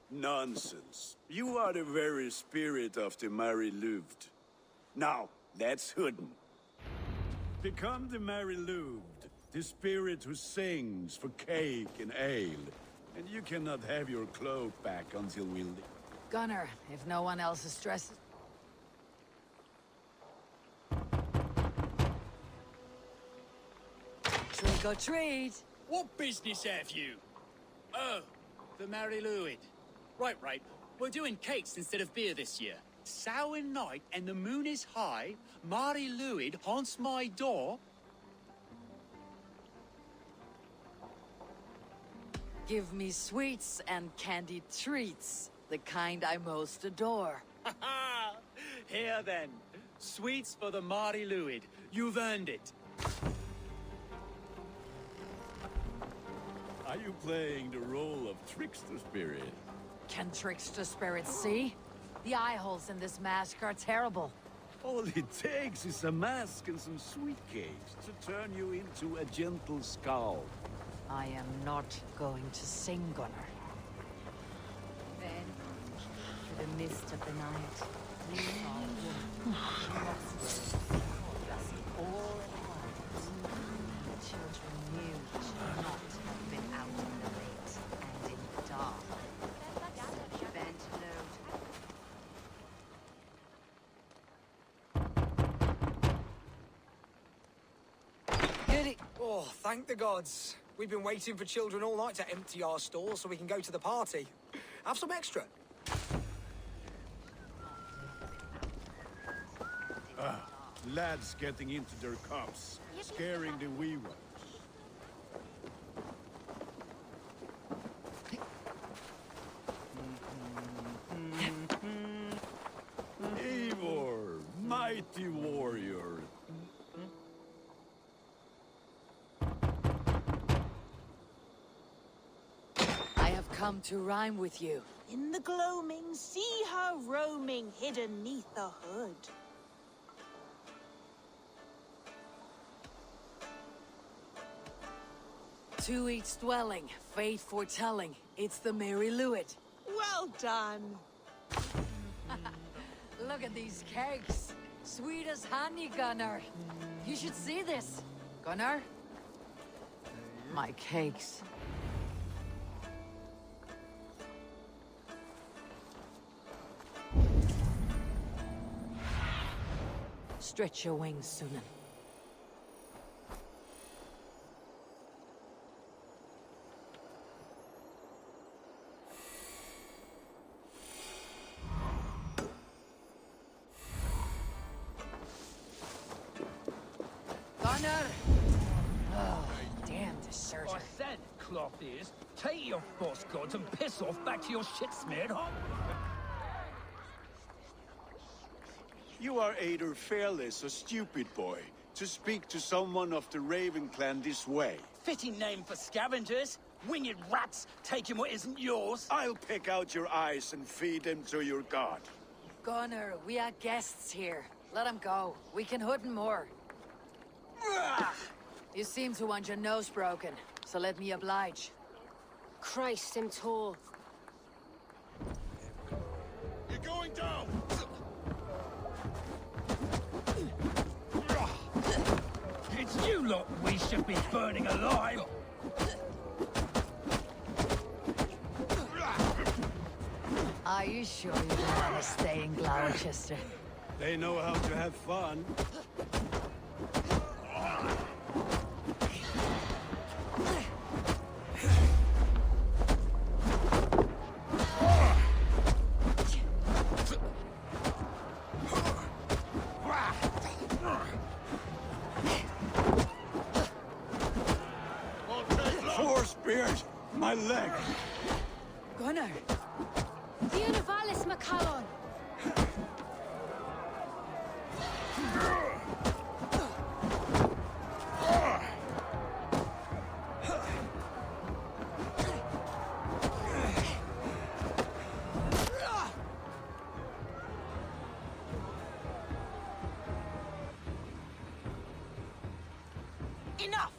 Nonsense. You are the very spirit of the Mary Louved. Now, that's Hooden. Become the Mary Louved, the spirit who sings for cake and ale. And you cannot have your cloak back until we leave. Gunnar, if no one else is stressed. Trick or treat! What business have you? Oh, the Mary Louid. Right. We're doing cakes instead of beer this year. Samhain night and the moon is high. Mary Louid haunts my door. Give me sweets and candied treats. The kind I most adore. Here then. Sweets for the Mary Louid. You've earned it. Are you playing the role of trickster spirit? Can trickster spirits see? The eye holes in this mask are terrible. All it takes is a mask and some sweet cakes to turn you into a gentle skull. I am not going to sing, Gunnar. Then, through the mist of the night, we saw a woman. She was us all at once. The children knew she should not have been out in the late and in the dark. She bent low. Goody. Oh, thank the gods. We've been waiting for children all night to empty our stores so we can go to the party. Have some extra. Lads getting into their cups, scaring the wee ones. Eivor, mighty warrior. I have come to rhyme with you. In the gloaming, see her roaming hidden neath the hood. To each dwelling, fate foretelling. It's the Mary Louid. Well done. Look at these cakes. Sweet as honey, Gunnar. You should see this. Gunnar? My cakes. Stretch your wings, Sunan. Gunnar! Oh, damn deserter. I said, cloth ears, take your false gods and piss off back to your shit-smeared home. You are either fearless or stupid, boy, to speak to someone of the Raven clan this way. Fitting name for scavengers. Winged rats taking what isn't yours. I'll pick out your eyes and feed them to your god. Gunnar, we are guests here. Let him go. We can hood him more. You seem to want your nose broken, so let me oblige. Christ, I'm tall. You're going down! It's you lot we should be burning alive! Are you sure you don't want to stay in Gloucester? They know how to have fun. Four spears! My leg! Gunnar! Dianavalis Macallon! Enough!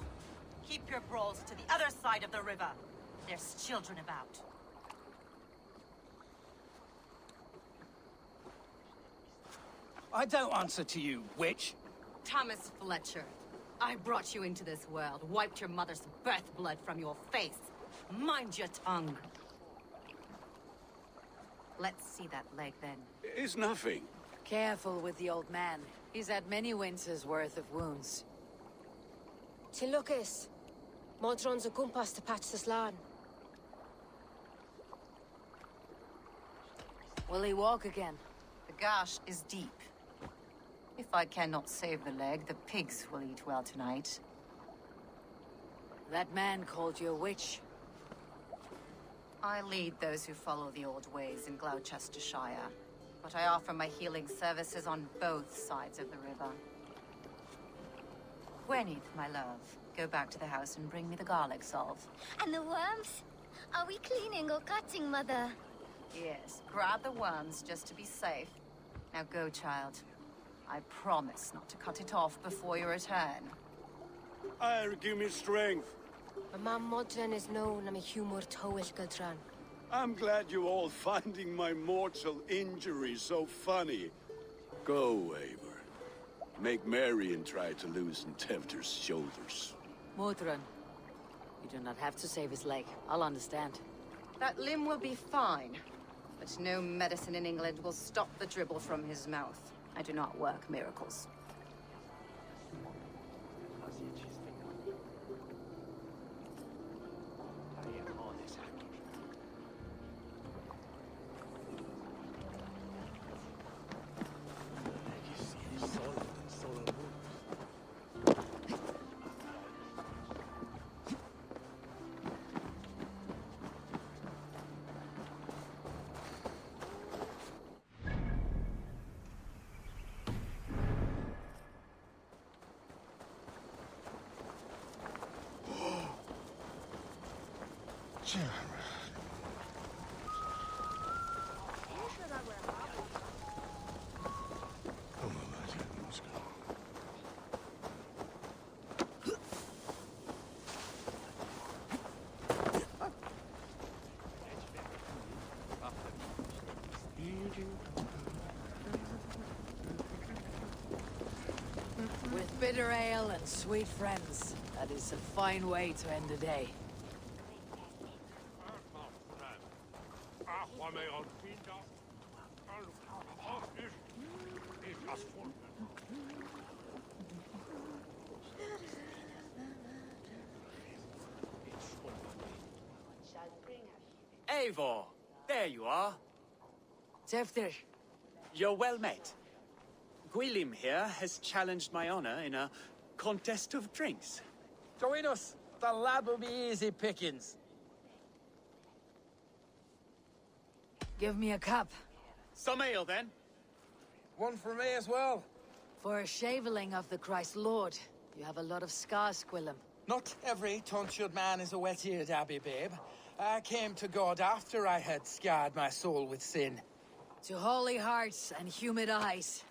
Keep your brawls to the other side of the river. There's children about. I don't answer to you, witch. Thomas Fletcher, I brought you into this world, wiped your mother's birth blood from your face. Mind your tongue. Let's see that leg then. It's nothing. Careful with the old man. He's had many winters' worth of wounds. Tilukis. Modron's a gumpas to patch the slan. Will he walk again? The gash is deep. If I cannot save the leg, the pigs will eat well tonight. That man called you a witch. I lead those who follow the old ways in Gloucestershire, but I offer my healing services on both sides of the river. Gwyneth, my love, go back to the house and bring me the garlic salve. And the worms? Are we cleaning or cutting, Mother? Yes, grab the worms just to be safe. Now go, child. I promise not to cut it off before your return. Give me strength. My mam Modron is known am a humor towel Gudran. I'm glad you all finding my mortal injury so funny. Go, Eivor. Make merry and try to loosen Tevder's shoulders. Modron, you do not have to save his leg. I'll understand. That limb will be fine, but no medicine in England will stop the dribble from his mouth. I do not work miracles. With bitter ale and sweet friends, that is a fine way to end a day. Eivor, there you are. Tevder. You're well met. Gwilym here has challenged my honor in a contest of drinks. Join us. The lad will be easy pickings. Give me a cup. Some ale, then. One for me as well. For a shaveling of the Christ Lord, you have a lot of scars, Gwilym. Not every tonsured man is a wet-eared abbey, babe. I came to God after I had scarred my soul with sin. To holy hearts and humid eyes.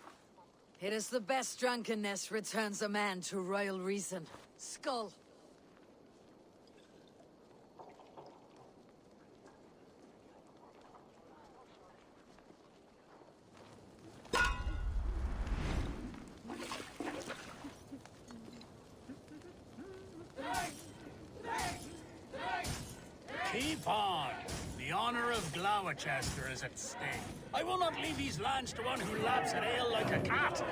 It is the best drunkenness returns a man to royal reason. Skull. Keep on. The honor of Gloucester is at stake. I will not leave these lands to one who laps at ale like a cat.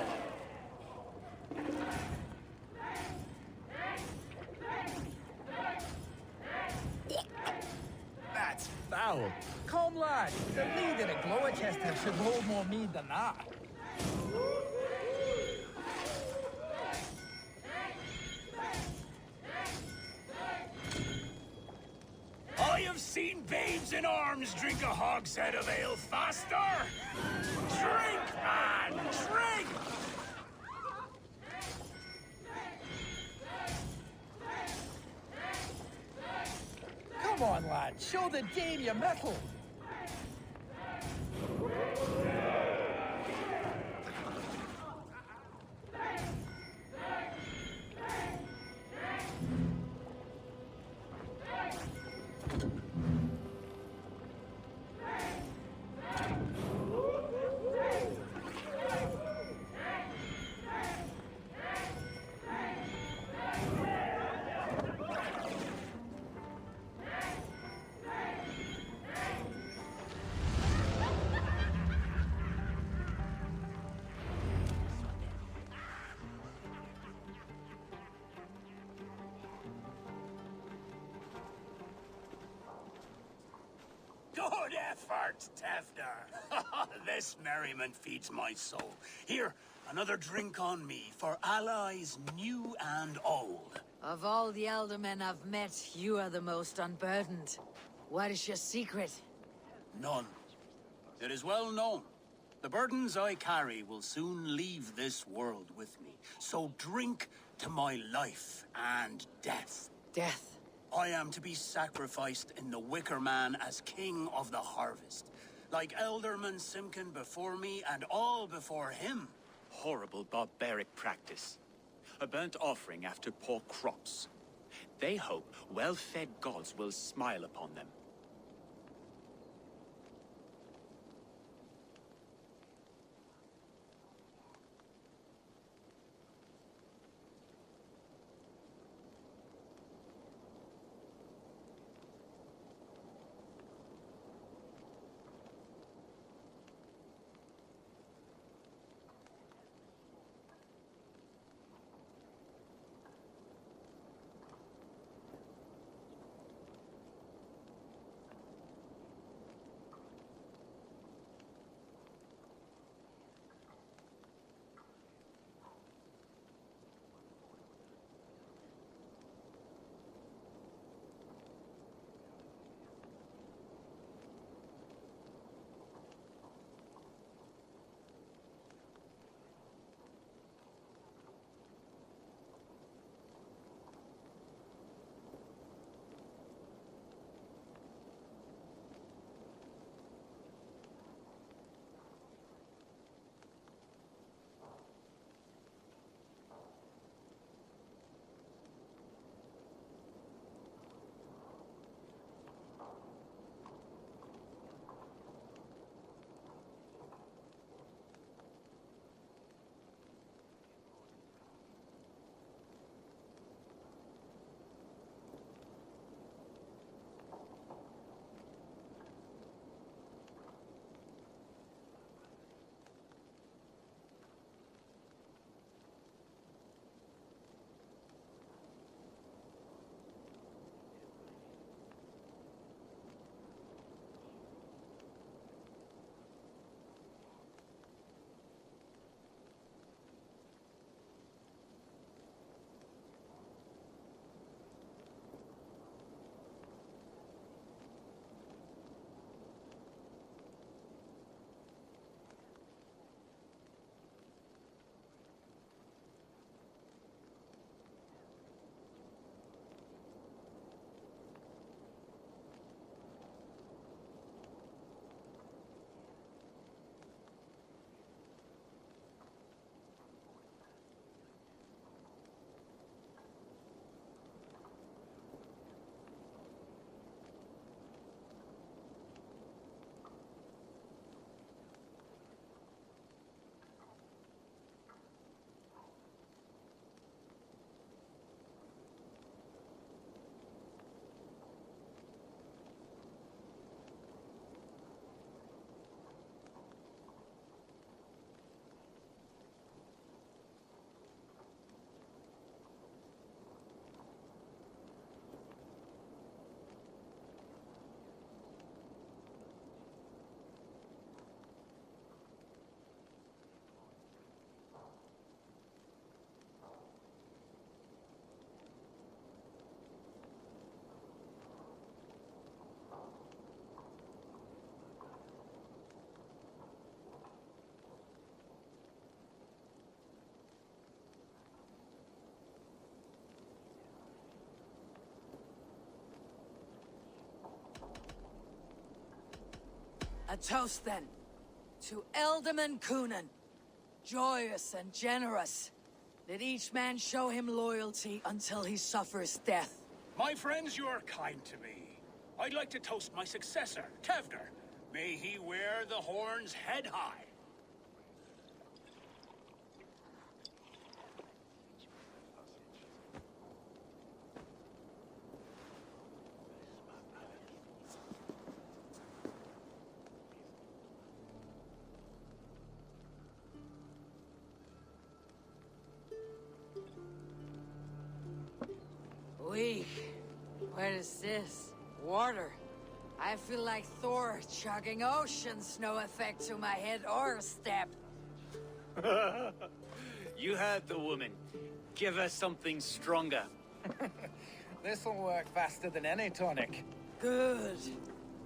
That's foul. Come, lad. The leader of Gloucester should hold more mead than that. I have seen babes in arms drink a hogshead of ale faster! Drink, man! Drink! Come on, lad. Show the dame your mettle. Good effort, Tefner. This merriment feeds my soul. Here, another drink on me for allies new and old. Of all the Eldermen I've met, you are the most unburdened. What is your secret? None. It is well known. The burdens I carry will soon leave this world with me. So drink to my life and death. Death? I am to be sacrificed in the Wicker Man as king of the harvest. Like Elderman Simkin before me and all before him. Horrible barbaric practice. A burnt offering after poor crops. They hope well-fed gods will smile upon them. A toast, then. To Ealdorman Coonan. Joyous and generous. Let each man show him loyalty until he suffers death. My friends, you are kind to me. I'd like to toast my successor, Tevder. May he wear the horns head high. Weak. What is this? Water. I feel like Thor chugging oceans. No effect to my head or step. You heard the woman. Give her something stronger. This'll work faster than any tonic. Good.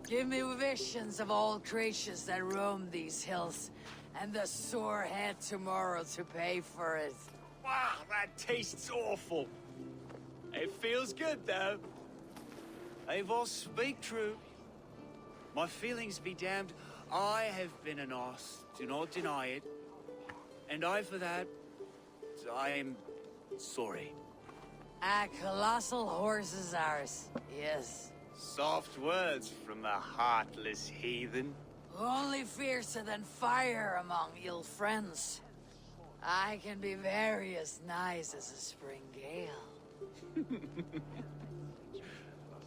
Give me visions of all creatures that roam these hills, and the sore head tomorrow to pay for it. Wow, that tastes awful. It feels good, though. Eivor, speak true. My feelings be damned. I have been an arse, do not deny it. And I, for that, I am sorry. A colossal horse is ours, yes. Soft words from the heartless heathen. Only fiercer than fire among ill friends. I can be very as nice as a spring gale.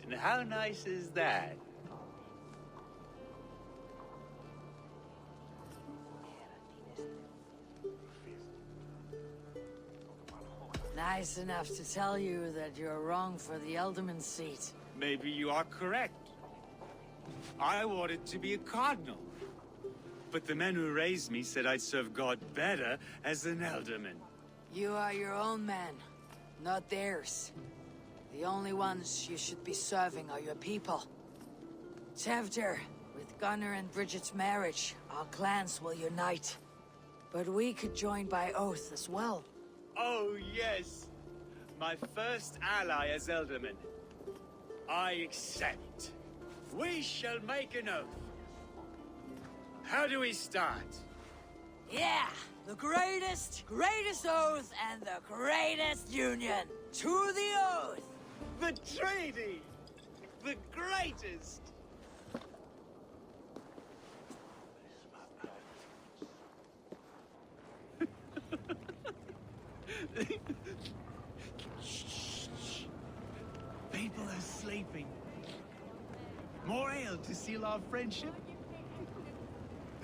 And how nice is that? Nice enough to tell you that you're wrong for the Ealdorman seat. Maybe you are correct. I wanted to be a cardinal. But the men who raised me said I'd serve God better as an Ealdorman. You are your own man, not theirs. The only ones you should be serving are your people. Tevder, with Gunnar and Bridget's marriage, our clans will unite. But we could join by oath as well. Oh, yes. My first ally as Ealdorman. I accept. We shall make an oath. How do we start? Yeah, the greatest oath and the greatest union. To the oath! The treaty! The greatest! Shh. People are sleeping. More ale to seal our friendship?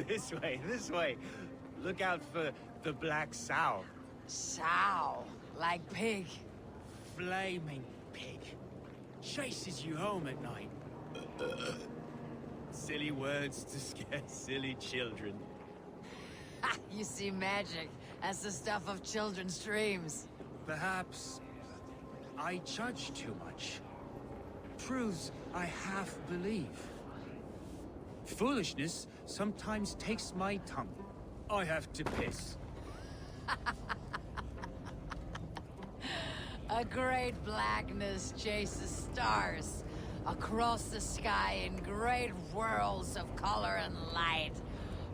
This way, this way. Look out for the black sow. Sow? Like pig? Flaming pig. Chases you home at night. Silly words to scare silly children. You see magic as the stuff of children's dreams. Perhaps I judge too much. Truths I half believe. Foolishness sometimes takes my tongue. I have to piss. A great blackness chases stars across the sky in great whirls of color and light.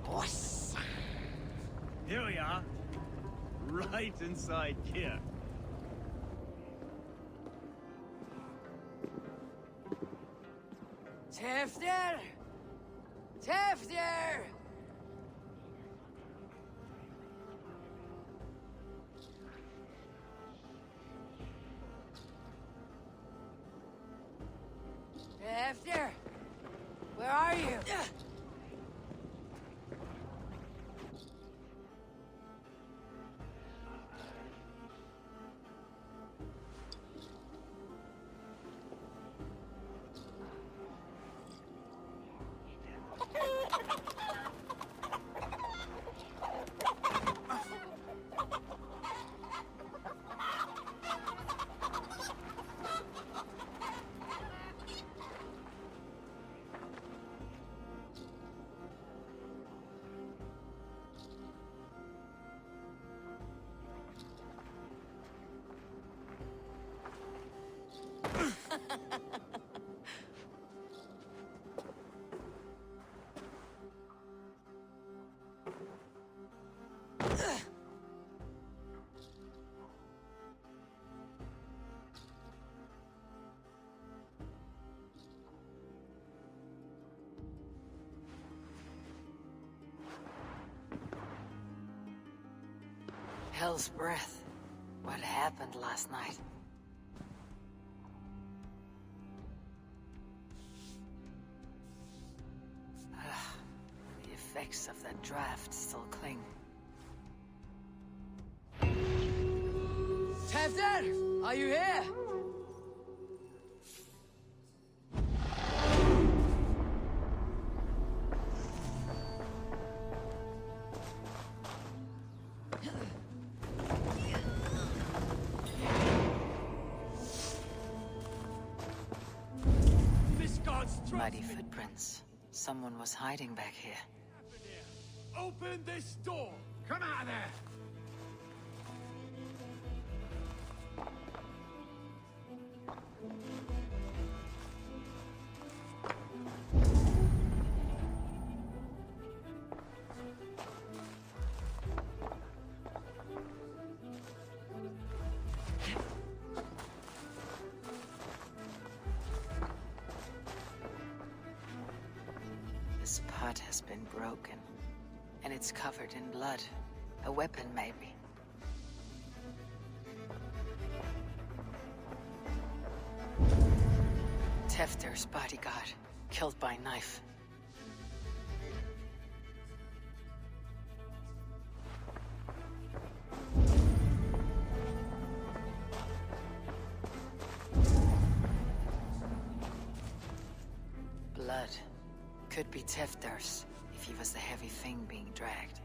Whoosh. Here we are. Right inside here. Tevder! Tevder! Tevder! Where are you? Hell's breath. What happened last night? The effects of that draft still cling. Tevder, are you here? Muddy footprints. Someone was hiding back here. Open this door! Come out of there! This pot has been broken, and it's covered in blood. A weapon, maybe. Tefter's bodyguard, killed by knife. Blood. Could be Tefter's, if he was the heavy thing being dragged.